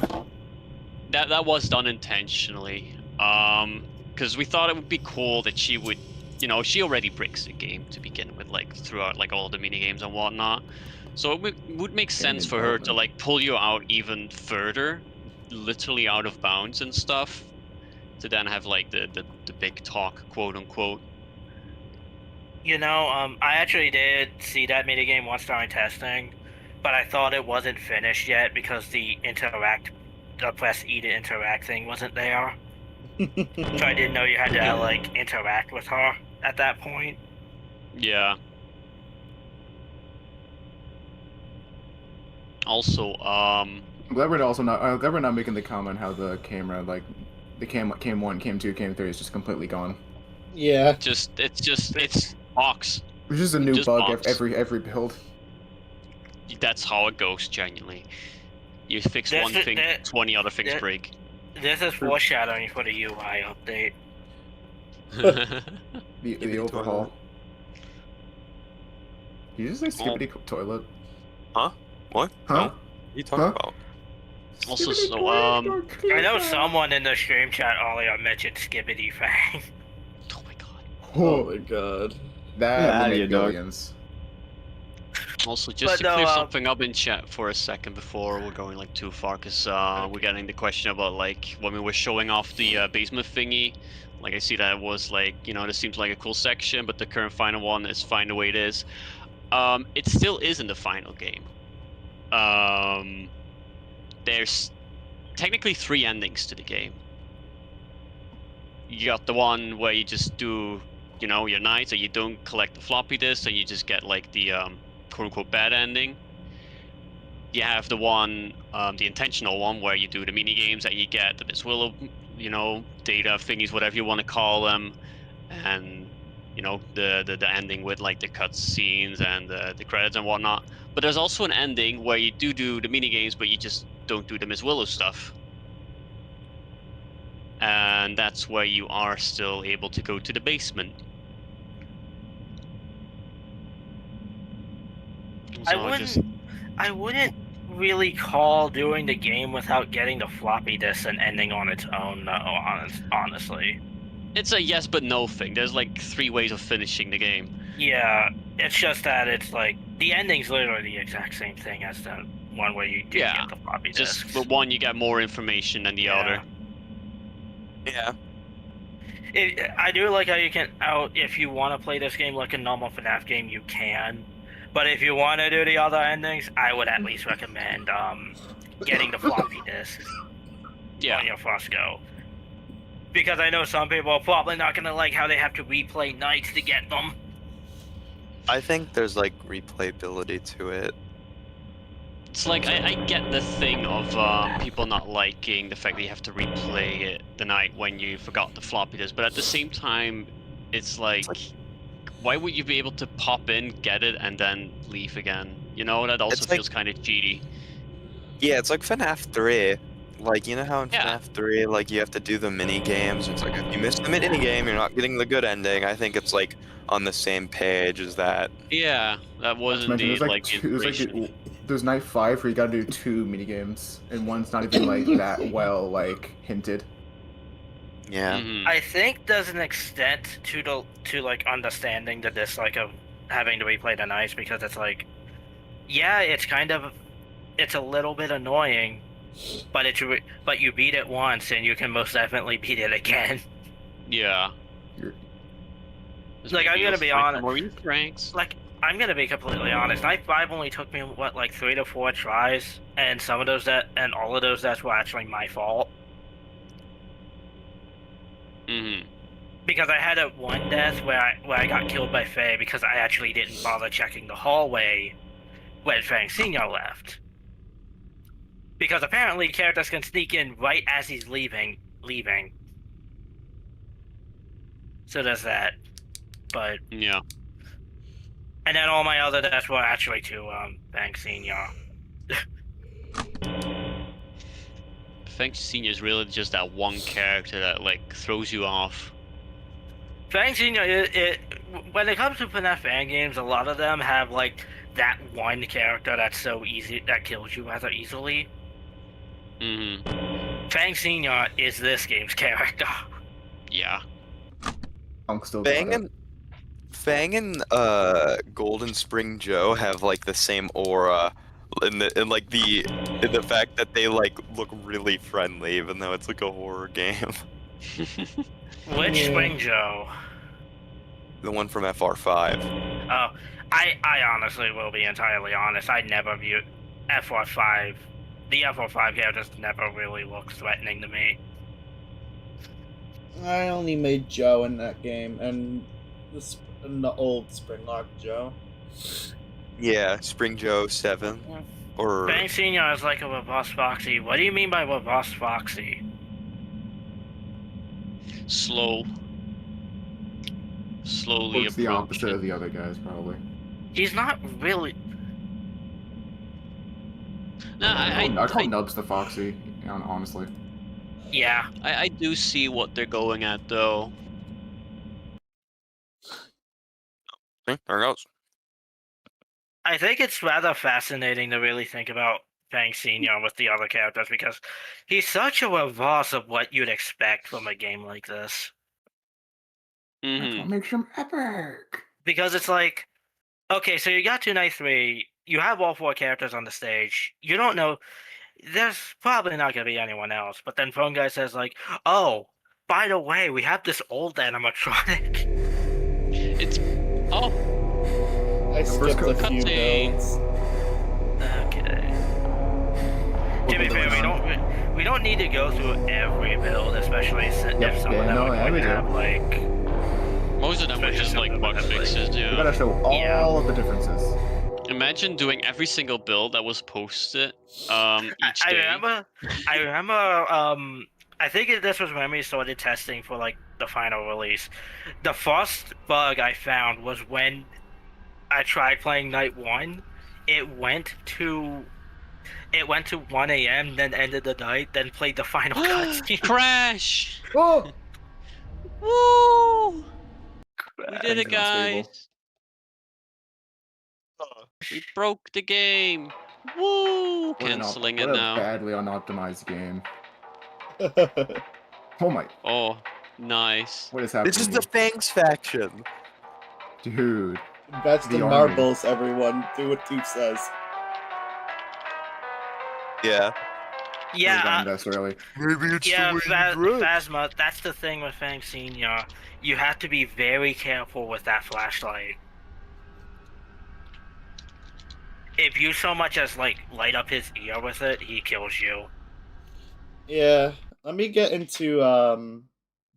B: That was done intentionally. Because we thought it would be cool that she would, you know, she already breaks the game to begin with, like throughout like all the mini games and whatnot. So it would make sense for her to like pull you out even further, literally out of bounds and stuff, to then have like the big talk, quote unquote.
E: You know, I actually did see that minigame once during testing, but I thought it wasn't finished yet because the press E to interact thing wasn't there. So I didn't know you had to like interact with her at that point.
B: Yeah. Also,
D: I'm glad we're not making the comment how the camera, like the cam 1, cam 2, cam 3 is just completely gone.
A: Yeah.
B: it's box.
D: It's just a new
B: Just
D: bug
B: box.
D: every build.
B: That's how it goes, genuinely. You fix one thing, 20 other things break.
E: This is foreshadowing for the UI update.
D: The overhaul. Did you just say skibbity toilet?
F: Huh? What?
D: Huh?
F: No. What are you talking about?
B: Also, so
E: I know someone in the stream chat earlier mentioned Skibbity Fang.
B: oh my god.
A: Oh my god.
D: That
C: Yeah,
D: would
C: you
D: make
C: dog.
D: billions.
B: Also, just
E: But
B: to clear
E: no,
B: something up in chat for a second before we're going like too far, because we're getting the question about like when we were showing off the basement thingy. Like I see that it was like, you know, this seems like a cool section, but the current final one is fine the way it is. It still is in the final game. There's technically 3 endings to the game. You got the one where you just do, you know, your nights and you don't collect the floppy disk and you just get like the quote-unquote bad ending. You have the one, the intentional one, where you do the mini games and you get the Miss Willow, you know, data thingies, whatever you want to call them, and you know the ending with like the cutscenes and the credits and whatnot. But there's also an ending where you do the mini games, but you just don't do the Miss Willow stuff. And that's where you are still able to go to the basement. So
E: I wouldn't really call doing the game without getting the floppy disk and ending on its own, though, honestly.
B: It's a yes but no thing. There's like 3 ways of finishing the game.
E: Yeah, it's just that it's like the ending's literally the exact same thing as the one where you do get the floppy disks.
B: Just but one you get more information than the other.
F: Yeah.
E: I do like how you can if you want to play this game like a normal FNAF game, you can. But if you want to do the other endings, I would at least recommend getting the floppy disk on your first go. Because I know some people are probably not gonna like how they have to replay nights to get them.
F: I think there's like replayability to it.
B: It's like I get the thing of people not liking the fact that you have to replay it the night when you forgot the floppy disk, but at the same time, it's like why would you be able to pop in, get it, and then leave again? You know, that also feels kind of cheaty.
F: Yeah, it's like FNAF 3. Like, you know how in FNAF 3, like, you have to do the mini games? It's like, if you miss the mini game, you're not getting the good ending. I think it's, like, on the same page as that.
B: Yeah, that was indeed,
D: there's night 5 where you gotta do 2 mini games, and one's not even, like, that well, like, hinted.
F: Yeah.
E: I think there's an extent to like understanding the dislike of having to replay the nights, because it's like, yeah, it's a little bit annoying, but you beat it once and you can most definitely beat it again.
B: Yeah.
E: Like, I'm gonna be honest.
B: Ranks.
E: Like, I'm gonna be completely honest. Night 5 only took me like 3 to 4 tries, and all of those that were actually my fault. Because I had one death where I got killed by Faye because I actually didn't bother checking the hallway when Fang Senior left. Because apparently characters can sneak in right as he's leaving. So there's that. But
B: yeah.
E: And then all my other deaths were actually to Fang Senior.
B: Fang Senior is really just that one character that like throws you off.
E: Fang Senior, when it comes to FNAF fan games, a lot of them have like that one character that's so easy that kills you rather easily. Fang Senior is this game's character.
B: Yeah.
D: Funk still got it.
F: Fang and Golden Spring Joe have like the same aura in the fact that they like look really friendly even though it's like a horror game.
E: Which Spring Joe?
F: The one from FR5.
E: Oh, I honestly will be entirely honest. I never viewed FR5. The FR5 characters never really looked threatening to me.
A: I only made Joe in that game, and the old Springlock Joe.
F: Yeah, Spring Joe 7. Or
E: Fang Senior is like a Reverse Foxy. What do you mean by Reverse Foxy?
B: Slowly
D: It's the opposite of
B: approaching.
D: the other guys, probably.
E: He's not really.
B: No,
D: I call Nubs the Foxy, honestly.
E: Yeah.
B: I do see what they're going at though.
F: there it goes.
E: I think it's rather fascinating to really think about Fang Senior with the other characters because he's such a reverse of what you'd expect from a game like this.
D: That's what makes him epic.
E: Because it's like, okay, so you got to night 3, you have all 4 characters on the stage. You don't know, there's probably not going to be anyone else. But then Phone Guy says like, oh, by the way, we have this old animatronic.
B: It's
A: I skipped a few
B: cutscene.
A: builds.
E: Okay. To be fair, we don't need to go through every build, especially if some of them would have like.
B: Most of them were just like bug fixes,
D: You
B: dude.
D: gotta show all of the differences.
B: Imagine doing every single build that was posted each
E: I
B: day.
E: remember. I think this was when we started testing for like the final release. The first bug I found was when I tried playing night 1. It went to 1 a.m. then ended the night, then played the final cutscene.
B: Crash!
D: Oh!
B: Woo! We did it,
D: Things are unstable.
B: guys! We broke the game! Woo! Canceling it
D: What a
B: now.
D: badly unoptimized game. Oh my!
B: Oh, nice.
D: What is happening?
F: This is the Fangs faction.
D: Dude.
A: Invest
D: The
A: in
D: army.
A: marbles, everyone. Do what Tooth says.
F: Yeah.
E: Yeah,
D: Invest early.
F: Maybe it's
E: yeah,
F: the way you dress.
E: Phasma. That's the thing with Fang Senior. You have to be very careful with that flashlight. If you so much as like light up his ear with it, he kills you.
A: Yeah, let me get into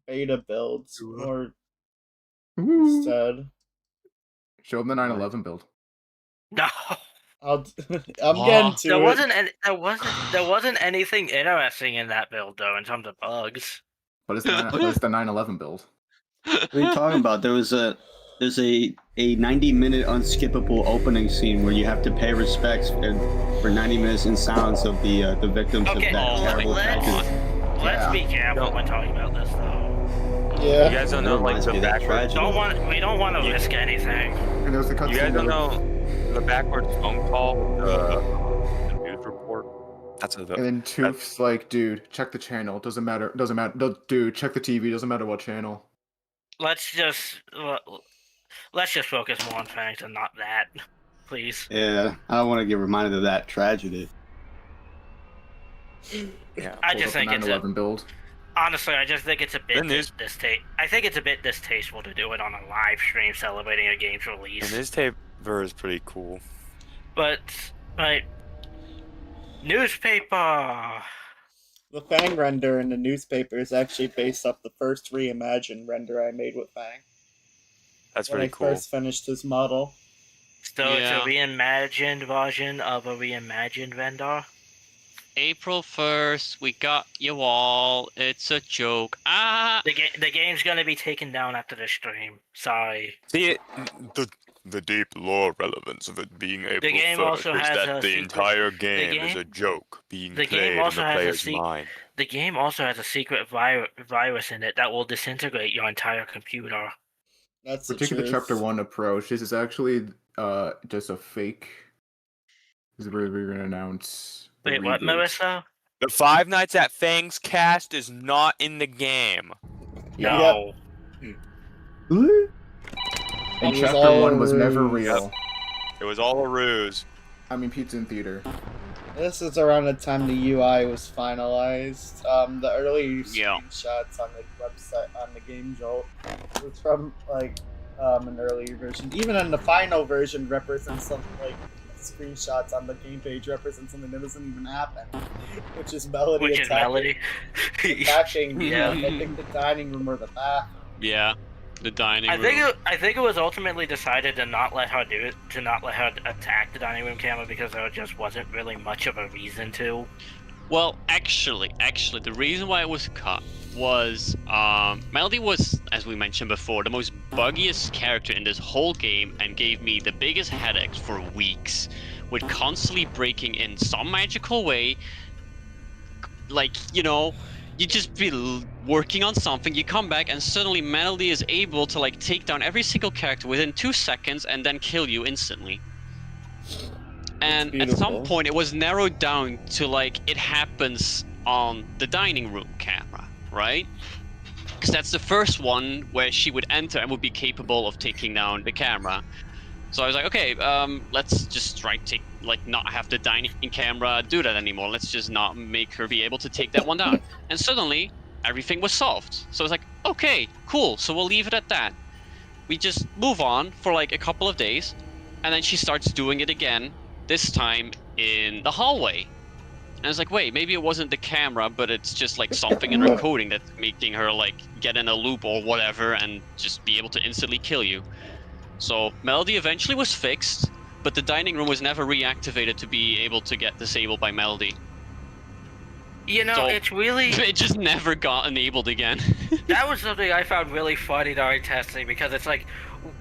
A: beta builds more instead.
D: Show him the 911 build.
E: No,
A: I'm getting to it.
E: there wasn't anything interesting in that build though in terms of bugs.
D: What is the 911 build?
C: What are you talking about? There's a 90-minute unskippable opening scene where you have to pay respects for 90 minutes in silence of the victims
E: Okay,
C: of that terrible tragedy.
E: let's be careful when talking about this though.
A: Yeah.
F: You guys don't know like
C: Reminds
F: the
C: me of that
F: backwards.
C: tragedy.
E: We don't want to risk anything.
D: And there was the cutscene.
F: You guys don't know the backwards phone call with the news report. That's a.
D: And then Tooth's like, dude, check the channel. Doesn't matter. Dude, check the TV. Doesn't matter what channel.
E: Let's just focus more on Fangs and not that, please.
C: Yeah, I don't want to get reminded of that tragedy.
F: Yeah.
E: I
D: Pulled
E: just
D: up the
E: think it's
D: 911 build.
E: honestly, I just think it's a bit
F: And there's-
E: I think it's a bit distasteful to do it on a live stream celebrating a game's
F: And
E: release.
F: his taper is pretty cool.
E: But right, newspaper.
A: The Fang render in the newspaper is actually based off the first reimagined render I made with Fang
F: That's
A: when
F: pretty
A: I
F: cool.
A: first finished his model.
E: So
B: Yeah.
E: it's a reimagined version of a reimagined vendor.
B: April 1st, we got you all. It's a joke. Ah!
E: The game's gonna be taken down after the stream. Sorry.
F: See, the deep lore relevance of it being April
E: game
F: 1st
E: also
F: is
E: has
F: that
E: a
F: the
E: secret-
F: entire game is
E: game-
F: a joke being
E: the game
F: played in
E: also
F: the
E: has a
F: player's
E: secret-
F: mind.
E: The game also has a secret virus in it that will disintegrate your entire computer.
A: That's
D: We're
A: the
D: taking the
A: truth.
D: chapter 1 approach. This is actually just a fake. This is where we're gonna announce. The
E: Wait, what,
D: reboot.
E: Marissa?
F: The Five Nights at Fang's cast is not in the game.
E: No.
D: And
A: It was
D: chapter
A: all
D: 1 was never
A: ruse.
D: real.
F: It was all a ruse.
D: I mean, Pizza in Theater.
A: This is around the time the UI was finalized. The early
B: Yeah.
A: screenshots on the website on the Game Jolt was from like an earlier version. Even in the final version, represents something like screenshots on the game page represent something that doesn't even happen, which is Melody
E: Which is Melody.
A: attacking.
B: Yeah.
A: I think the dining room or the bathroom.
B: Yeah, the dining
E: I
B: room.
E: think it was ultimately decided to not let her do it, to not let her attack the dining room camera because there just wasn't really much of a reason to.
B: Well, actually, the reason why it was cut was Melody was, as we mentioned before, the most buggiest character in this whole game and gave me the biggest headaches for weeks, with constantly breaking in some magical way. Like, you know, you just be working on something, you come back, and suddenly Melody is able to like take down every single character within 2 seconds and then kill you instantly. And at some
A: beautiful.
B: point, it was narrowed down to like it happens on the dining room camera, right? Because that's the first one where she would enter and would be capable of taking down the camera. So I was like, okay, let's just try to not have the dining camera do that anymore. Let's just not make her be able to take that one down. And suddenly, everything was solved. So I was like, okay, cool. So we'll leave it at that. We just move on for like a couple of days, and then she starts doing it again. This time in the hallway. And I was like, wait, maybe it wasn't the camera, but it's just like something in her coding that's making her like get in a loop or whatever and just be able to instantly kill you. So Melody eventually was fixed, but the dining room was never reactivated to be able to get disabled by Melody.
E: You know,
B: So-
E: it's really
B: It just never got enabled again.
E: that was something I found really funny during testing because it's like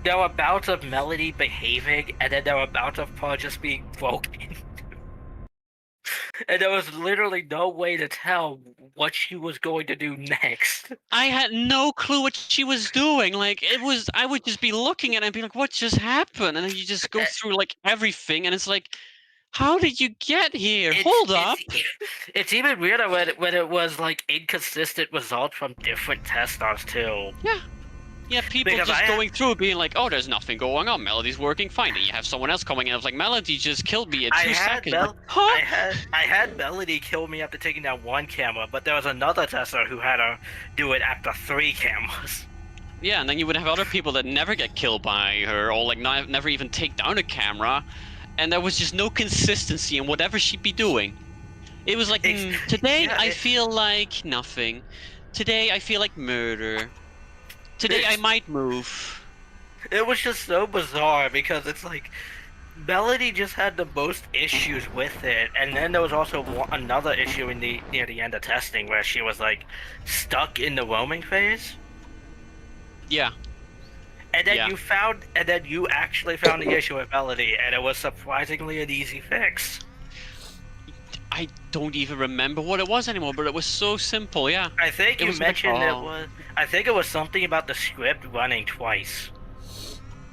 E: there were bouts of Melody behaving, and then there were bouts of her just being broken. And there was literally no way to tell what she was going to do next.
B: I had no clue what she was doing. Like I would just be looking at it and be like, "What just happened?" And then you just go through like everything, and it's like, "How did you get here? Hold up!"
E: It's even weirder when it was like inconsistent results from different testers too.
B: Yeah, people
E: Because
B: just
E: I
B: going through being like, "Oh, there's nothing going on. Melody's working fine." And you have someone else coming in. I was like, "Melody just killed me in 2 seconds." Like, huh?
E: I had Melody kill me after taking down one camera, but there was another tester who had her do it after 3 cameras.
B: Yeah, and then you would have other people that never get killed by her, or like never even take down a camera, and there was just no consistency in whatever she'd be doing. It was like, today
E: yeah,
B: I feel like nothing. Today I feel like murder. Today I might move.
E: It was just so bizarre because it's like Melody just had the most issues with it, and then there was also another issue near the end of testing where she was like stuck in the roaming phase.
B: Yeah.
E: And then
B: Yeah.
E: you actually found the issue with Melody, and it was surprisingly an easy fix.
B: I don't even remember what it was anymore, but it was so simple, yeah.
E: I think
B: It
E: you
B: was like,
E: mentioned
B: oh.
E: I think it was something about the script running twice.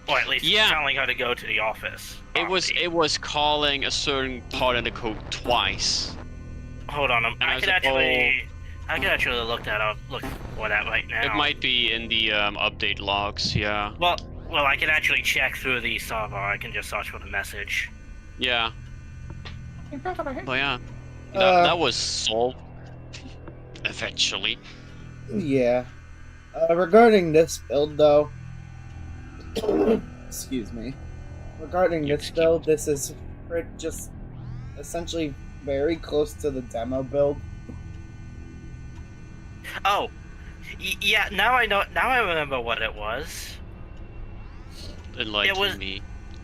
E: Or at least
B: Yeah.
E: telling her to go to the office.
B: It was calling a certain part of the code twice.
E: Hold on,
B: I
E: I
B: was
E: can
B: like,
E: actually look that up. Look for that right now.
B: It might be in the update logs, yeah.
E: Well, I can actually check through the server. I can just search for the message.
B: Yeah. But yeah. That was solved. Eventually.
A: Yeah. Regarding this build, though, excuse me. Regarding this build, this is just essentially very close to the demo build.
E: Oh, yeah. Now I know. Now I remember what it was.
B: Enlighten me.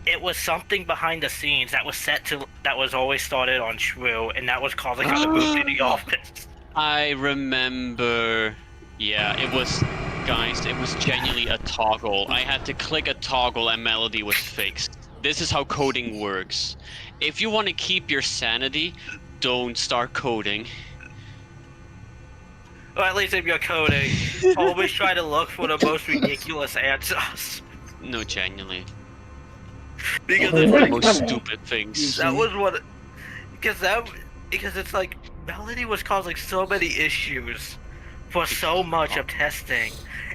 E: It was something behind the scenes that was always started on Shrew, and that was causing her to move to the office.
B: I remember. Yeah, it was guys. It was genuinely a toggle. I had to click a toggle and Melody was fixed. This is how coding works. If you want to keep your sanity, don't start coding.
E: Or at least if you're coding, always try to look for the most ridiculous answers.
B: No, genuinely.
E: Because
B: The
E: it's like,
B: most stupid things.
E: that was what... Because it's like, Melody was causing so many issues for so much of testing,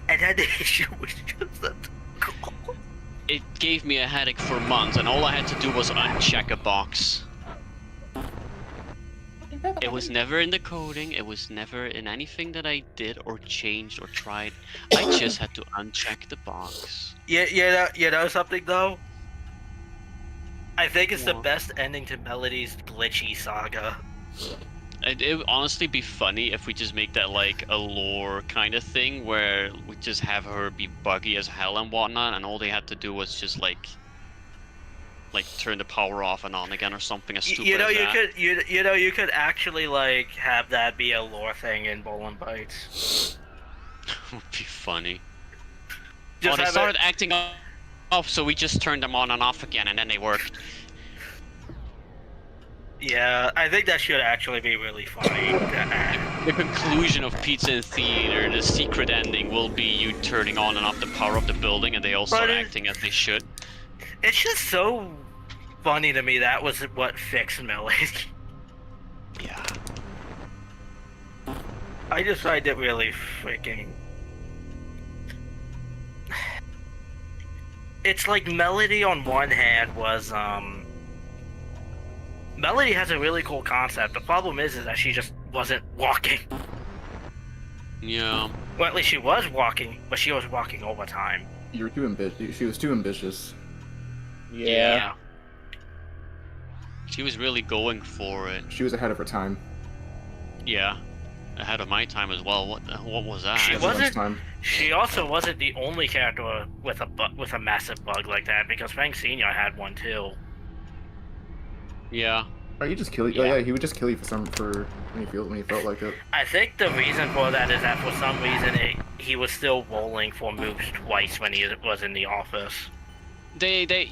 E: and then the issue was just a toggle.
B: It gave me a headache for months, and all I had to do was uncheck a box. It was never in the coding, it was never in anything that I did or changed or tried. I just had to uncheck the box.
E: You know something though? I think it's the
B: What?
E: best ending to Melody's glitchy saga.
B: It would honestly be funny if we just make that like a lore kind of thing where we just have her be buggy as hell and whatnot, and all they had to do was just like turn the power off and on again or something as stupid
E: You know,
B: as
E: you
B: that.
E: could you could actually like have that be a lore thing in Bowling Bites.
B: Would be funny.
E: Just
B: They
E: have
B: started
E: it,
B: acting off, so we just turned them on and off again, and then they worked.
E: yeah, I think that should actually be really funny.
B: The conclusion of Pizza in Theater, the secret ending, will be you turning on and off the power of the building, and they all start acting as they should.
E: It's just so funny to me that was what fixed Melody.
B: Yeah.
E: I just find it really freaking... It's like Melody on one hand was, Melody has a really cool concept. The problem is that she just wasn't walking.
B: Yeah.
E: Well, at least she was walking, but she was walking all the time.
D: You were too ambitious. She was too ambitious.
A: Yeah.
B: She was really going for it.
D: She was ahead of her time.
B: Yeah. Ahead of my time as well. What was that?
E: She
D: Ahead of her
E: wasn't-
D: time.
E: She also wasn't the only character with a massive bug like that, because Fang Senior had one too.
B: Yeah.
D: Or he just kill you.
E: Yeah.
D: Oh yeah, he would just kill you for when he felt like it.
E: I think the reason for that is that for some reason he was still rolling for moves twice when he was in the office.
B: They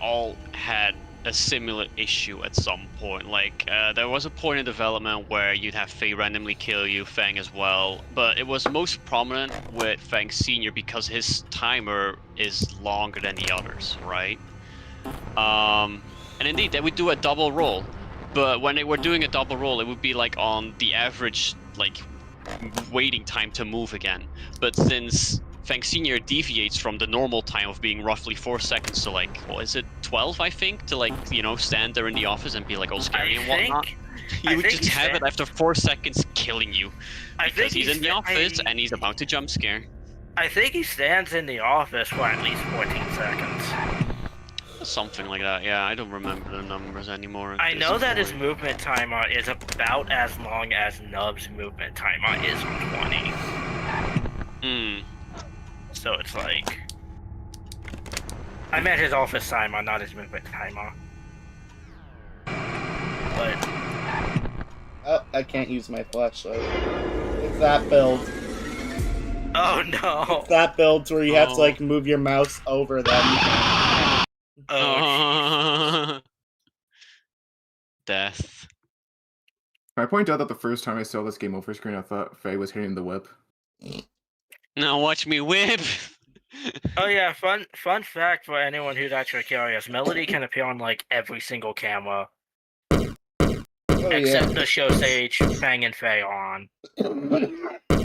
B: all had a similar issue at some point. Like, there was a point in development where you'd have Faye randomly kill you, Fang as well, but it was most prominent with Fang Senior because his timer is longer than the others, right? And indeed, they would do a double roll, but when they were doing a double roll, it would be like on the average, like, waiting time to move again. But since Fang Senior deviates from the normal time of being roughly 4 seconds to like, what is it, 12, I think, to like, you know, stand there in the office and be like all scary and whatnot. He would just have it after 4 seconds killing you. Because he's in the office and he's about to jump scare.
E: I think he stands in the office for at least 14 seconds.
B: Something like that, yeah, I don't remember the numbers anymore.
E: I know that his movement timer is about as long as Nub's movement timer is on 20. So it's like... I meant his office timer, not his movement timer. But...
A: Oh, I can't use my flashlight. It's that build.
E: Oh no!
A: It's that build where you have to like move your mouse over them.
E: Oh,
B: Death.
D: I point out that the first time I saw this game over screen, I thought Faye was hitting the whip.
B: Now watch me whip!
E: oh yeah, fun fact for anyone who's actually curious, Melody can appear on like every single camera.
A: Oh,
E: Except the show stage Fang and Faye are on.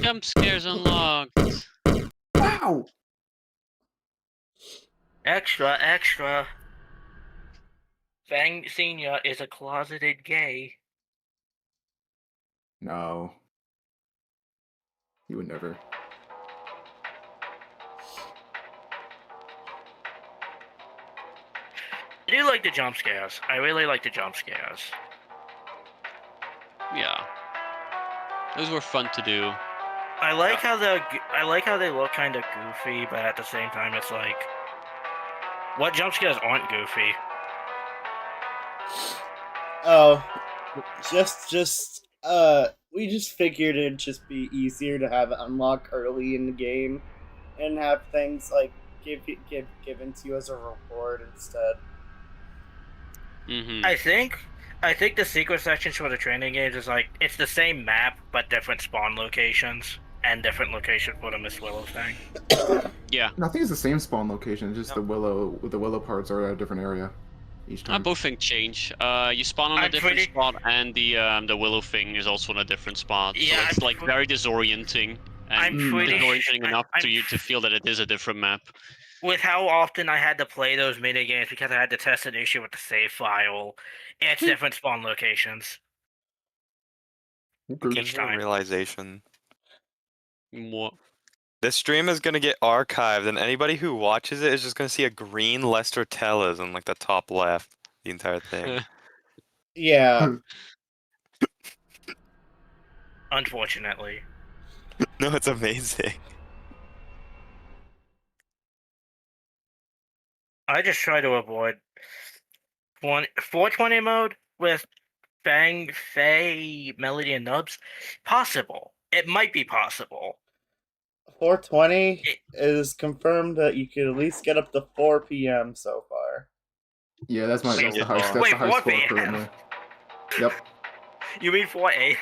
B: Jump scares unlocked.
D: Wow!
E: Extra, extra. Fang Senior is a closeted gay.
D: No. He would never.
E: I do like the jump scares. I really like the jump scares.
B: Yeah. Those were fun to do.
E: I like how they look kind of goofy, but at the same time, it's like, what jump scares aren't goofy?
A: Oh, we just figured it'd just be easier to have it unlock early in the game, and have things like given to you as a reward instead.
B: Mm-hmm.
E: I think the secret sections for the training games is like it's the same map but different spawn locations and different location for the Miss Willow thing.
B: Yeah.
D: And I think it's the same spawn location, just the willow parts are at a different area each time.
B: Both things change. You spawn on a
E: I'm
B: different
E: pretty-
B: spot, and the willow thing is also on a different spot.
E: Yeah,
B: so it's like very disorienting,
E: I'm
B: and
E: pretty
B: disorienting enough
E: I'm
B: to you to feel that it is a different map.
E: with how often I had to play those mini games because I had to test an issue with the save file. It's different spawn locations.
D: Okay.
F: Gives me a realization.
B: What?
F: This stream is gonna get archived, and anybody who watches it is just gonna see a green Lester Tellez on like the top left, the entire thing.
A: Yeah.
E: Unfortunately.
F: No, it's amazing.
E: I just try to avoid 420 mode with Fang, Faye, Melody, and Nubs. Possible. It might be possible.
A: 420 is confirmed that you could at least get up to 4 p.m. so far.
D: Yeah, that's
B: So
D: the high,
B: far.
D: that's
E: Wait,
D: the high
E: 4
D: score
E: p.m.
D: currently. Yep.
E: You mean 4A?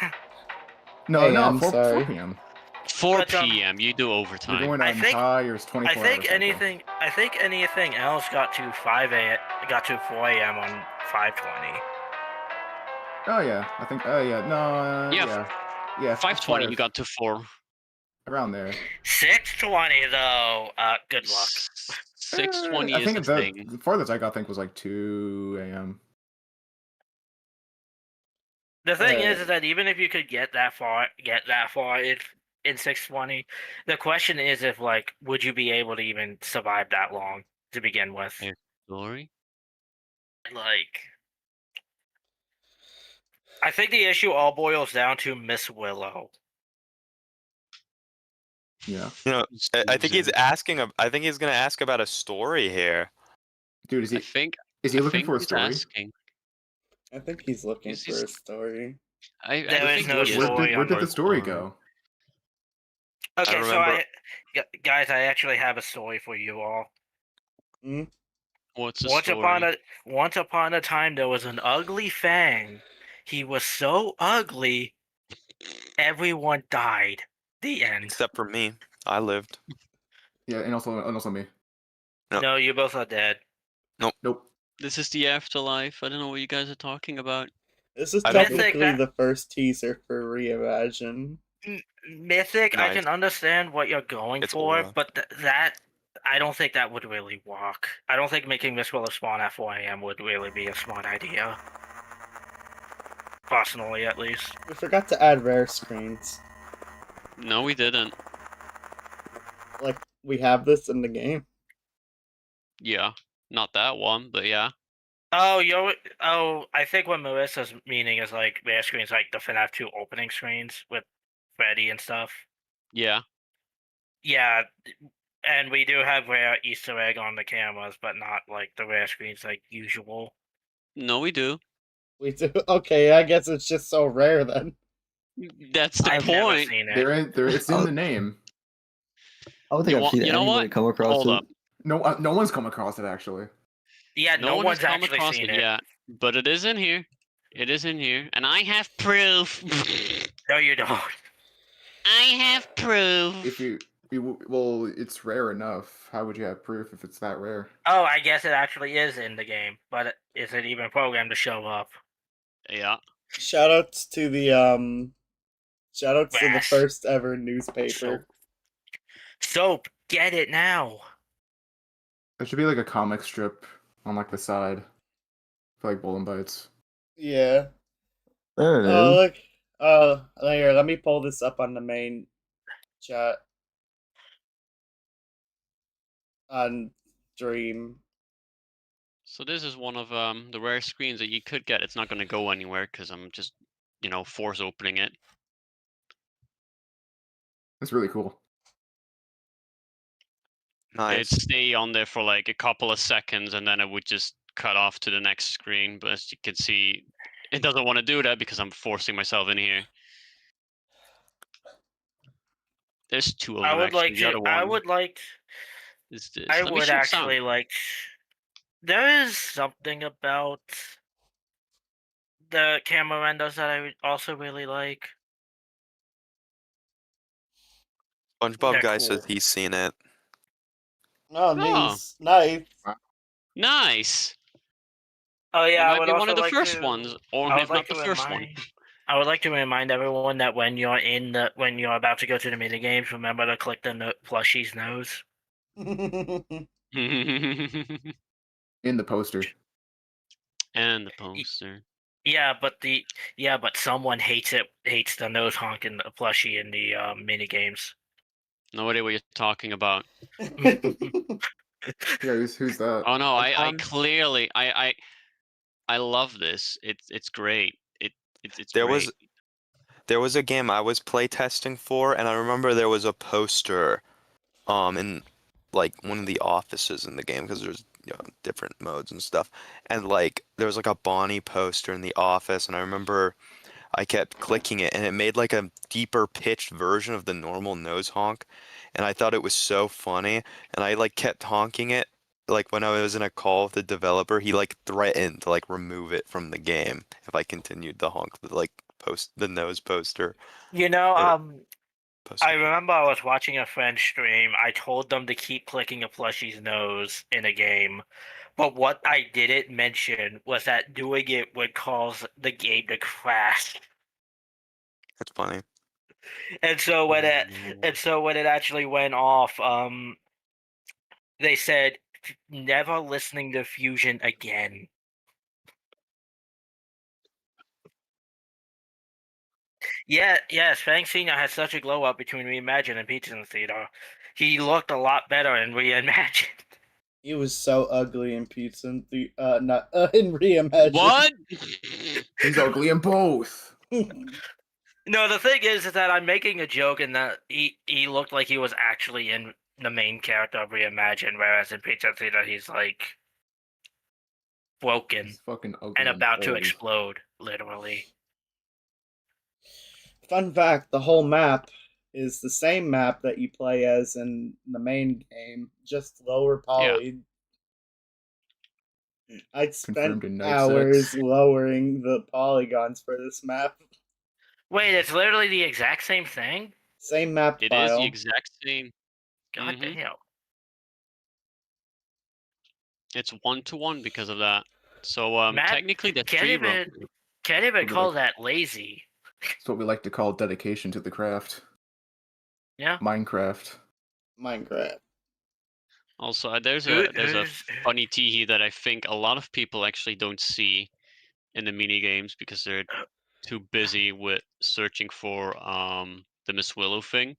D: No,
A: AM,
D: 4
A: sorry.
D: p.m.
B: 4
E: But,
B: p.m. You do
D: We're
B: overtime.
D: going
E: I
D: on
E: think-
D: hires 24
E: I think
D: hours.
E: I think anything else got to 5A, got to 4 a.m. on 520.
D: Oh yeah, I think. Oh yeah, no.
B: Yeah,
D: Yeah.
B: 520. You
D: 5,
B: got to 4.
D: around there.
E: 620 though. Good luck.
B: 620
D: I
B: is
D: think
B: the thing.
D: the farthest I got, I think, was like 2 a.m.
E: The thing is that even if you could get that far in 620, the question is if like would you be able to even survive that long to begin with?
B: Yeah. Glory.
E: Like, I think the issue all boils down to Miss Willow.
D: Yeah,
F: You know, I think he's asking. I think he's gonna ask about a story here.
D: dude, is
B: I
D: he
B: think
D: looking for a
B: he's
D: story?
B: asking.
A: I think he's looking
B: He's-
A: for a story.
B: I
E: There is
B: think
E: no
B: he is
D: Where
E: story
D: did,
B: looking
D: where
E: on
D: did
B: for
D: the
B: a
D: story go?
E: Okay, so
F: remember-
E: guys, I actually have a story for you all.
B: What's the
E: Once
B: story?
E: upon a time, there was an ugly Fang. He was so ugly, everyone died. The end.
F: Except for me, I lived.
D: Yeah, and also me.
F: No.
E: No, you both are dead.
D: Nope.
B: This is the afterlife. I don't know what you guys are talking about.
A: This is
F: I don't-
A: technically
E: Mythic,
A: the first teaser for Reimagine.
E: Mythic, I
F: Nice.
E: can understand what you're going
F: It's
E: for,
F: aura.
E: but that I don't think that would really work. I don't think making Miss Willow spawn at 4 a.m. would really be a smart idea. Personally, at least.
A: We forgot to add rare screens.
B: No, we didn't.
A: Like, we have this in the game.
B: Yeah, not that one, but yeah.
E: Oh, I think what Marissa's meaning is like rare screens, like the FNAF 2 opening screens with Freddy and stuff.
B: Yeah.
E: Yeah, and we do have rare Easter egg on the cameras, but not like the rare screens like usual.
B: No, we do.
A: We do. Okay, I guess it's just so rare then.
B: That's the
E: I've never
B: point.
E: seen it.
D: It's in the name.
H: I don't think I've seen
B: You know
H: anybody
B: what?
H: come across
B: Hold
H: it.
B: up.
D: No one's come across it actually.
E: Yeah, no
B: one
E: one's
B: has come
E: actually
B: across
E: seen
B: it
E: it.
B: yet, but it is in here. It is in here, and I have proof.
E: No, you don't.
B: I have proof.
D: If well, it's rare enough. How would you have proof if it's that rare?
E: Oh, I guess it actually is in the game, but is it even programmed to show up?
B: Yeah.
A: Shoutouts to the shoutouts to the
E: Rash.
A: first ever newspaper.
E: Soap, get it now.
D: There should be like a comic strip on like the side for like Bowling Bites.
A: Yeah.
H: There it is.
A: Oh look. Here, let me pull this up on the main chat. On Dream.
B: So this is one of the rare screens that you could get. It's not going to go anywhere because I'm just, force opening it.
D: It's really cool.
F: Nice.
B: It'd stay on there for like a couple of seconds, and then it would just cut off to the next screen. But as you can see, it doesn't want to do that because I'm forcing myself in here. There's two of
E: I
B: them
E: would
B: actually.
E: like
B: The
E: to.
B: other
E: I
B: one
E: would like.
B: is this.
E: I
B: Let me
E: would
B: check sound.
E: actually like. There is something about the camera renders that I also really like.
F: SpongeBob
E: They're
F: guy
E: cool.
F: says he's seen it.
A: Oh,
B: Oh.
A: nice. Nice.
B: Nice.
E: Oh
B: It
E: yeah, I
B: might
E: would
B: be one
E: also
B: of the
E: like
B: first
E: to.
B: ones, or
E: I would
B: if
E: like
B: not the
E: to
B: first one.
E: remind. I would like to remind everyone that when you're when you're about to go to the mini games, remember to click the plushie's nose.
D: In the poster.
B: And the poster.
E: Yeah, but someone hates the nose honk in the plushie in the mini games.
B: No idea what you're talking about.
D: Yeah, who's that?
B: Oh no, I
F: Sometime-
B: clearly I love this. It's great. It's
F: There
B: great.
F: was a game I was playtesting for, and I remember there was a poster, in like one of the offices in the game because there's different modes and stuff, and like there was like a Bonnie poster in the office, and I remember I kept clicking it, and it made like a deeper pitched version of the normal nose honk, and I thought it was so funny, and I like kept honking it. Like when I was in a call with the developer, he like threatened to like remove it from the game if I continued to honk the nose poster.
E: You know,
F: Or
E: I
F: poster.
E: remember I was watching a friend stream. I told them to keep clicking a plushie's nose in a game, but what I didn't mention was that doing it would cause the game to crash.
F: That's funny.
E: And so when it actually went off, they said never listening to Fusion again. Yeah, yes, Fang Senior had such a glow up between Reimagine and Pizza in the Theater. He looked a lot better in Reimagined.
A: He was so ugly in Pizza and not in Reimagine.
B: What?
D: He's ugly in both.
E: No, the thing is that I'm making a joke in that he looked like he was actually in the main character of Reimagine, whereas in Pizza Theater he's like broken
D: He's fucking ugly
E: and about to
D: old.
E: explode, literally.
A: Fun fact: the whole map is the same map that you play as in the main game, just lower poly. I spent
D: Confirmed in night
A: hours
D: sex.
A: lowering the polygons for this map.
E: Wait, it's literally the exact same thing?
A: Same map
B: It is
A: file.
B: the exact same.
E: God
B: Mhm.
E: damn.
B: It's 1-to-1 because of that. So
E: Matt,
B: technically the
E: can't
B: three
E: even call
D: like-
E: that lazy.
D: It's what we like to call dedication to the craft.
E: Yeah.
D: Minecraft.
A: Minecraft.
B: Also, there's
E: Who-
B: a
E: who's-
B: funny teehee that I think a lot of people actually don't see in the mini games because they're too busy with searching for the Miss Willow thing.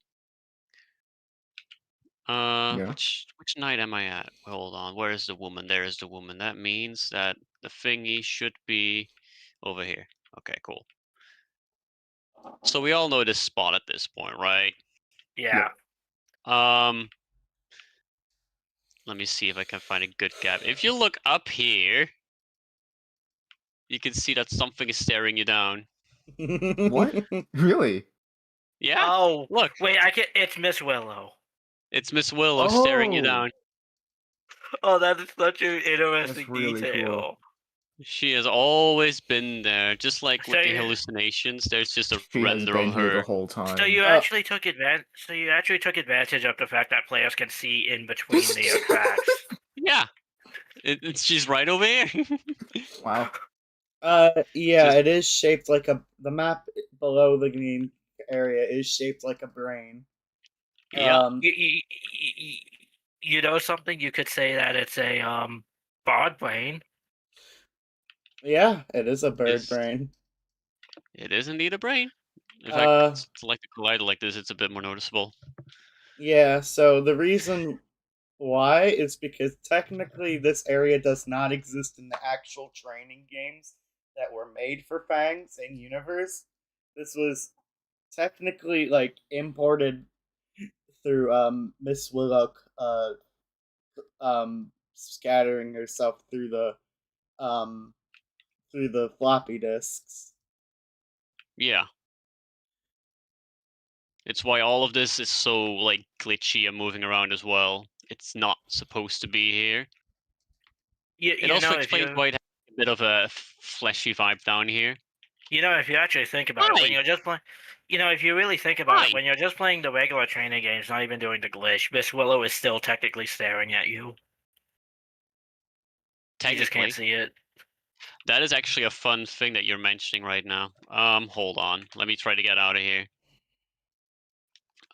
D: Yeah.
B: Which night am I at? Hold on, where is the woman? There is the woman. That means that the thingy should be over here. Okay, cool. So we all know this spot at this point, right?
E: Yeah.
B: Let me see if I can find a good gap. If you look up here, you can see that something is staring you down.
D: What? Really?
B: Yeah,
E: Oh,
B: look,
E: wait, it's Miss Willow.
B: it's Miss Willow staring you
D: Oh!
B: down.
E: Oh, that is such an interesting
D: That's really
E: detail.
D: cool.
B: She has always been there, just like with
E: So
B: the
E: you-
B: hallucinations. There's just a
D: She has
B: render
D: been
B: of
D: here the
B: her.
D: whole time.
E: So you actually took advantage. So you actually took advantage of the fact that players can see in between the tracks.
B: Yeah, she's right over here.
D: Wow.
A: Yeah,
B: Just-
A: it is shaped like the map below the green area is shaped like a brain.
B: Yeah.
E: You know something? You could say that it's a broad brain.
A: Yeah, it is a bird
B: It's-
A: brain.
B: It is indeed a brain. In
A: Uh,
B: fact, it's like the collider like this, it's a bit more noticeable.
A: Yeah, so the reason why is because technically this area does not exist in the actual training games that were made for Fangs in universe. This was technically like imported through Miss Willow scattering herself um through the floppy disks.
B: Yeah. It's why all of this is so like glitchy and moving around as well. It's not supposed to be here. It also explains why it has a bit of a fleshy vibe down here.
E: If you actually think about it, when you're just playing, if you really think about it, when you're just playing the regular training games, not even doing the glitch, Miss Willow is still technically staring at you. You just can't see it.
B: That is actually a fun thing that you're mentioning right now. Hold on. Let me try to get out of here.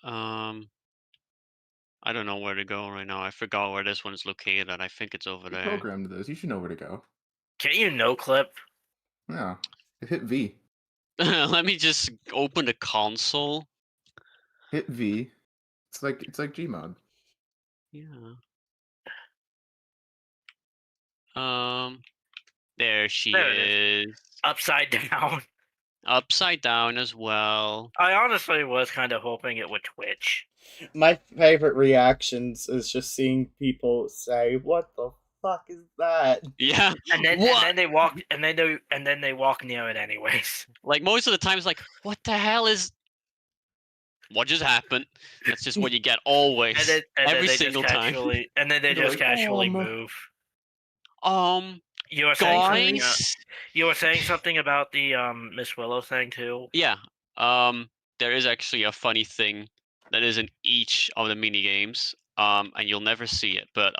B: I don't know where to go right now. I forgot where this one is located. I think it's over
D: You
B: there.
D: programmed this. You should know where to go.
E: Can't you no clip?
D: Yeah. Hit V.
B: Let me just open the console.
D: Hit V. It's like Gmod.
B: Yeah. There she
E: There it
B: is.
E: Upside down.
B: Upside down as well.
E: I honestly was kind of hoping it would twitch.
A: My favorite reactions is just seeing people say, "What the fuck is that?"
B: Yeah.
E: And then they walk and then they walk near it anyways.
B: Like most of the time, it's like, what the hell is? What just happened? That's just what you get always, every single time.
E: And then they
D: They're
E: just
D: like,
E: casually move.
B: You were saying something.
E: You were saying something about the Miss Willow thing too.
B: Yeah. There is actually a funny thing that is in each of the mini games. And you'll never see it, but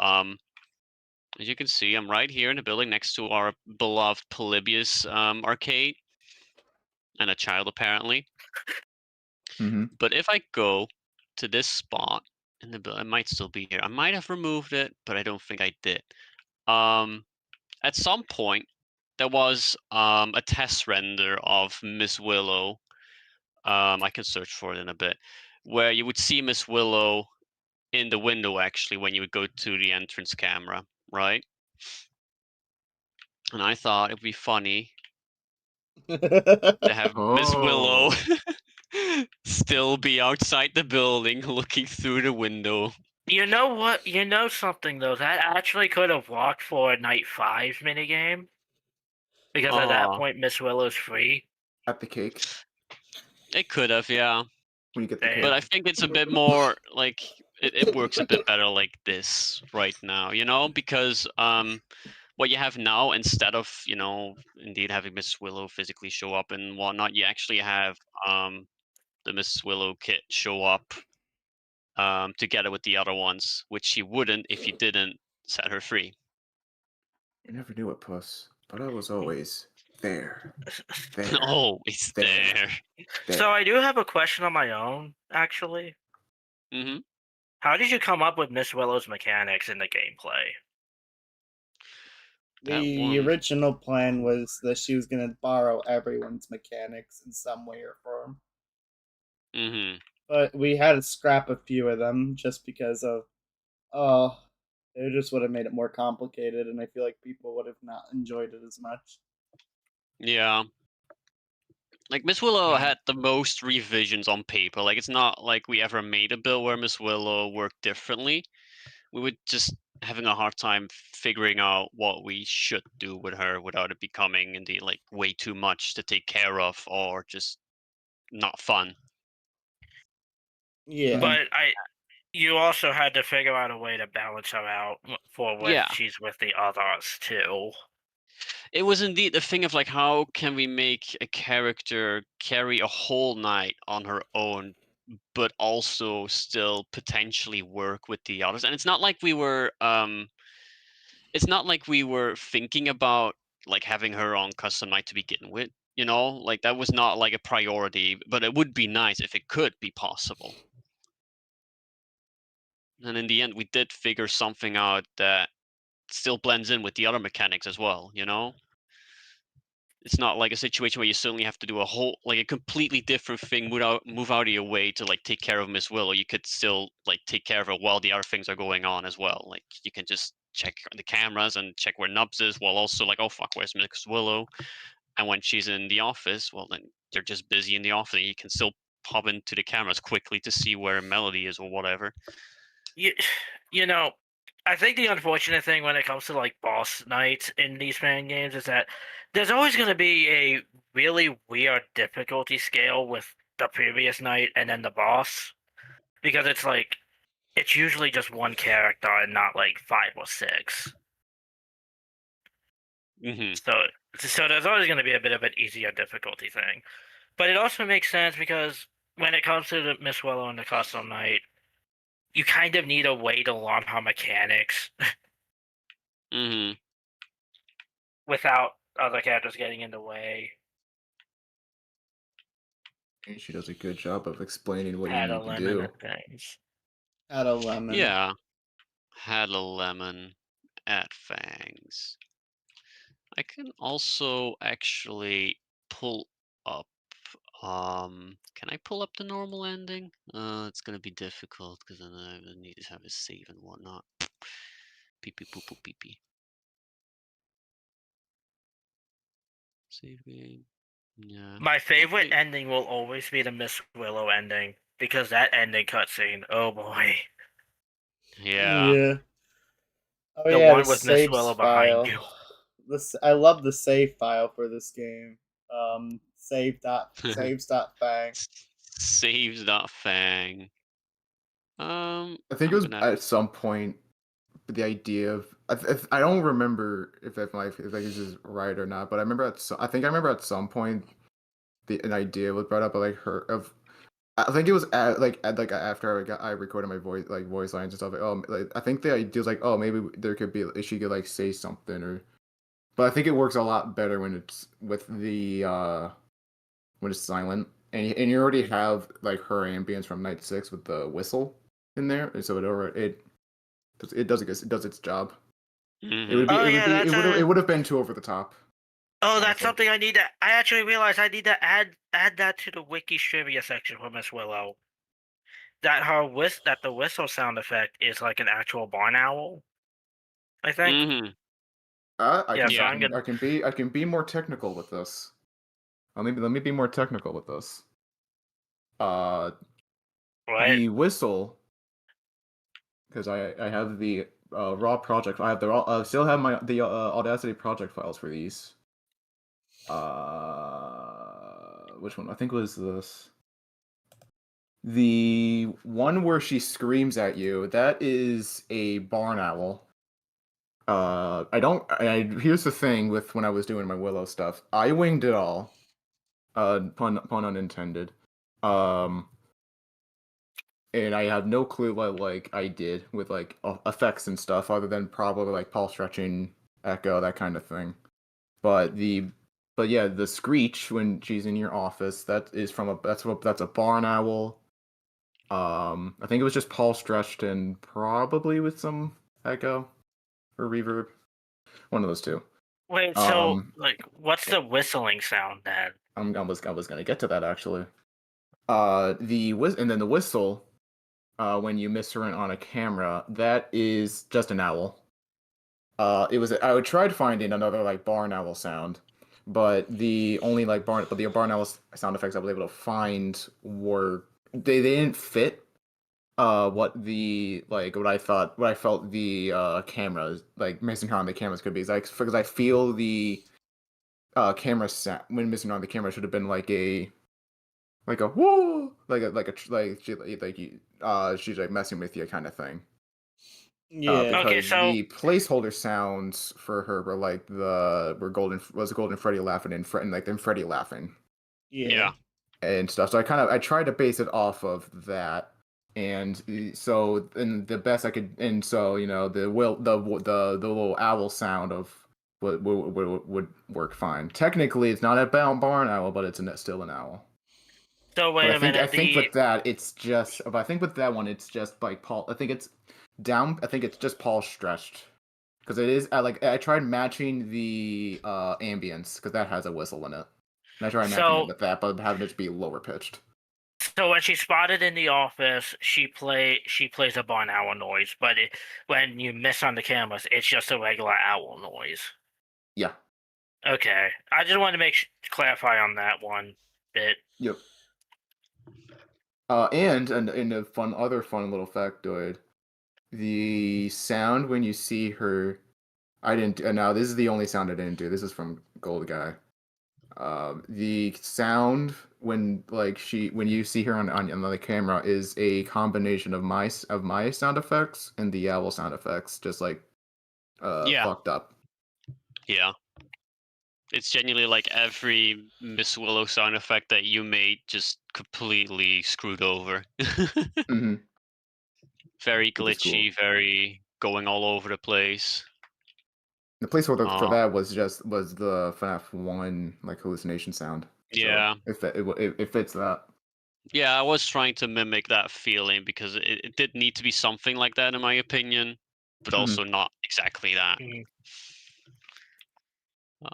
B: as you can see, I'm right here in the building next to our beloved Polybius arcade, and a child apparently.
D: Mm-hmm.
B: But if I go to this spot in the building, it might still be here. I might have removed it, but I don't think I did. At some point, there was a test render of Miss Willow. I can search for it in a bit, where you would see Miss Willow in the window actually when you would go to the entrance camera, right? And I thought it'd be funny to have Miss Willow still be outside the building looking through the window.
E: You know what? You know something though. That actually could have worked for a Night 5 minigame. Because at that point, Miss Willow's free.
D: At the cake.
B: It could have, yeah.
D: When you get the cake.
B: But I think it's a bit more like it works a bit better like this right now, because what you have now, instead of indeed having Miss Willow physically show up and whatnot, you actually have the Miss Willow kit show up together with the other ones, which she wouldn't if you didn't set her free.
D: You never knew it, Puss, but I was always there.
B: Always there.
E: So I do have a question on my own, actually.
B: Mm-hmm.
E: How did you come up with Miss Willow's mechanics in the gameplay?
A: The original plan was that she was going to borrow everyone's mechanics in some way or form.
B: Mm-hmm.
A: But we had to scrap a few of them just because of, it just would have made it more complicated, and I feel like people would have not enjoyed it as much.
B: Yeah. Like, Miss Willow had the most revisions on paper. Like, it's not like we ever made a build where Miss Willow worked differently. We were just having a hard time figuring out what we should do with her without it becoming, indeed, like, way too much to take care of or just not fun.
A: Yeah.
E: But you also had to figure out a way to balance her out for when she's with the others, too.
B: It was indeed the thing of, like, how can we make a character carry a whole night on her own, but also still potentially work with the others? And it's not like we were thinking about, like, having her on custom night to begin with, like, that was not like a priority, but it would be nice if it could be possible. And in the end, we did figure something out that still blends in with the other mechanics as well, It's not like a situation where you suddenly have to do a completely different thing, move out of your way to, like, take care of Miss Willow. You could still, like, take care of her while the other things are going on as well. Like, you can just check the cameras and check where Nubs is, while also, like, oh fuck, where's Miss Willow? And when she's in the office, well, then they're just busy in the office. You can still pop into the cameras quickly to see where Melody is or whatever.
E: I think the unfortunate thing when it comes to, like, boss nights in these fan games is that there's always going to be a really weird difficulty scale with the previous night and then the boss, because it's like it's usually just one character and not like 5 or 6.
B: Hmm.
E: So there's always going to be a bit of an easier difficulty thing, but it also makes sense because when it comes to the Miss Willow and the Custom Night, you kind of need a way to learn her mechanics
B: Hmm.
E: without other characters getting in the way.
D: And she does a good job of explaining what you
E: Had a
D: need to
E: lemon
D: do.
E: and things.
A: Add a lemon.
B: Yeah. Had a lemon at Fangs. I can also actually pull up. Can I pull up the normal ending? It's gonna be difficult because then I need to have a save and whatnot. Pee pee poo poo pee pee. Save game. Yeah.
E: My favorite
B: Okay.
E: ending will always be the Miss Willow ending because that ending cutscene, oh boy,
B: Yeah.
A: Yeah. Oh
E: the
A: yeah,
E: one
A: the
E: with Miss
A: saves
E: Willow behind
A: file.
E: you.
A: I love the save file for this game. Saves dot fang.
B: Saves.fang.
D: I think it
B: I'm
D: was
B: gonna.
D: at some point the idea of I don't remember if this is right or not, but I think I remember at some point an idea was brought up of like her of I think it was like after I recorded my voice lines and stuff. I think the idea was like, oh, maybe there could be she could like say something or, but I think it works a lot better when it's with the when it's silent and you already have like her ambience from night 6 with the whistle in there, and so it does its job. It
B: Mhm.
D: would be
E: Oh
D: it would
E: yeah,
D: be
E: that's
D: it
E: a.
D: would have been too over the top.
E: Oh, that's
D: Honestly.
E: something I need to. I actually realized I need to add that to the wiki trivia section for Miss Willow. That the whistle sound effect is like an actual barn owl. I think.
B: Mhm.
E: Yeah, so
B: Yeah.
E: I'm gonna.
D: I can be more technical with this. Let me be more technical with this. Uh,
E: What?
D: the whistle, because I have the raw project. I have the raw. Still have the Audacity project files for these. Which one? I think it was this. The one where she screams at you. That is a barn owl. I don't. Here's the thing with when I was doing my Willow stuff. I winged it all. Pun unintended. Um, and I have no clue what like I did with like effects and stuff, other than probably like pulse stretching, echo, that kind of thing. But yeah, the screech when she's in your office, that's a barn owl. I think it was just pulse stretched and probably with some echo or reverb, one of those two.
E: Wait. So,
D: Um,
E: like, what's the whistling sound then?
D: I was gonna get to that actually. And then the whistle, when you miss her on a camera, that is just an owl. I would try finding another like barn owl sound, but the barn owl sound effects I was able to find were they didn't fit what I felt the cameras like missing her on the cameras could be. Because I feel the camera sound when missing her on the camera should have been like a whoo, she's like messing with you kind of thing.
A: Yeah.
E: Okay,
D: Because
E: so
D: the placeholder sounds for her were Golden Freddy laughing and like then Freddy laughing
B: Yeah.
D: and stuff. So I tried to base it off of that, and the best I could, and so the little owl sound of would work fine. Technically, it's not a barn owl, but still an owl.
E: wait a minute.
D: I think with that, it's just. But I think with that one, it's just like Paul. I think it's down. I think it's just Paul stretched because it is. I tried matching the ambience because that has a whistle in it, and I tried matching it with that, but having it be lower pitched.
E: So when she's spotted in the office, she plays a barn owl noise, but when you miss on the cameras, it's just a regular owl noise.
D: Yeah.
E: Okay, I just wanted to clarify on that one bit.
D: Yep. And a other fun little factoid, the sound when you see her, I didn't. Now this is the only sound I didn't do. This is from Gold Guy. The sound when you see her on the camera is a combination of my sound effects and the owl sound effects, just like
B: Yeah.
D: fucked up.
B: Yeah. It's genuinely like every Miss Willow sound effect that you made just completely screwed over.
D: Hmm.
B: Very
D: Which is cool.
B: glitchy, very going all over the place.
D: The placeholder for that was the FNAF 1 like hallucination sound.
B: Yeah.
D: So it fits that.
B: Yeah, I was trying to mimic that feeling because it did need to be something like that in my opinion, but also not exactly that.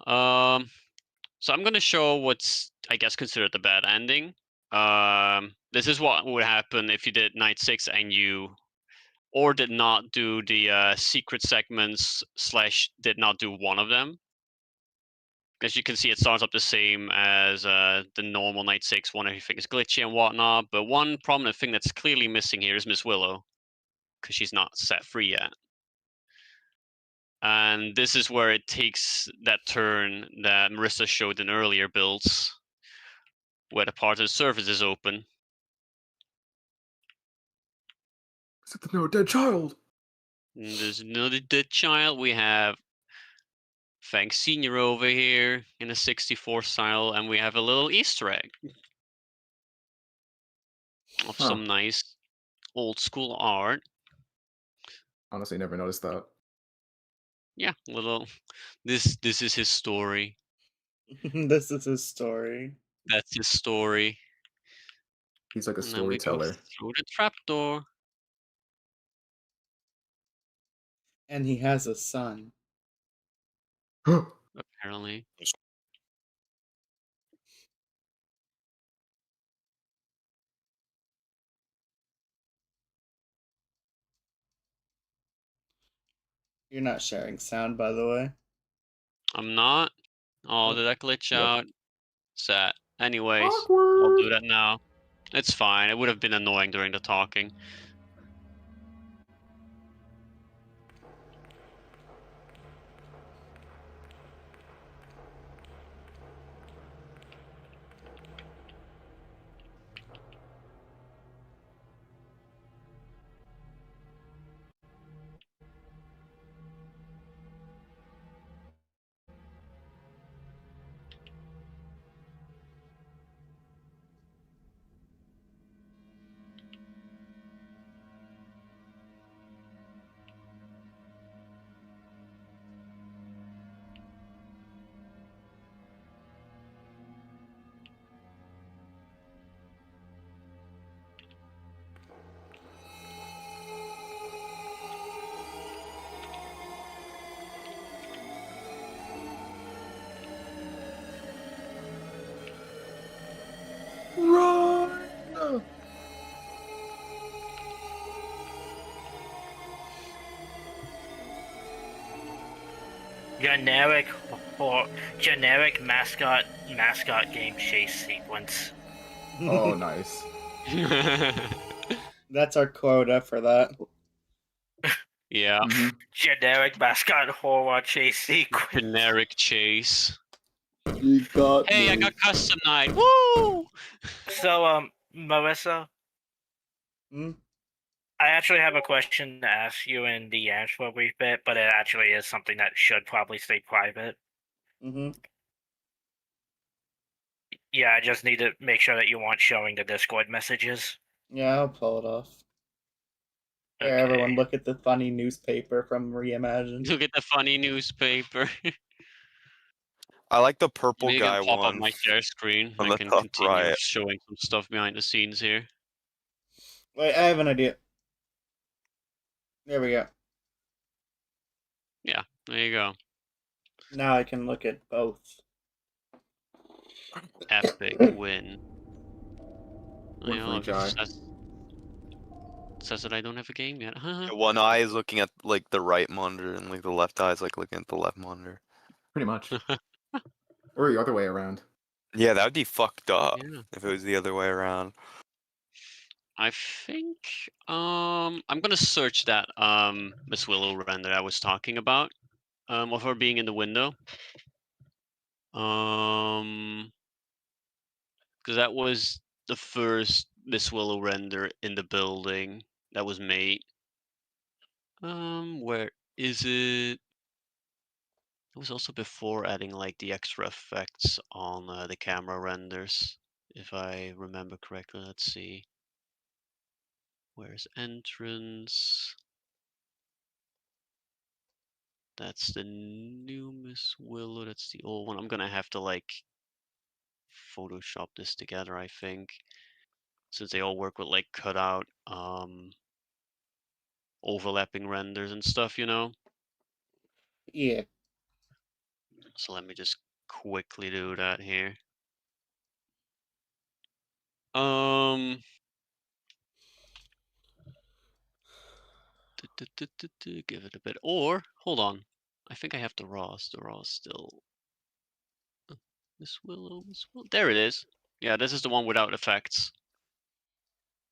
B: So I'm gonna show what's I guess considered the bad ending. This is what would happen if you did night 6 and you or did not do the secret segments / did not do one of them. As you can see, it starts up the same as the normal night 6 one. Everything is glitchy and whatnot. But one prominent thing that's clearly missing here is Miss Willow, because she's not set free yet. And this is where it takes that turn that Marissa showed in earlier builds, where the part of the surface is open.
D: Except no dead child.
B: And there's another dead child. We have Fang Senior over here in a 64 style, and we have a little Easter egg of some nice old school art.
D: Honestly, never noticed that.
B: Yeah, little. This is his story.
A: This is his story.
B: That's his story.
D: He's like a
B: And then we go
D: storyteller.
B: through the trapdoor.
A: And he has a son.
B: Apparently.
A: You're not sharing sound, by the way.
B: I'm not. Oh, did that glitch
D: Yep.
B: out? Sad. Anyways, I'll
D: Awkward.
B: do that now. It's fine. It would have been annoying during the talking.
D: Run!
E: Generic mascot game chase sequence.
D: Oh, nice.
A: That's our quota for that.
B: Yeah.
E: Generic mascot horror chase sequence.
B: Generic chase.
H: You got
B: Hey,
H: me.
B: I got custom night. Woo!
E: So, Marissa,
A: Hmm?
E: I actually have a question to ask you in the answer for a brief bit, but it actually is something that should probably stay private.
A: Mm-hmm.
E: Yeah, I just need to make sure that you aren't showing the Discord messages.
A: Yeah, I'll pull it off. Here,
E: Okay.
A: everyone, look at the funny newspaper from Reimagined.
B: Look at the funny newspaper.
F: I like the purple
B: Maybe
F: guy
B: I'll pop up
F: one
B: my share screen.
F: on
B: I
F: the
B: can
F: top
B: continue
F: right.
B: showing some stuff behind the scenes here.
A: Wait, I have an idea. There we go.
B: Yeah, there you go.
A: Now I can look at both.
B: Epic win.
D: One
B: You
D: for
B: know,
D: each eye.
B: says that I don't have a game yet.
F: The one eye is looking at like the right monitor, and like the left eye is like looking at the left monitor.
D: Pretty much. Or the other way around.
F: Yeah, that would be fucked up
B: Yeah.
F: if it was the other way around.
B: I think I'm gonna search that Miss Willow render I was talking about. Of her being in the window. Because because that was the first Miss Willow render in the building that was made. Where is it? It was also before adding like the extra effects on the camera renders, if I remember correctly. Let's see. Where's entrance? That's the new Miss Willow. That's the old one. I'm gonna have to like Photoshop this together, I think, since they all work with like cutout overlapping renders and stuff, you know.
A: Yeah.
B: So let me just quickly do that here. Um. Give it a bit. Or hold on, I think I have the raws. The raws still. Miss Willow, Miss Willow. There it is. Yeah, this is the one without effects.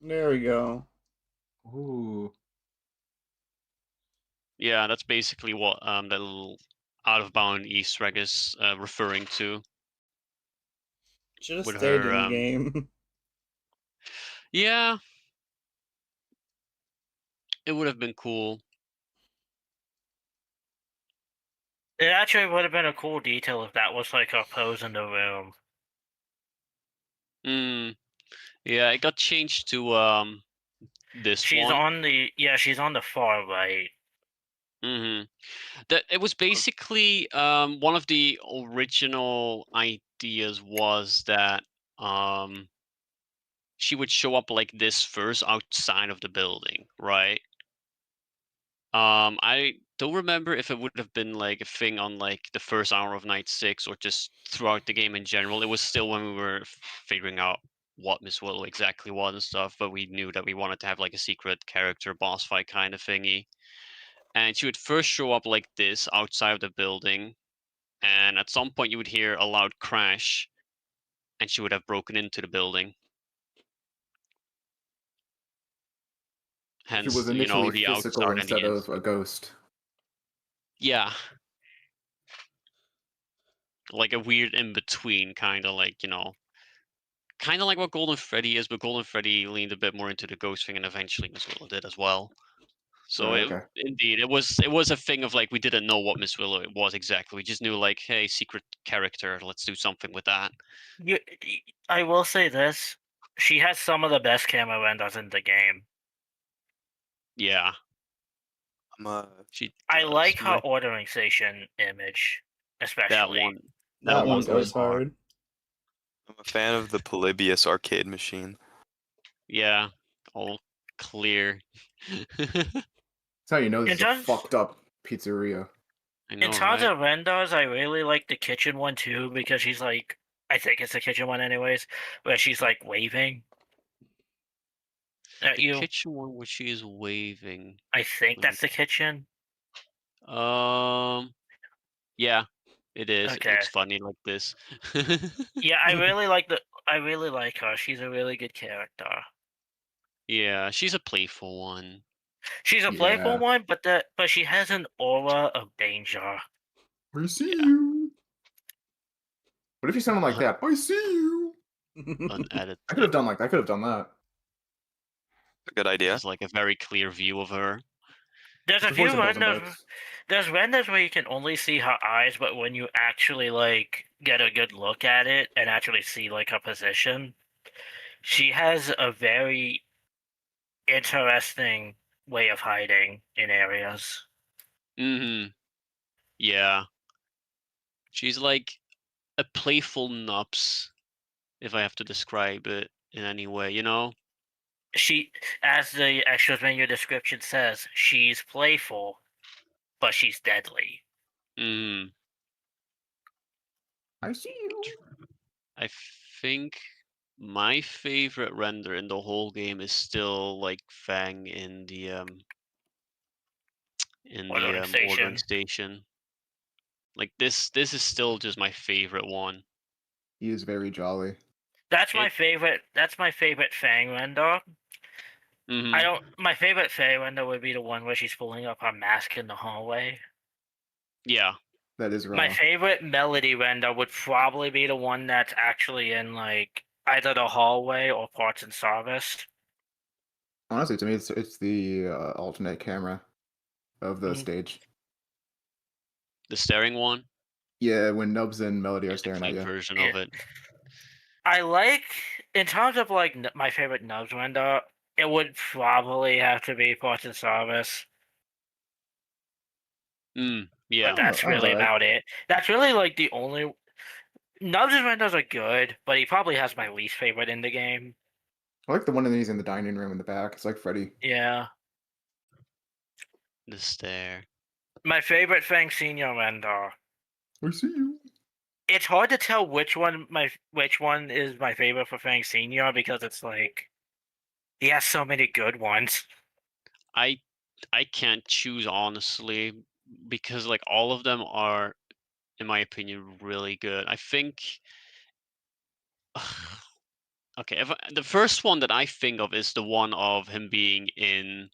A: There we go.
D: Ooh.
B: Yeah, that's basically what that little out of bound Easter egg is referring to.
A: Should have
B: With
A: stayed
B: her,
A: in game.
B: Yeah, it would have been cool.
E: It actually would have been a cool detail if that was like her pose in the room.
B: Yeah, it got changed to this
E: She's
B: one.
E: on the she's on the far right.
B: That it was basically one of the original ideas was that she would show up like this first outside of the building, right? I don't remember if it would have been like a thing on like the first hour of night 6 or just throughout the game in general. It was still when we were figuring out what Miss Willow exactly was and stuff, but we knew that we wanted to have like a secret character boss fight kind of thingy. And she would first show up like this outside of the building, and at some point you would hear a loud crash, and she would have broken into the building.
D: She was
B: Hence,
D: initially
B: the
D: physical
B: outside and the
D: instead of
B: inside.
D: a ghost.
B: Yeah. Like a weird in between, kind of like, kind of like what Golden Freddy is, but Golden Freddy leaned a bit more into the ghost thing, and eventually Miss Willow did as well. So
D: Okay.
B: indeed, it was a thing of like we didn't know what Miss Willow was exactly. We just knew like, hey, secret character, let's do something with that.
E: I will say this: she has some of the best camera renders in the game.
B: Yeah, she.
E: I
B: does.
E: like her ordering station image, especially.
B: That one.
A: That one
B: one's
A: goes hard.
F: I'm a fan of the Polybius arcade machine.
B: Yeah, all clear.
D: That's how you know this is a fucked up pizzeria.
B: I know,
E: In terms
B: right?
E: of renders, I really like the kitchen one too, because she's like, I think it's the kitchen one anyways, where she's like waving at
B: The
E: you.
B: kitchen one where she is waving.
E: I think that's the kitchen.
B: Yeah, it is.
E: Okay.
B: It looks funny like this.
E: Yeah, I really like her. She's a really good character.
B: Yeah, she's a playful one.
E: She's a playful one, but she has an aura of danger.
D: I see you. What if you sounded like that? I see you.
B: Unedited.
D: I could have done like that. I could have done that.
F: A good idea.
B: It's like a very clear view of her.
E: There's a
D: The
E: few
D: voice of Golden
E: renders.
D: Bites.
E: There's renders where you can only see her eyes, but when you actually like get a good look at it and actually see like her position, she has a very interesting way of hiding in areas.
B: Yeah. She's like a playful Nups, if I have to describe it in any way,
E: She, as the extras menu description says, she's playful, but she's deadly.
D: I see you.
B: I think my favorite render in the whole game is still like Fang in the ordering station. Like this is still just my favorite one.
D: He is very jolly.
E: That's my favorite. That's my favorite Fang render. My favorite Fang render would be the one where she's pulling up her mask in the hallway.
B: Yeah.
D: That is wrong.
E: My favorite Melody render would probably be the one that's actually in like either the hallway or parts in service.
D: Honestly, to me, it's the alternate camera of the
E: Mhm.
D: stage.
B: The staring one,
D: Yeah, when Nubs and Melody are
B: the
D: staring at
B: clean
D: you.
B: version
E: Yeah.
B: of it.
E: I like, in terms of like my favorite Nubs render, it would probably have to be parts in service.
B: Yeah.
E: But that's
D: Oh,
E: really
D: alright.
E: about it. That's really like the only. Nubs' renders are good, but he probably has my least favorite in the game.
D: I like the one that he's in the dining room in the back. It's like Freddy.
E: Yeah.
B: The stare.
E: My favorite Fang Senior render.
D: I see you.
E: It's hard to tell which one is my favorite for Fang Senior because it's like he has so many good ones.
B: I can't choose honestly because like all of them are, in my opinion, really good. I think. Okay, the first one that I think of is the one of him being in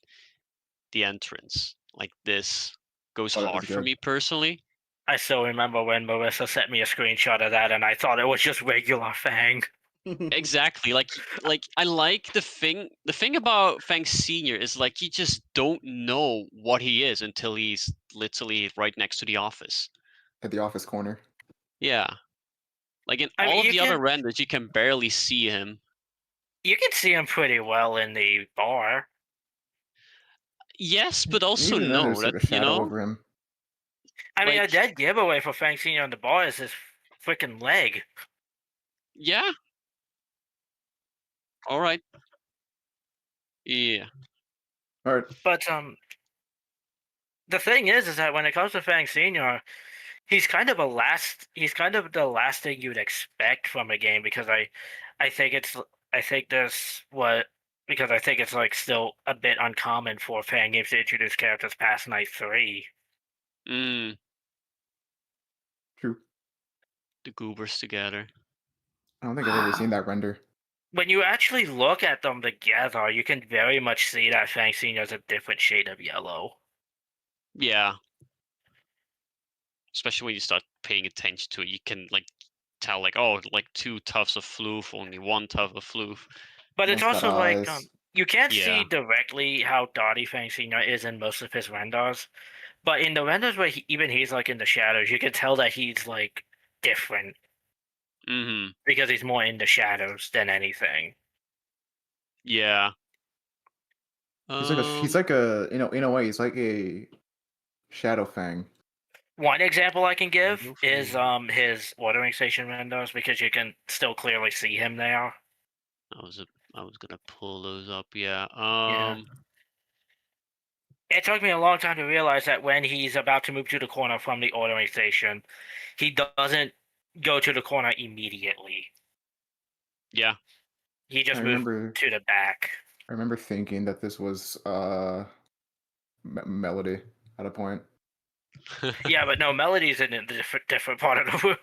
B: the entrance. Like this goes
D: Oh, that is
B: hard for
D: good.
B: me personally.
E: I still remember when Marissa sent me a screenshot of that, and I thought it was just regular Fang.
B: Exactly. Like I like the thing about Fang Senior is like you just don't know what he is until he's literally right next to the office.
D: At the office corner.
B: Yeah. Like in
E: I
B: all
E: mean,
B: of the other renders, you can barely see him.
E: you can see him pretty well in the bar.
B: Yes, but also
D: Even then,
B: no.
D: there's like
B: That
D: a shadow over him.
E: I mean, a
B: like
E: dead giveaway for Fang Senior on the bar is his freaking leg.
B: yeah. All right. Yeah.
D: Alright.
E: But the thing is that when it comes to Fang Senior, he's kind of the last thing you'd expect from a game because I think it's like still a bit uncommon for fan games to introduce characters past Night 3.
B: Mm,
D: True.
B: the goobers together.
D: I don't think I've ever seen that render.
E: When you actually look at them together, you can very much see that Fang Senior is a different shade of yellow.
B: Yeah. Especially when you start paying attention to it, you can like tell like, oh, like 2 tufts of floof, only 1 tuft of floof.
E: But it's
D: One's got
E: also like
D: eyes.
E: you can't
B: Yeah.
E: see directly how dotty Fang Senior is in most of his renders. But in the renders where even he's like in the shadows, you can tell that he's like different
B: Mm-hmm.
E: because he's more in the shadows than anything.
B: Yeah.
D: He's like a in a way he's like a Shadow Fang.
E: One example I can give
B: Shadow
E: is
B: Fang.
E: his ordering station windows because you can still clearly see him there.
B: I was gonna pull those up. Yeah.
E: Yeah. It took me a long time to realize that when he's about to move to the corner from the ordering station, he doesn't go to the corner immediately.
B: Yeah.
E: He just
D: I
E: moves
D: remember
E: to the back.
D: I remember thinking that this was Melody at a point.
E: Yeah, but no, Melody's in a different part of the room.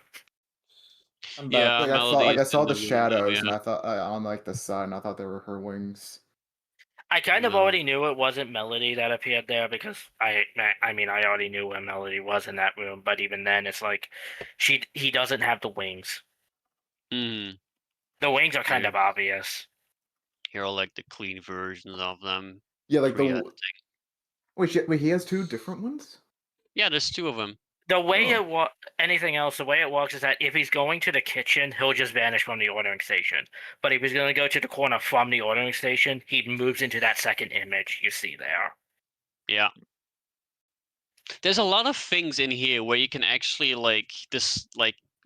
A: I'm back.
B: Yeah.
D: Like
B: Melody
D: I
B: is
D: saw
B: in
D: the
B: the room now,
D: shadows,
B: yeah.
D: and I thought on like the side, and I thought they were her wings.
E: I kind of
B: No.
E: already knew it wasn't Melody that appeared there because I mean I already knew where Melody was in that room, but even then it's like he doesn't have the wings.
B: Mm.
E: The wings are kind
B: Here.
E: of obvious.
B: Here are like the clean versions of them.
D: Yeah, like
B: Pre-editing.
D: wait, he has 2 different ones.
B: Yeah, there's 2 of them.
E: The way
D: Oh.
E: the way it works is that if he's going to the kitchen, he'll just vanish from the ordering station. But if he's going to go to the corner from the ordering station, he moves into that second image you see there.
B: Yeah. There's a lot of things in here where you can actually like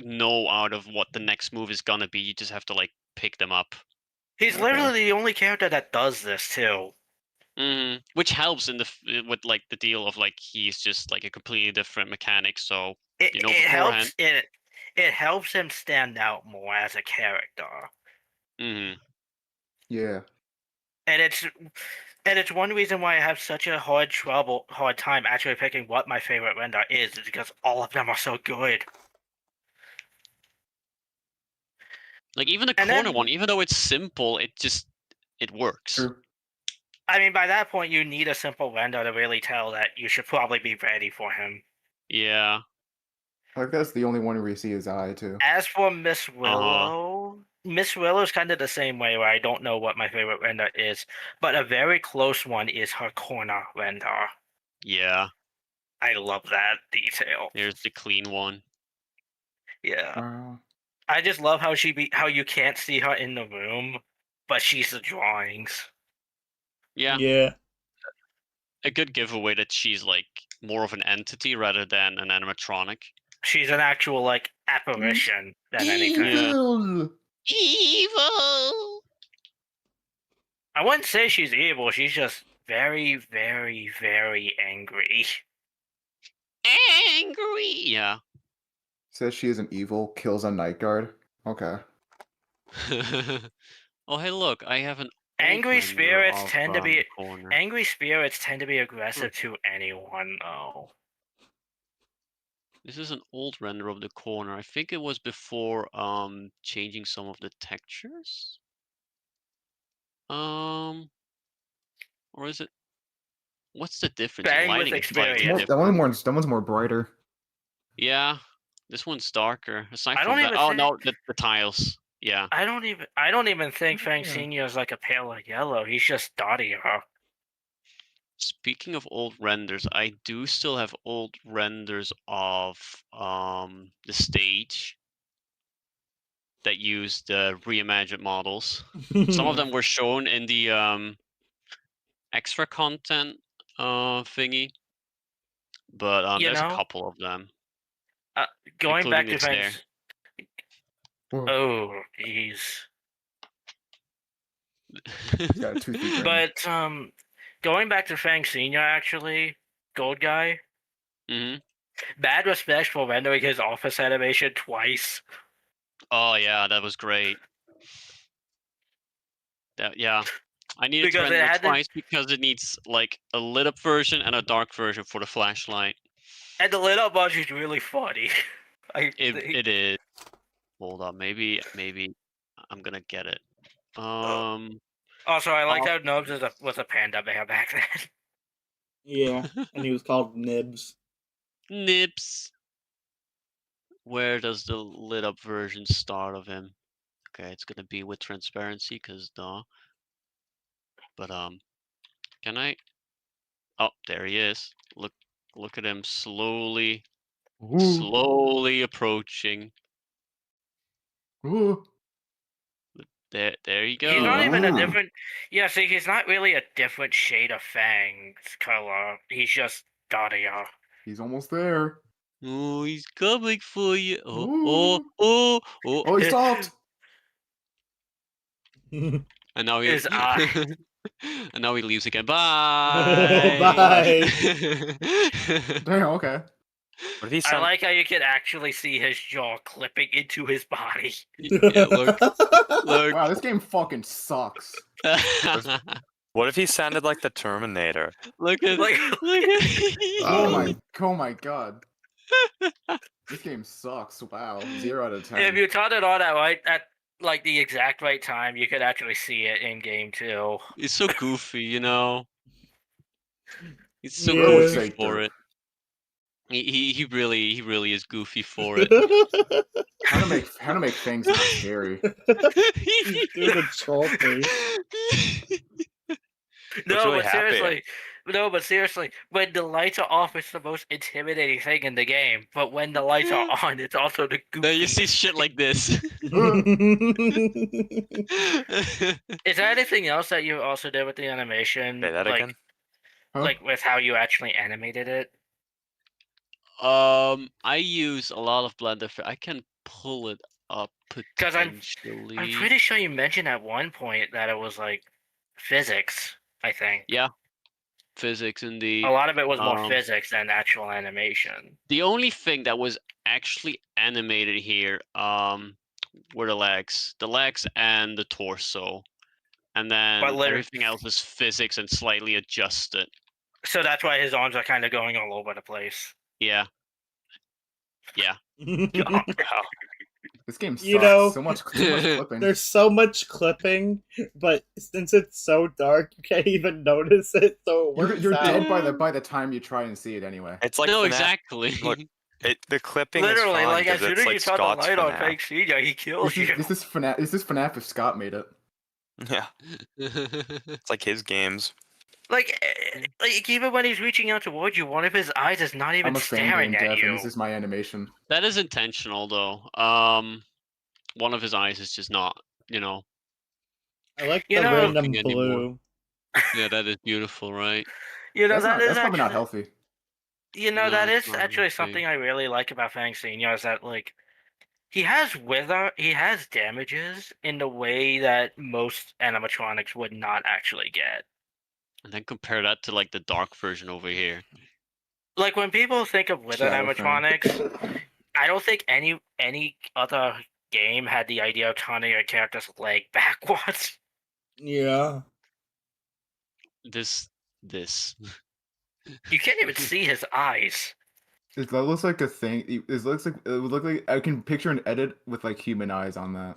B: know out of what the next move is gonna be. You just have to like pick them up.
E: He's
D: Okay.
E: literally the only character that does this too.
B: Which helps in with like the deal of like he's just like a completely different mechanic. So
E: It
B: beforehand.
E: helps him stand out more as a character.
D: Yeah.
E: And it's one reason why I have such a hard time actually picking what my favorite render is because all of them are so good.
B: Like even the
E: And
B: corner
E: then-
B: one, even though it's simple, it works.
D: True.
E: I mean, by that point, you need a simple render to really tell that you should probably be ready for him.
B: Yeah.
D: Like that's the only one where you see his eye too.
E: As for Miss Willow, Miss Willow's kind of the same way, where I don't know what my favorite render is, but a very close one is her corner render.
B: Yeah,
E: I love that detail.
B: here's the clean one.
E: Yeah. I just love how how you can't see her in the room, but she's the drawings.
B: Yeah,
A: Yeah.
B: a good giveaway that she's like more of an entity rather than an animatronic.
E: She's an actual like apparition than anything.
B: Yeah.
D: Evil.
B: Evil.
E: I wouldn't say she's evil. She's just very, very, very angry.
B: Angry. Yeah.
D: Says she isn't evil. Kills on night guard. Okay.
B: Oh, hey, look! I have an old
E: Angry
B: render
E: spirits
B: of,
E: tend to be
B: the corner.
E: angry spirits tend to be aggressive to anyone, though.
B: This is an old render of the corner. I think it was before changing some of the textures. Or is it? What's the difference? The
E: Fang with
B: lighting is slightly
E: experience.
D: That
B: different.
D: one's more brighter.
B: Yeah, this one's darker. Aside
E: I
B: from
E: don't
B: that,
E: even
B: oh
E: think-
B: no, the tiles. Yeah.
E: I don't even think Fang
D: Yeah.
E: Senior is like a paler yellow. He's just dottier.
B: Speaking of old renders, I do still have old renders of the stage that used reimagined models. Some of them were shown in the extra content thingy, but
E: You
B: there's a
E: know?
B: couple of them.
E: Going back
B: including
E: to
B: this there.
E: Fang's.
D: Whoa.
E: Oh, jeez.
D: He's got a toothy grin.
E: But going back to Fang Senior, actually, Gold Guy.
B: hmm
E: Bad respect for rendering his office animation twice.
B: Oh yeah, that was great. Yeah, I needed to
E: Because it
B: render
E: had to-
B: twice because it needs like a lit up version and a dark version for the flashlight.
E: And the lit up bunch is really funny.
B: It is. Hold on, maybe I'm gonna get it.
E: Also, I liked how Nubs was a panda bear back then.
A: Yeah, and he was called Nibs.
B: Nips. Where does the lit up version start of him? Okay, it's gonna be with transparency, cause duh. But can I? Oh, there he is. Look at him slowly approaching.
D: Ooh.
B: There you go.
E: He's not even a
C: Wow.
E: different. Yeah, see, he's not really a different shade of Fang's color. He's just dottier.
D: He's almost there.
B: Oh, he's coming for you. Oh,
D: Ooh.
B: oh, oh, oh.
D: Oh, he stopped.
B: And now he
E: His eye.
B: and now he leaves again. Bye.
A: Bye.
D: Damn. Okay.
F: What if he
E: I
F: sound,
E: like how you can actually see his jaw clipping into his body.
B: Yeah, look.
D: Wow, this game fucking sucks.
F: what if he sounded like the Terminator?
B: Look at
E: Like-
B: look at
D: Oh my god. This game sucks. Wow. 0 out of 10.
E: If you turned it on at like the exact right time, you could actually see it in game too.
B: He's so goofy, you know. He's so
A: Yeah.
B: goofy for it. He really is goofy for it.
D: How to make things not scary.
A: He's doing a troll face.
E: No,
F: really
E: but
F: happy.
E: seriously, when the lights are off, it's the most intimidating thing in the game. But when the lights are on, it's also the
B: Now you
E: goofiest.
B: see shit like this.
E: Is there anything else that you also did with the animation?
F: Say that
E: like,
F: again?
D: Huh?
E: like with how you actually animated it?
B: I use a lot of Blender. I can pull it up
E: 'Cause I'm
B: potentially.
E: pretty sure you mentioned at one point that it was like physics. I think
B: Yeah, physics indeed.
E: a lot of it was more
B: Um,
E: physics than actual animation.
B: The only thing that was actually animated here, were the legs and the torso, and then
E: But liter-
B: everything else is physics and slightly adjusted.
E: So that's why his arms are kind of going all over the place.
B: Yeah.
D: This game sucks.
A: You know,
D: so much clipping.
A: There's so much clipping, but since it's so dark, you can't even notice it. So it works
D: You're
A: out.
D: dead by the time you try and see it anyway.
F: It's like
B: No,
F: FNAF.
B: exactly.
F: Look, The clipping
E: Literally,
F: is fine
E: like as
F: because
E: soon
F: it's
E: as you
F: like
E: turn the
F: Scott's
E: light on
F: FNAF.
E: Fang Senior, he kills you.
D: This is FNAF if Scott made it.
F: Yeah, it's like his games.
E: Like even when he's reaching out towards you, one of his eyes is not even
D: I'm a fan
E: staring
D: game
E: at
D: dev,
E: you.
D: and this is my animation.
B: That is intentional, though. One of his eyes is just not, you know.
A: I like
E: You
A: the
E: know-
A: random
B: Working anymore.
A: blue.
B: Yeah, that is beautiful, right?
E: You know
D: That's probably not
E: actually,
D: healthy.
E: you know
B: No,
E: that
B: it's
E: is
B: not
E: actually
B: healthy.
E: something I really like about Fang Senior is that like he has damages in the way that most animatronics would not actually get.
B: And then compare that to like the dark version over here.
E: Like when people think of wither
D: Shadow Fang.
E: animatronics, I don't think any other game had the idea of turning a character's leg backwards.
A: Yeah.
B: This.
E: You can't even see his eyes.
D: That looks like a thing. It would look like I can picture an edit with like human eyes on that.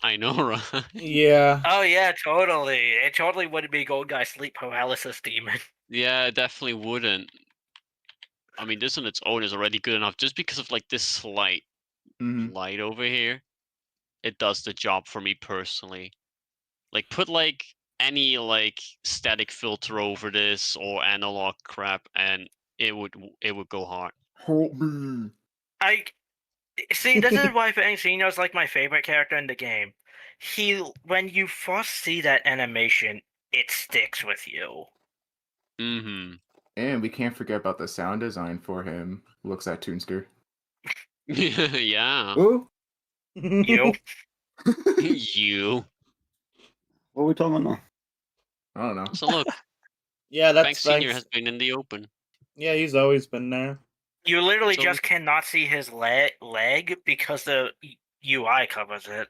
B: I know, right?
A: Yeah.
E: Oh yeah, totally. It totally wouldn't be Gold Guy Sleep Paralysis Demon.
B: Yeah, it definitely wouldn't. I mean, this on its own is already good enough. Just because of like this slight
D: Mhm.
B: light over here, it does the job for me personally. Like, put like any like static filter over this or analog crap, and it would go hard.
D: Help me.
E: I see. This is why Fang Senior is like my favorite character in the game. When you first see that animation, it sticks with you.
B: Mm-hmm.
D: And we can't forget about the sound design for him. Looks at Toonster.
B: Yeah.
H: Who?
E: You.
B: You.
H: What are we talking about now?
D: I don't know.
B: So look,
A: Yeah,
B: Fang
A: that's
B: Senior
A: thanks.
B: has been in the open.
A: Yeah, he's always been there.
E: You literally
B: So-
E: just cannot see his leg because the UI covers it.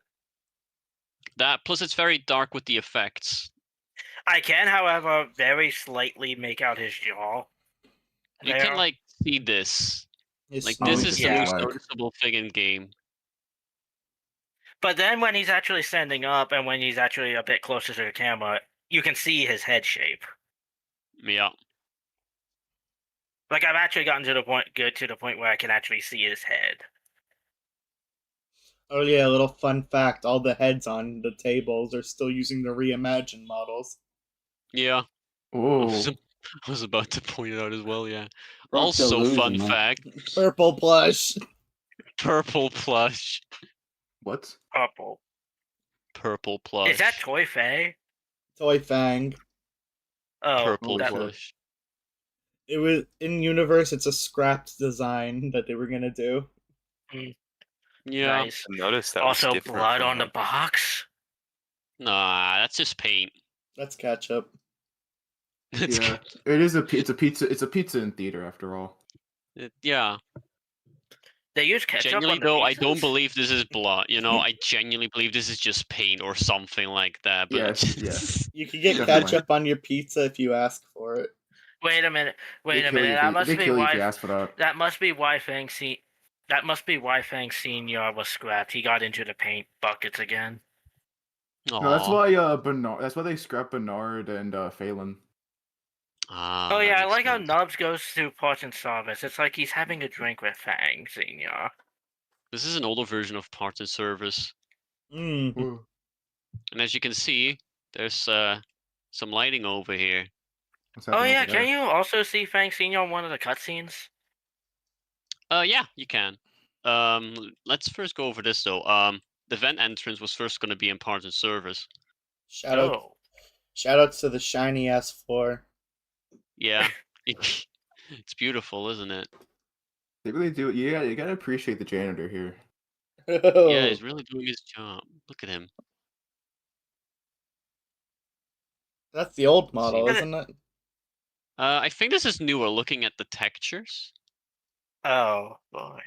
B: That plus it's very dark with the effects.
E: I can, however, very slightly make out his jaw.
B: You
E: there.
B: can like see this.
A: His
B: Like
D: Oh,
B: this
A: snoot.
B: is
E: Yeah.
B: the most
D: Like-
B: noticeable thing in game.
E: But then when he's actually standing up and when he's actually a bit closer to the camera, you can see his head shape.
B: Yeah.
E: Like I've actually gotten to the point where I can actually see his head.
A: Oh yeah, a little fun fact: all the heads on the tables are still using the reimagined models.
B: Yeah. I
D: Oh,
B: was about to point it out as well, yeah.
H: Brock's still
B: Also,
H: losing,
B: fun
H: man.
B: fact,
A: Purple plush.
B: purple plush.
D: what?
E: Purple.
B: Purple plush.
E: Is that Toy Faye?
A: Toy Fang.
E: Oh,
B: Purple
D: Holy
E: that,
D: shit.
B: plush.
A: It was in universe. It's a scrapped design that they were gonna do.
B: Yeah.
E: nice.
F: I noticed that was
E: Also,
F: different
E: blood
F: from
E: on the
F: like-
E: box.
B: Nah, that's just paint.
A: That's ketchup.
B: It's
D: Yeah, it is it's a pizza. It's a pizza in theater after all.
B: yeah.
E: They use ketchup
B: Genuinely
E: on the
B: though, I don't
E: pizzas?
B: believe this is blood. You know, I genuinely believe this is just paint or something like that. But
D: Yes, yes.
A: You can get
D: Definitely.
A: ketchup on your pizza if you ask for it.
E: Wait a minute. Wait
D: They
E: a
D: kill you
E: minute.
D: if
E: That
D: you-
E: must
D: they
E: be
D: kill you if you
E: why.
D: ask for that.
E: That must be why That must be why Fang Senior was scrapped. He got into the paint buckets again.
D: No, that's
B: Aw.
D: why Bernard. That's why they scrap Bernard and Phelan.
B: Ah,
E: Oh
B: that
E: yeah, I
B: makes
E: like how
B: sense.
E: Nubs goes through parts and service. It's like he's having a drink with Fang Senior.
B: This is an older version of Parts and Service.
A: Mm.
B: And as you can see, there's some lighting over here.
D: What's
E: Oh
D: happening
E: yeah,
D: over there?
E: can you also see Fang Senior in one of the cutscenes?
B: Yeah, you can. Let's first go over this though. The vent entrance was first going to be in Parts and Service.
E: Oh.
A: Shoutouts to the shiny ass floor.
B: Yeah, it's beautiful, isn't it?
D: They really do. Yeah, you gotta appreciate the janitor here.
B: Yeah, he's really doing his job. Look at him.
A: That's the old
B: Let's see.
A: model, isn't it?
B: I think this is newer, looking at the textures.
E: Oh boy.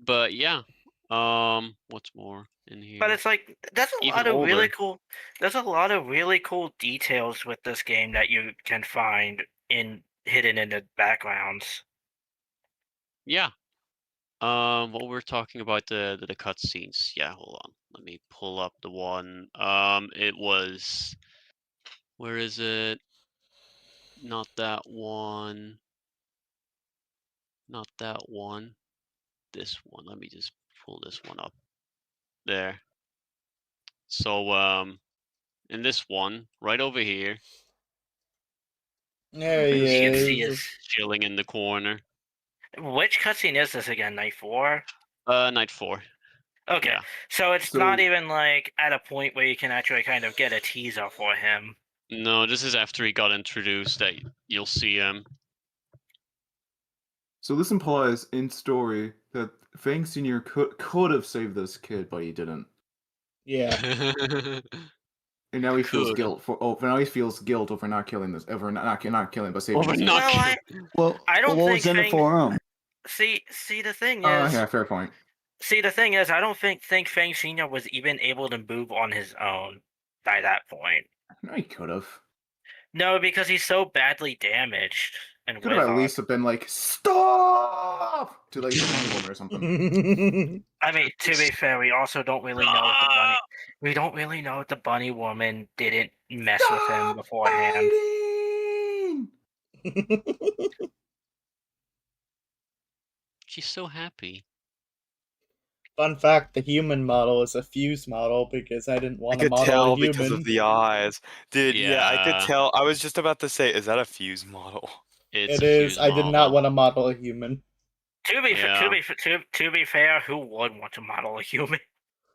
B: But yeah. What's more in here?
E: But it's like there's a
B: Even
E: lot of really
B: older.
E: cool. There's a lot of really cool details with this game that you can find hidden in the backgrounds.
B: Yeah. What we're talking about the cutscenes. Yeah, hold on. Let me pull up the one. It was. Where is it? Not that one. Not that one. this one. Let me just pull this one up. There. So in this one, right over here,
A: There he
E: You can see
A: is.
E: his.
B: chilling in the corner.
E: Which cutscene is this again? Night 4?
B: Night 4.
E: Okay,
B: Yeah.
E: so it's
D: So-
E: not even like at a point where you can actually kind of get a teaser for him.
B: No, this is after he got introduced that you'll see him.
D: So this implies in story that Fang Senior could have saved this kid, but he didn't,
A: Yeah.
D: and now he feels
B: Could.
D: guilt for. Oh, now he feels guilt over not killing this, over not killing, but saving
B: Over
D: this
B: not
D: kid.
E: Well,
H: Well,
E: I don't
H: what
E: think
H: was in it
E: Fang-
H: for him?
E: see, the thing is,
D: Yeah, fair point.
E: the thing is, I don't think Fang Senior was even able to move on his own by that point.
D: No, he could have.
E: No, because he's so badly damaged and
D: Could have at
E: Wizard.
D: least have been like, stop to like the bunny woman or something.
E: I mean, to be fair, we also don't really know if the bunny. We don't really know if the bunny woman didn't mess with him beforehand.
D: Fighting!
B: She's so happy.
A: Fun fact: the human model is a fuse model because I didn't
F: I
A: want to
F: could
A: model
F: tell
A: a human.
F: because of the eyes. Dude, yeah, I
B: Yeah.
F: could tell. I was just about to say, is that a fuse model?
B: It's
A: It
B: a
A: is.
B: fuse
A: I did not
B: model.
A: want to model a human.
E: To be
B: Yeah.
E: to be fair, who would want to model a human?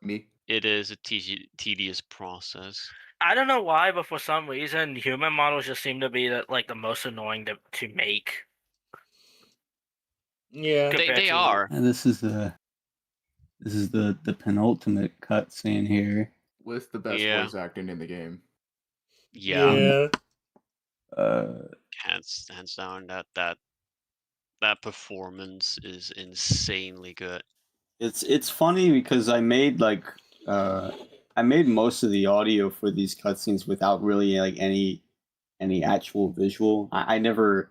D: Me.
B: It is a tedious process.
E: I don't know why, but for some reason, human models just seem to be the most annoying to make.
A: Yeah.
E: Compared
B: They
E: to-
B: are.
H: And this is the penultimate cutscene here.
D: With the best
B: Yeah.
D: voice acting in the game.
B: Yeah.
H: Uh,
B: Hands down, that performance is insanely good.
H: it's funny because I made most of the audio for these cutscenes without really like any actual visual. I never.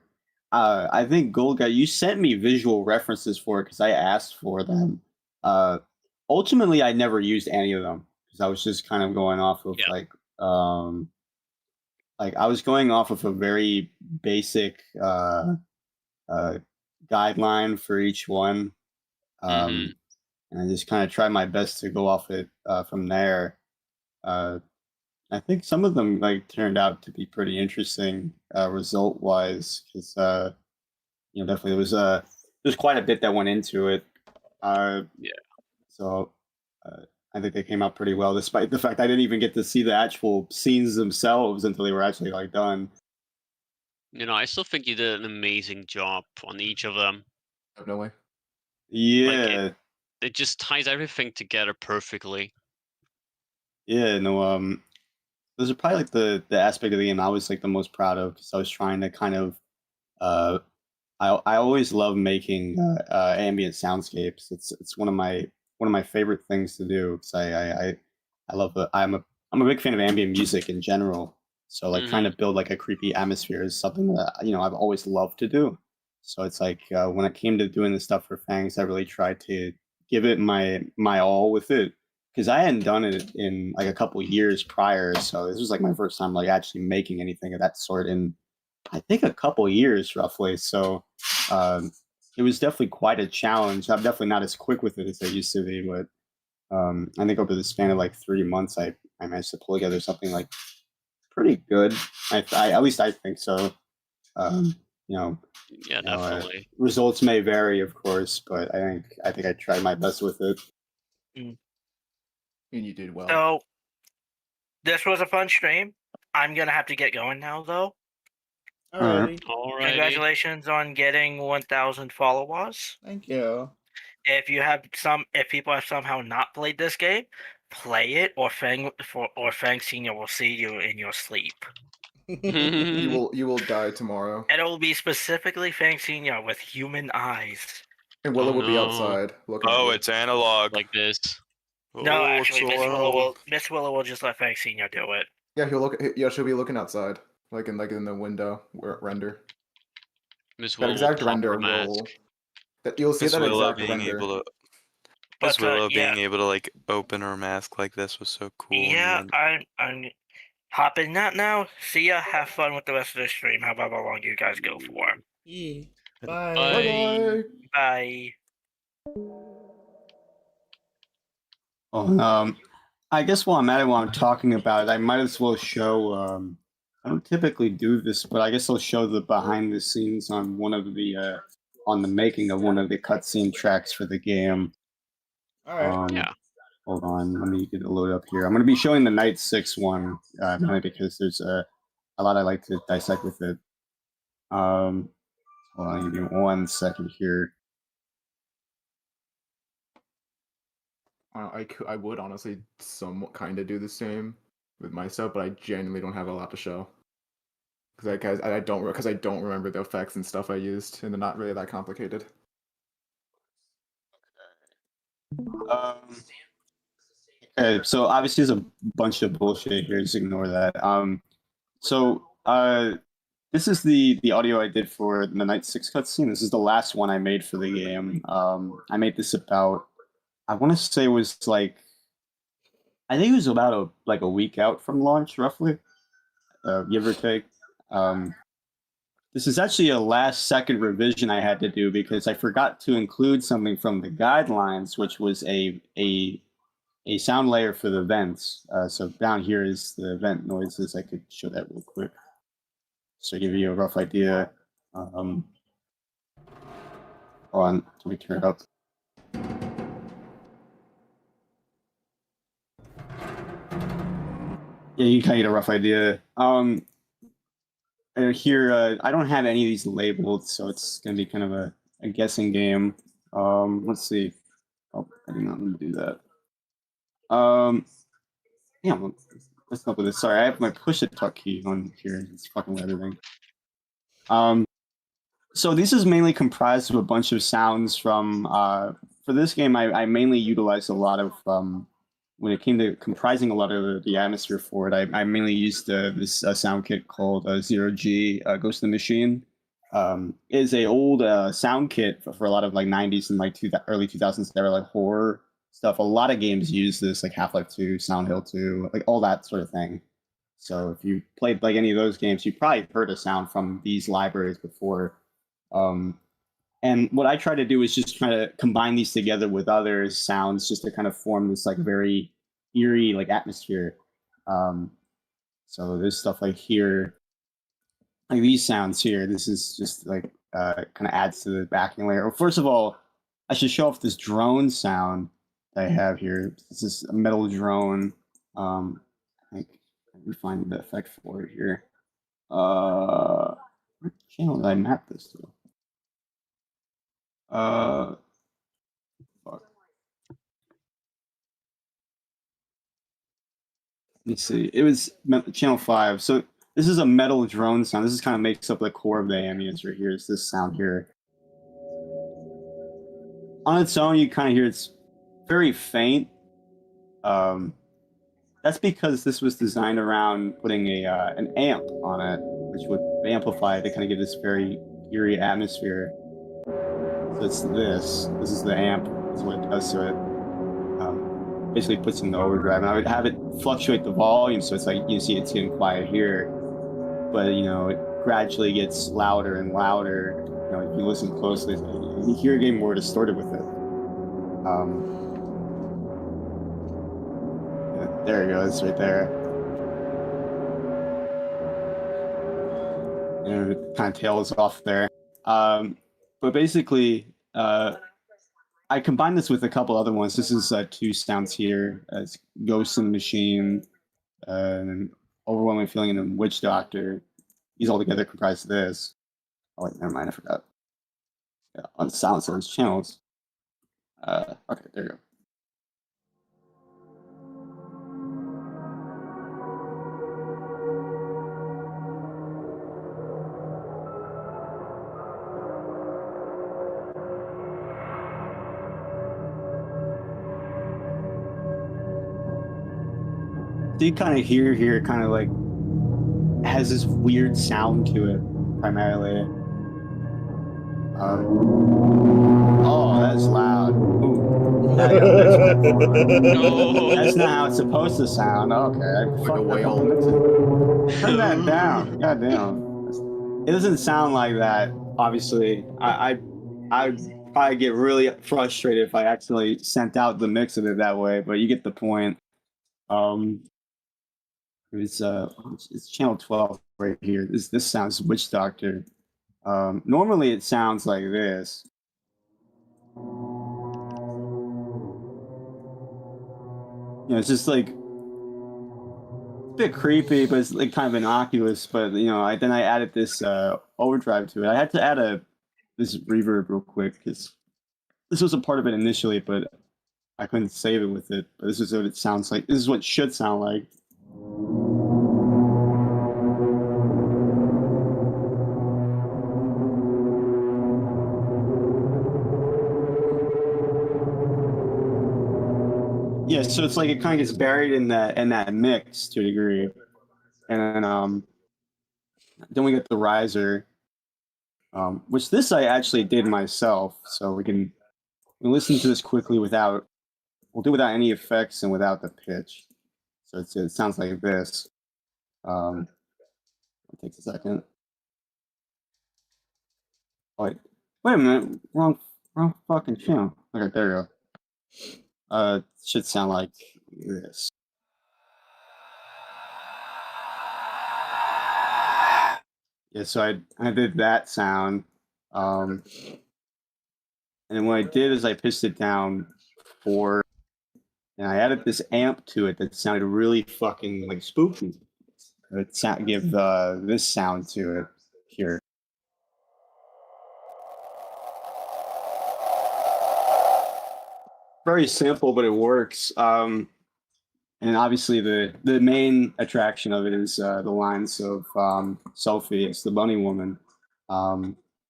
H: I think Gold Guy, you sent me visual references for it because I asked for them. Ultimately, I never used any of them because I was just kind of going off of
B: Yeah.
H: like I was going off of a very basic guideline for each one.
B: Mhm.
H: And I just kind of tried my best to go off it from there. I think some of them like turned out to be pretty interesting result wise because definitely there's quite a bit that went into it.
B: Yeah.
H: So I think they came out pretty well, despite the fact I didn't even get to see the actual scenes themselves until they were actually like done.
B: I still think you did an amazing job on each of them.
D: Definitely.
H: Yeah.
B: It just ties everything together perfectly.
H: Yeah, no, those are probably like the aspect of the game I was like the most proud of because I was trying to kind of I always love making ambient soundscapes. It's one of my favorite things to do because I love I'm a big fan of ambient music in general. So like trying to build like a creepy atmosphere is something that I've always loved to do. So it's like when it came to doing this stuff for Fangs, I really tried to give it my all with it because I hadn't done it in like a couple years prior. So this was like my first time like actually making anything of that sort in I think a couple years roughly. So it was definitely quite a challenge. I'm definitely not as quick with it as I used to be, but I think over the span of like 3 months, I managed to pull together something like pretty good. I at least I think so.
B: Yeah, definitely.
H: Results may vary, of course, but I think I tried my best with it.
D: And you did well.
E: So, this was a fun stream. I'm gonna have to get going now, though.
A: Alrighty.
B: Alrighty.
E: Congratulations on getting 1,000 followers.
A: Thank you.
E: If people have somehow not played this game, play it, or Fang Senior will see you in your sleep.
D: You will die tomorrow.
E: And it will be specifically Fang Senior with human eyes.
D: And Willow will be
B: no.
D: outside looking at
F: Oh,
D: you.
F: it's analog.
B: Like this.
E: No,
F: Oh,
E: actually,
F: it's
E: Miss
F: analog.
E: Willow will just let Fang Senior do it.
D: Yeah, she'll be looking outside, like in the window render.
B: Miss
D: That
B: Willow
D: exact
B: will pop
D: render
B: her mask.
D: will. That you'll see
F: Miss
D: that
F: Willow
D: exact
F: being
D: render.
F: able to.
E: But,
F: Miss Willow
E: yeah.
F: being able to like open her mask like this was so cool. in the
E: Yeah,
F: end.
E: I'm hopping that now. See ya. Have fun with the rest of the stream, however long you guys go for.
A: Yeah. Bye.
B: Bye.
D: Bye bye.
E: Bye.
H: Oh, I guess while I'm at it, while I'm talking about it, I might as well show. I don't typically do this, but I guess I'll show the behind the scenes on one of the on the making of one of the cutscene tracks for the game.
A: All right.
B: Yeah.
H: Hold on, let me get it loaded up here. I'm going to be showing the Night 6 one, mainly because there's a lot I like to dissect with it. Hold on, give me 1 second here.
D: I would honestly somewhat kind of do the same with myself, but I genuinely don't have a lot to show. Because I don't remember the effects and stuff I used, and they're not really that complicated.
H: Okay, so obviously there's a bunch of bullshit here. Just ignore that. This is the audio I did for the Night 6 cutscene. This is the last one I made for the game. I made this about, I want to say it was like, I think it was about a week out from launch, roughly, give or take. This is actually a last second revision I had to do because I forgot to include something from the guidelines, which was a sound layer for the vents. So down here is the vent noises. I could show that real quick. So to give you a rough idea. Hold on, let me turn it up. Yeah, you can kind of get a rough idea. Here, I don't have any of these labeled, so it's going to be kind of a guessing game. Let's see. Oh, I did not want to do that. Yeah, let's up with this. Sorry, I have my push it talk key on here. It's fucking with everything. So this is mainly comprised of a bunch of sounds from. For this game, I mainly utilized a lot of. When it came to comprising a lot of the atmosphere for it, I mainly used this sound kit called Zero G Ghost in the Machine. It is a old sound kit for a lot of like 90s and like early 2000s era like horror stuff. A lot of games use this, like Half-Life 2, Silent Hill 2, like all that sort of thing. So if you played like any of those games, you probably heard a sound from these libraries before. And what I try to do is just try to combine these together with other sounds just to kind of form this like very eerie like atmosphere. So there's stuff like here, like these sounds here. This is just like kind of adds to the backing layer. Well, first of all, I should show off this drone sound that I have here. This is a metal drone. I think let me find the effect for it here. What channel did I map this to? Fuck. Let me see. It was channel 5. So this is a metal drone sound. This is kind of makes up the core of the ambience right here. It's this sound here. On its own, you kind of hear it's very faint. That's because this was designed around putting an amp on it, which would amplify to kind of give this very eerie atmosphere. So it's this. This is the amp. That's what it does to it. Basically puts in the overdrive, and I would have it fluctuate the volume, so it's like you see it's getting quiet here, but you know it gradually gets louder and louder. You know, if you listen closely, you hear it getting more distorted with it. There it goes, right there. And it kind of tails off there. But basically, I combined this with a couple other ones. This is 2 sounds here. It's Ghost in the Machine, and Overwhelming Feeling, and Witch Doctor. These all together comprise this. Oh wait, never mind, I forgot. Yeah, on Sound Source channels. Okay, there you go. So you kind of hear here, kind of like has this weird sound to it, primarily. Oh, that's loud. Ooh. Now you gotta mix it more.
B: No.
H: That's not how it's supposed to sound. Okay, I
D: Like a
H: fucked up
D: whale.
H: on the mixing. Turn that down. God damn. It doesn't sound like that. Obviously, I probably get really frustrated if I accidentally sent out the mix of it that way, but you get the point. It's channel 12 right here. This sounds Witch Doctor. Normally it sounds like this. It's just like a bit creepy, but it's like kind of innocuous. But then I added this overdrive to it. I had to add this reverb real quick because this was a part of it initially, but I couldn't save it with it. But this is what it sounds like. This is what it should sound like. Yeah, so it's like it kind of gets buried in that mix to a degree, and then we get the riser, which this I actually did myself. So we can listen to this quickly we'll do without any effects and without the pitch. So it sounds like this. It takes a second. Wait a minute, wrong fucking channel. Okay, there you go. It should sound like this. Yeah, so I did that sound, and what I did is I pitched it down 4, and I added this amp to it that sounded really fucking like spooky. Give this sound to it here. Very simple, but it works. And obviously the main attraction of it is the lines of Sophie. It's the bunny woman.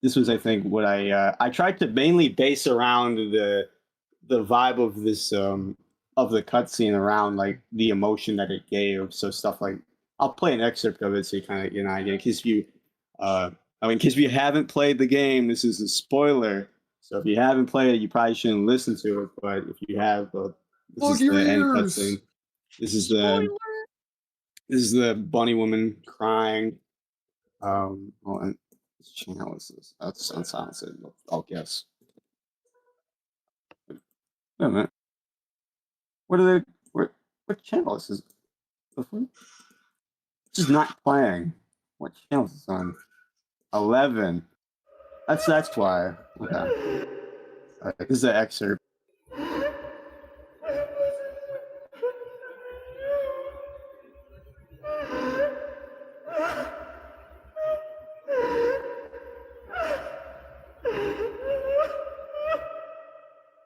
H: This was, I think, what I tried to mainly base around the vibe of this of the cutscene, around like the emotion that it gave. So stuff like, I'll play an excerpt of it so you kind of get an idea. Because if you haven't played the game, this is a spoiler. So if you haven't played it, you probably shouldn't listen to it. But if you have, this is the end cutscene. This is the bunny woman crying. Well, and which channel is this? That's unsilenced. I'll guess. Wait a minute. What channel is this? This is not playing. What channel is this on? 11. That's why. Okay. All right, this is the excerpt.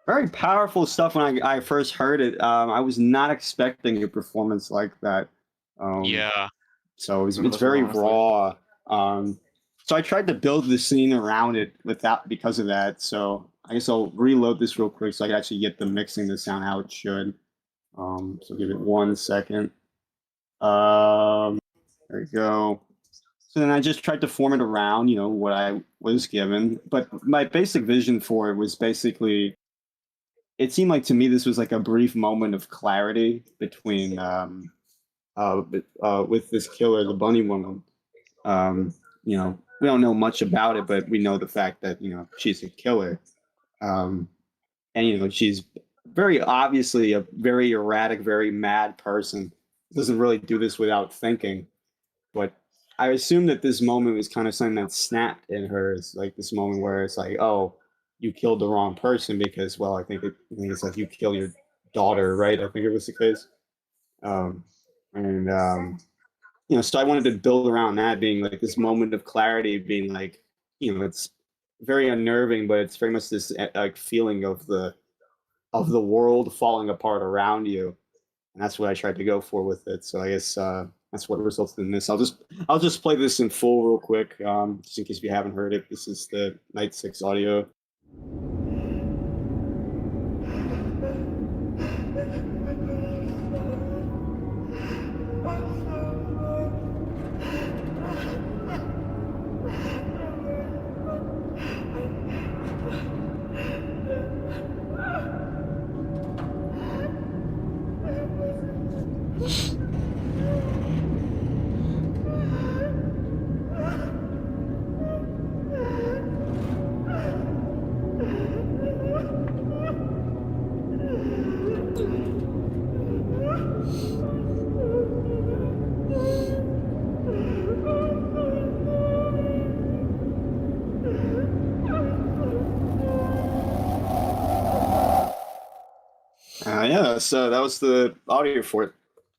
H: Very powerful stuff when I first heard it. I was not expecting a performance like that.
B: Yeah.
H: So it's very raw. So I tried to build the scene around it because of that. So I guess I'll reload this real quick so I can actually get the mixing to sound how it should. So give it 1 second. There we go. So then I just tried to form it around, what I was given. But my basic vision for it was basically, it seemed like to me this was like a brief moment of clarity between with this killer, the bunny woman. We don't know much about it, but we know the fact that she's a killer, and she's very obviously a very erratic, very mad person. Doesn't really do this without thinking, but I assume that this moment was kind of something that snapped in her. It's like this moment where it's like, oh, you killed the wrong person, because, well, I think it's like you kill your daughter, right? I think it was the case. So I wanted to build around that being like this moment of clarity, being like, it's very unnerving, but it's very much this like feeling of the world falling apart around you, and that's what I tried to go for with it. So I guess that's what resulted in this. I'll just play this in full real quick, just in case you haven't heard it. This is the Night 6 audio. So that was the audio for it.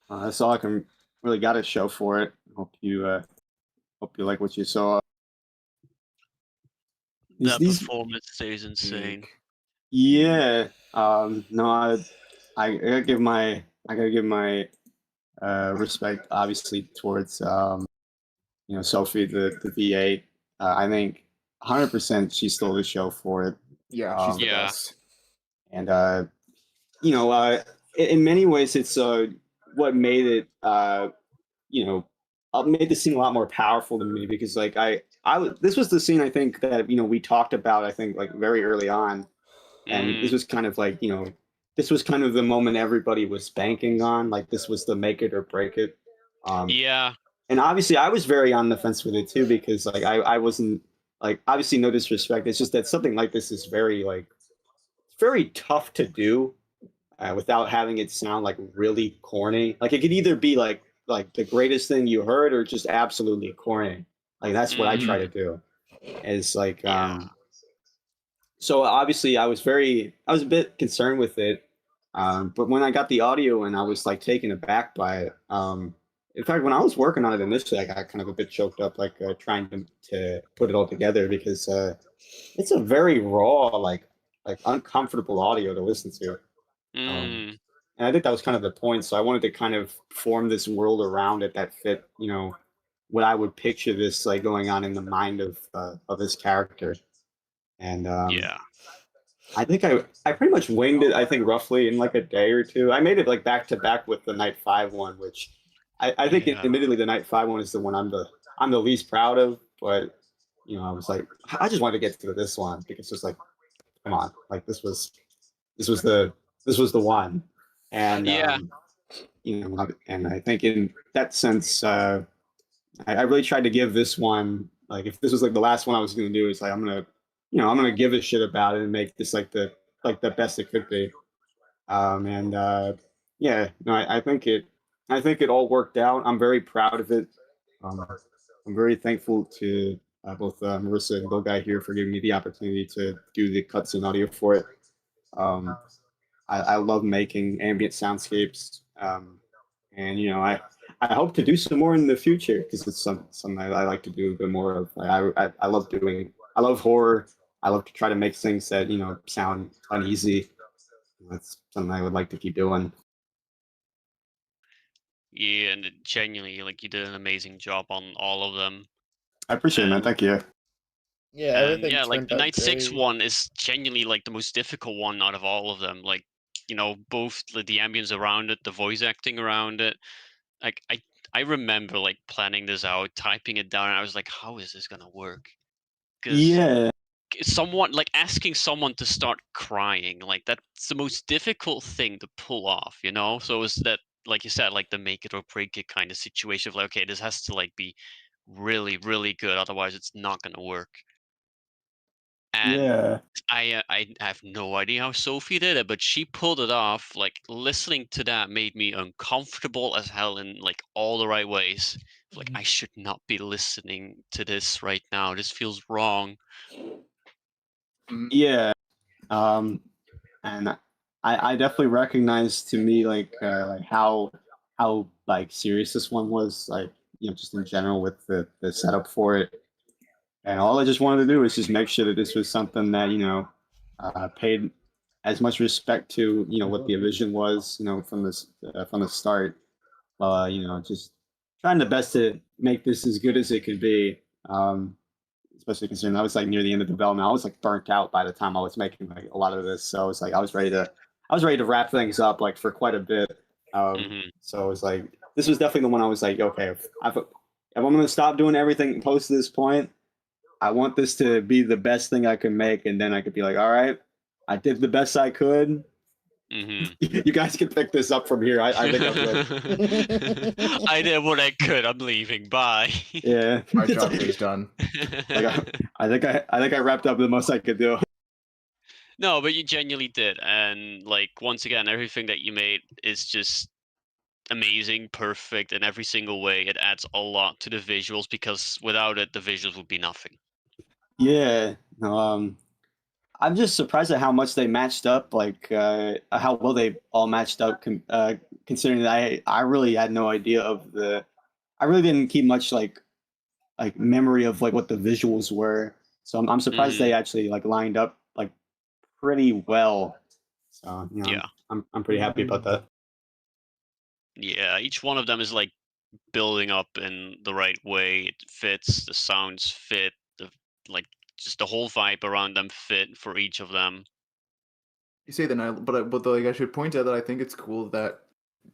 H: That's all I can really got to show for it. Hope you like what you saw.
B: That
H: These
B: performance stays insane.
D: Unique.
H: yeah. No, I gotta give my respect obviously towards Sophie the VA. I think 100% she stole the show for it.
D: Yeah, she's the
B: Yeah.
D: best.
H: And in many ways it's what made it made the scene a lot more powerful to me because like this was the scene I think that we talked about I think like very early on, and this was kind of like this was kind of the moment everybody was banking on, like this was the make it or break it.
B: Yeah.
H: And obviously I was very on the fence with it too because like I wasn't like, obviously no disrespect, it's just that something like this is very like very tough to do without having it sound like really corny. Like it could either be like the greatest thing you heard or just absolutely corny. Like that's what I try to do. Is like
B: Yeah.
H: so obviously I was a bit concerned with it. But when I got the audio and I was like taken aback by it. In fact, when I was working on it initially, I got kind of a bit choked up, like trying to put it all together because it's a very raw, like uncomfortable audio to listen to. And I think that was kind of the point. So I wanted to kind of form this world around it that fit, what I would picture this like going on in the mind of this character. And
B: Yeah.
H: I think I pretty much winged it. I think roughly in like a day or two. I made it like back to back with the Night 5 one, which I think
B: Yeah.
H: admittedly the Night 5 one is the one I'm the least proud of. But I was like, I just wanted to get to this one because it's like, come on, like this was the one. And
B: Yeah.
H: and I think in that sense, I really tried to give this one, like if this was like the last one I was going to do, it's like I'm gonna give a shit about it and make this like the best it could be. And yeah, no, I think it all worked out. I'm very proud of it. I'm very thankful to both Marissa and Bill Guy here for giving me the opportunity to do the cutscene audio for it. I love making ambient soundscapes, and I hope to do some more in the future because it's something I like to do a bit more of. I love I love horror. I love to try to make things that sound uneasy. That's something I would like to keep doing.
B: Yeah, and genuinely, like you did an amazing job on all of them.
H: I appreciate it, man. Thank you.
A: Yeah,
B: And
A: everything
B: yeah, like
A: turned
B: the
A: out
B: Night 6
A: great.
B: one is genuinely like the most difficult one out of all of them. Like, both the ambience around it, the voice acting around it. Like I remember like planning this out, typing it down, and I was like, how is this gonna work? Because
H: Yeah.
B: someone like asking someone to start crying, like that's the most difficult thing to pull off, So is that, like you said, like the make it or break it kind of situation of like, okay, this has to like be really, really good, otherwise it's not gonna work. And
H: Yeah.
B: I have no idea how Sophie did it, but she pulled it off. Like listening to that made me uncomfortable as hell in like all the right ways. Like I should not be listening to this right now. This feels wrong.
H: Yeah. And I definitely recognize to me like how like serious this one was, like just in general with the setup for it. And all I just wanted to do was just make sure that this was something that paid as much respect to what the vision was from the start. Just trying the best to make this as good as it could be. Especially considering I was like near the end of development. I was like burnt out by the time I was making like a lot of this. So it's like I was ready to wrap things up like for quite a bit. So it was like this was definitely the one I was like, okay, if I'm gonna stop doing everything post this point, I want this to be the best thing I can make, and then I could be like, all right, I did the best I could. You guys can pick this up from here. I think I'm good.
B: I did what I could. I'm leaving. Bye.
H: Yeah,
D: My job is done.
H: Like, I think I wrapped up the most I could do.
B: No, but you genuinely did, and like once again, everything that you made is just amazing, perfect in every single way. It adds a lot to the visuals because without it, the visuals would be nothing.
H: Yeah. I'm just surprised at how much they matched up, like how well they all matched up. Considering that I really had no idea of I really didn't keep much like memory of like what the visuals were. So I'm surprised they actually like lined up like pretty well. So
B: Yeah.
H: I'm pretty happy about that.
B: Yeah, each one of them is like building up in the right way. It fits, the sounds fit, like just the whole vibe around them fit for each of them.
D: You say that, but like I should point out that I think it's cool that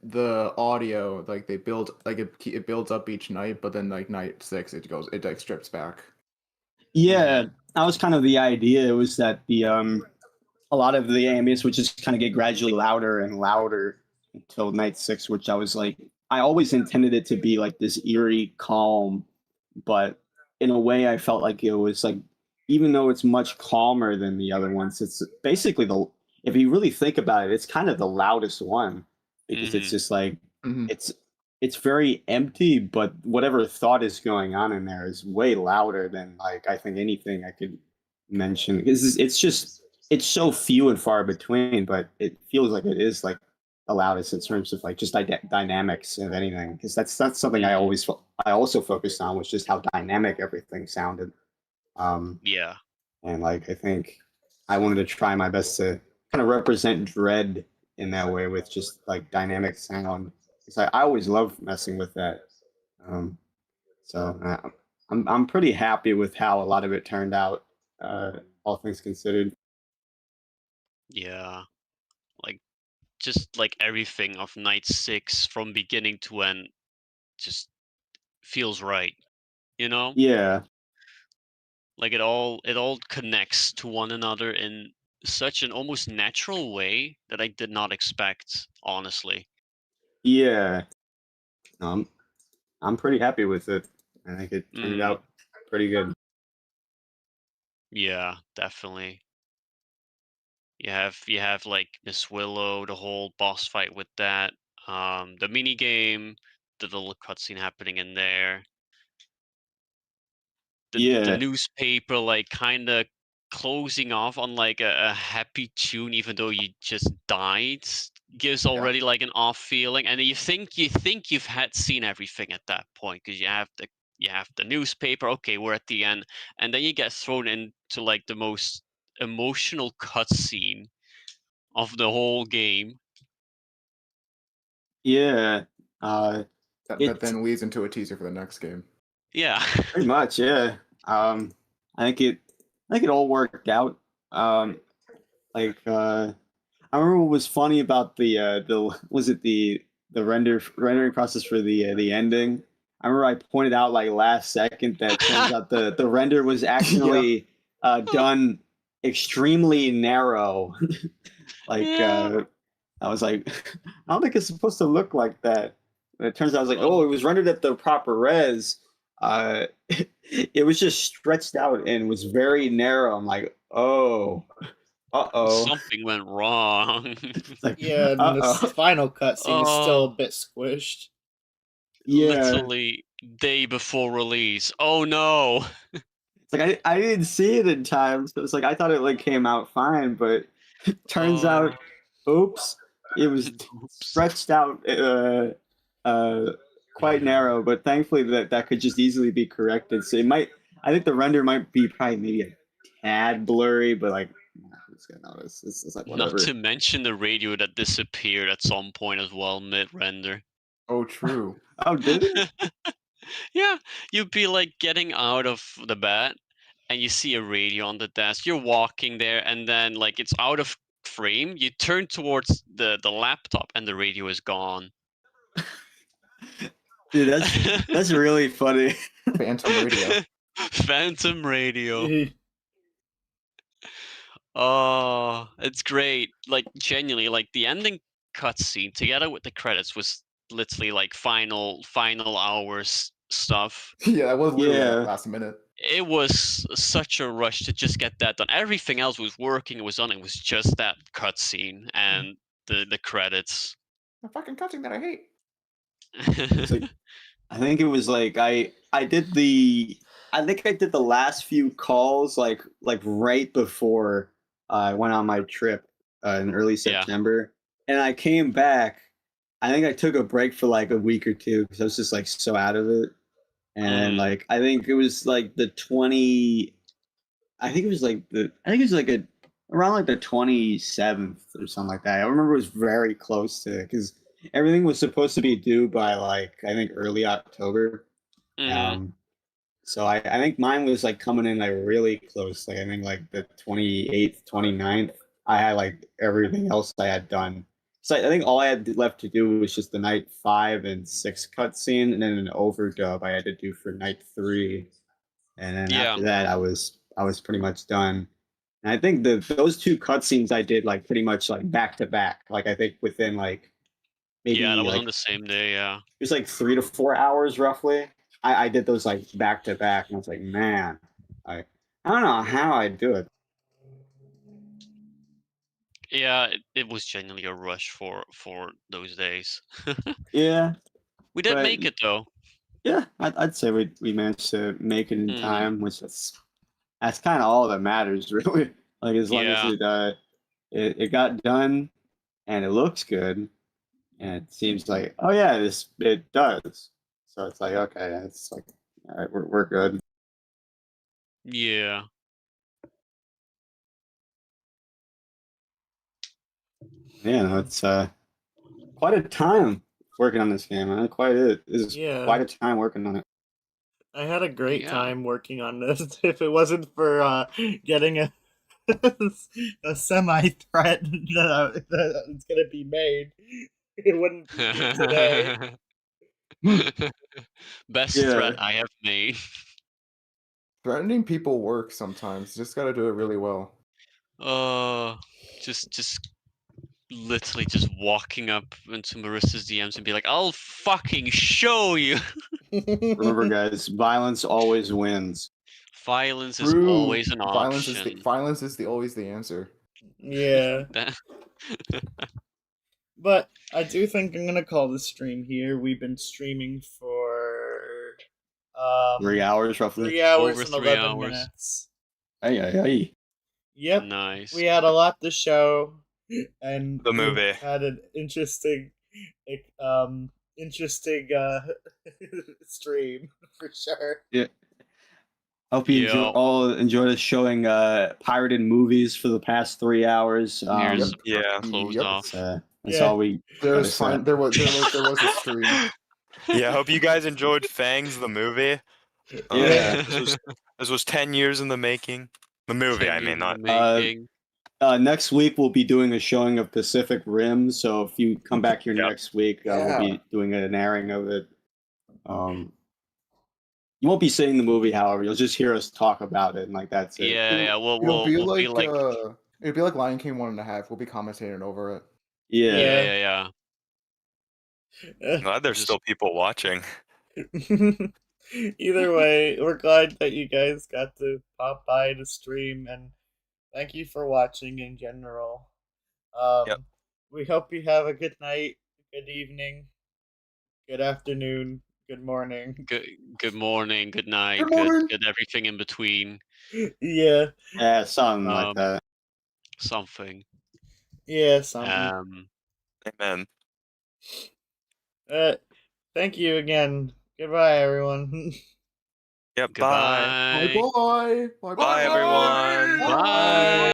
D: the audio like they build like it builds up each night, but then like night 6 it like strips back.
H: Yeah, that was kind of the idea. It was that a lot of the ambience would just kind of get gradually louder and louder until night 6, which I was like, I always intended it to be like this eerie calm, but in a way I felt like it was like, even though it's much calmer than the other ones, it's basically if you really think about it, it's kind of the loudest one because it's just like, it's very empty, but whatever thought is going on in there is way louder than like I think anything I could mention, because it's so few and far between, but it feels like it is like the loudest in terms of like just dynamics of anything, because that's something I also focused on, was just how dynamic everything sounded.
B: Yeah.
H: And like I think I wanted to try my best to kind of represent Dread in that way with just like dynamic sound. Because I always love messing with that. So I'm pretty happy with how a lot of it turned out, all things considered.
B: Yeah. Like just like everything of night 6 from beginning to end just feels right. You know?
H: Yeah.
B: Like it all connects to one another in such an almost natural way that I did not expect, honestly.
H: Yeah. I'm pretty happy with it. I think it turned out pretty good.
B: Yeah, definitely. You have like Miss Willow, the whole boss fight with that, the mini game, the little cutscene happening in there, the
H: Yeah.
B: newspaper like kind of closing off on like a happy tune, even though you just died, gives already like an off feeling, and you think you've had seen everything at that point because you have the newspaper. Okay, we're at the end, and then you get thrown into like the most emotional cutscene of the whole game.
H: Yeah.
D: That then leads into a teaser for the next game.
B: Yeah.
H: Pretty much, yeah. I think it all worked out. Like I remember what was funny about the rendering process for the ending. I remember I pointed out like last second that turns out the render was actually done extremely narrow. Like
B: Yeah.
H: I was like, I don't think it's supposed to look like that. And it turns out I was like, oh, it was rendered at the proper res. It was just stretched out and was very narrow. I'm like, oh,
B: Something went wrong.
H: like,
A: Yeah, and this final cutscene is still a
B: Oh,
A: bit squished.
H: yeah.
B: literally day before release. Oh no.
H: It's like I didn't see it in time, so it's like I thought it like came out fine, but turns out, oops, it was stretched out quite narrow. But thankfully that could just easily be corrected. So I think the render might be probably maybe a tad blurry, but like who's gonna notice? It's like whatever.
B: Not to mention the radio that disappeared at some point as well mid-render.
D: Oh, true.
H: Oh, did it?
B: Yeah, you'd be like getting out of the bed and you see a radio on the desk. You're walking there and then like it's out of frame. You turn towards the laptop and the radio is gone.
H: Dude, that's really funny.
D: Phantom radio.
B: Phantom radio. Oh, it's great. Like genuinely, like the ending cutscene together with the credits was literally like final hours stuff.
D: Yeah, that was literally
H: Yeah.
D: last minute.
B: It was such a rush to just get that done. Everything else was working, it was done. It was just that cutscene and the credits.
D: A fucking cutscene that I hate.
H: It's like, I think it was like I did the last few calls like right before I went on my trip in early
B: Yeah.
H: September, and I came back. I think I took a break for like a week or two because I was just like so out of it. And then like I think it was like the 20. I think it was like around like the 27th or something like that. I remember it was very close to because everything was supposed to be due by like I think early October.
B: Mhm.
H: So I think mine was like coming in like really close. Like I think like the 28th, 29th. I had like everything else I had done. So I think all I had left to do was just the night 5 and 6 cutscene, and then an overdub I had to do for night 3. And then
B: Yeah.
H: after that, I was pretty much done. And I think those two cutscenes I did like pretty much like back to back. Like I think within like maybe
B: Yeah, that was
H: like
B: on the same day. Yeah.
H: it was like 3 to 4 hours roughly. I did those like back to back, and I was like, man, I don't know how I do it.
B: Yeah, it was genuinely a rush for those days.
H: Yeah,
B: We did
H: but
B: make it though.
H: yeah, I'd say we managed to make it in
B: Mhm.
H: time, which that's kind of all that matters, really. Like as long as
B: Yeah.
H: it got done and it looks good, and it seems like oh yeah, it does. So it's like okay, it's like all right, we're good.
B: Yeah.
H: Yeah, no, it's quite a time working on this game. Quite it is
A: Yeah.
H: quite a time working on it.
A: I had a great
B: Yeah.
A: time working on this. If it wasn't for getting a a semi threat that it's gonna be made, it wouldn't be here today.
B: Best
H: Yeah.
B: threat I have made.
D: Threatening people works sometimes. Just gotta do it really well.
B: Just literally just walking up into Marissa's DMs and be like, "I'll fucking show you."
H: Remember, guys, violence always wins.
B: Violence is
D: True.
B: always an
D: Violence is
B: option.
D: always the answer.
A: Yeah.
B: That-
A: But I do think I'm gonna call the stream here. We've been streaming for
H: 3 hours roughly.
A: 3 hours
B: Over
A: and
B: 3
A: 11
B: hours.
A: minutes.
H: Hey.
A: Yep.
B: Nice.
A: We had a lot to show, and
F: The
A: we
F: movie.
A: had an interesting stream for sure.
H: Yeah. Hope you
B: Yo.
H: all enjoyed us showing pirated movies for the past 3 hours.
B: Here's
F: Yeah.
B: closed
D: Yep.
B: off.
H: That's
A: Yeah.
H: all we.
D: There
H: gotta
D: was
H: say.
D: fine. There was a stream.
F: Yeah, hope you guys enjoyed Fangs the movie.
H: Yeah.
F: This was 10 years in the making. The movie, I mean, not.
B: making.
H: Next week we'll be doing a showing of Pacific Rim. So if you come back here
F: Yep.
H: next week, we'll
D: Yeah.
H: be doing an airing of it. You won't be seeing the movie, however, you'll just hear us talk about it, and like that's it.
B: Yeah,
D: It'll
B: we'll
D: be
B: be like,
D: it'll be like Lion King 1.5. We'll be commentating over it.
H: Yeah.
B: yeah.
F: I'm glad there's still people watching.
A: Either way, we're glad that you guys got to pop by to stream, and thank you for watching in general.
F: Yep.
A: We hope you have a good night, good evening, good afternoon, good morning.
B: Good morning, good night,
D: Good morning.
B: good everything in between.
A: Yeah,
H: Yeah, something like that.
B: Something.
A: yeah, something.
F: Amen.
A: Thank you again. Goodbye, everyone.
F: Yep. Bye.
B: Goodbye.
D: Bye bye.
F: Bye, everyone.
B: Bye.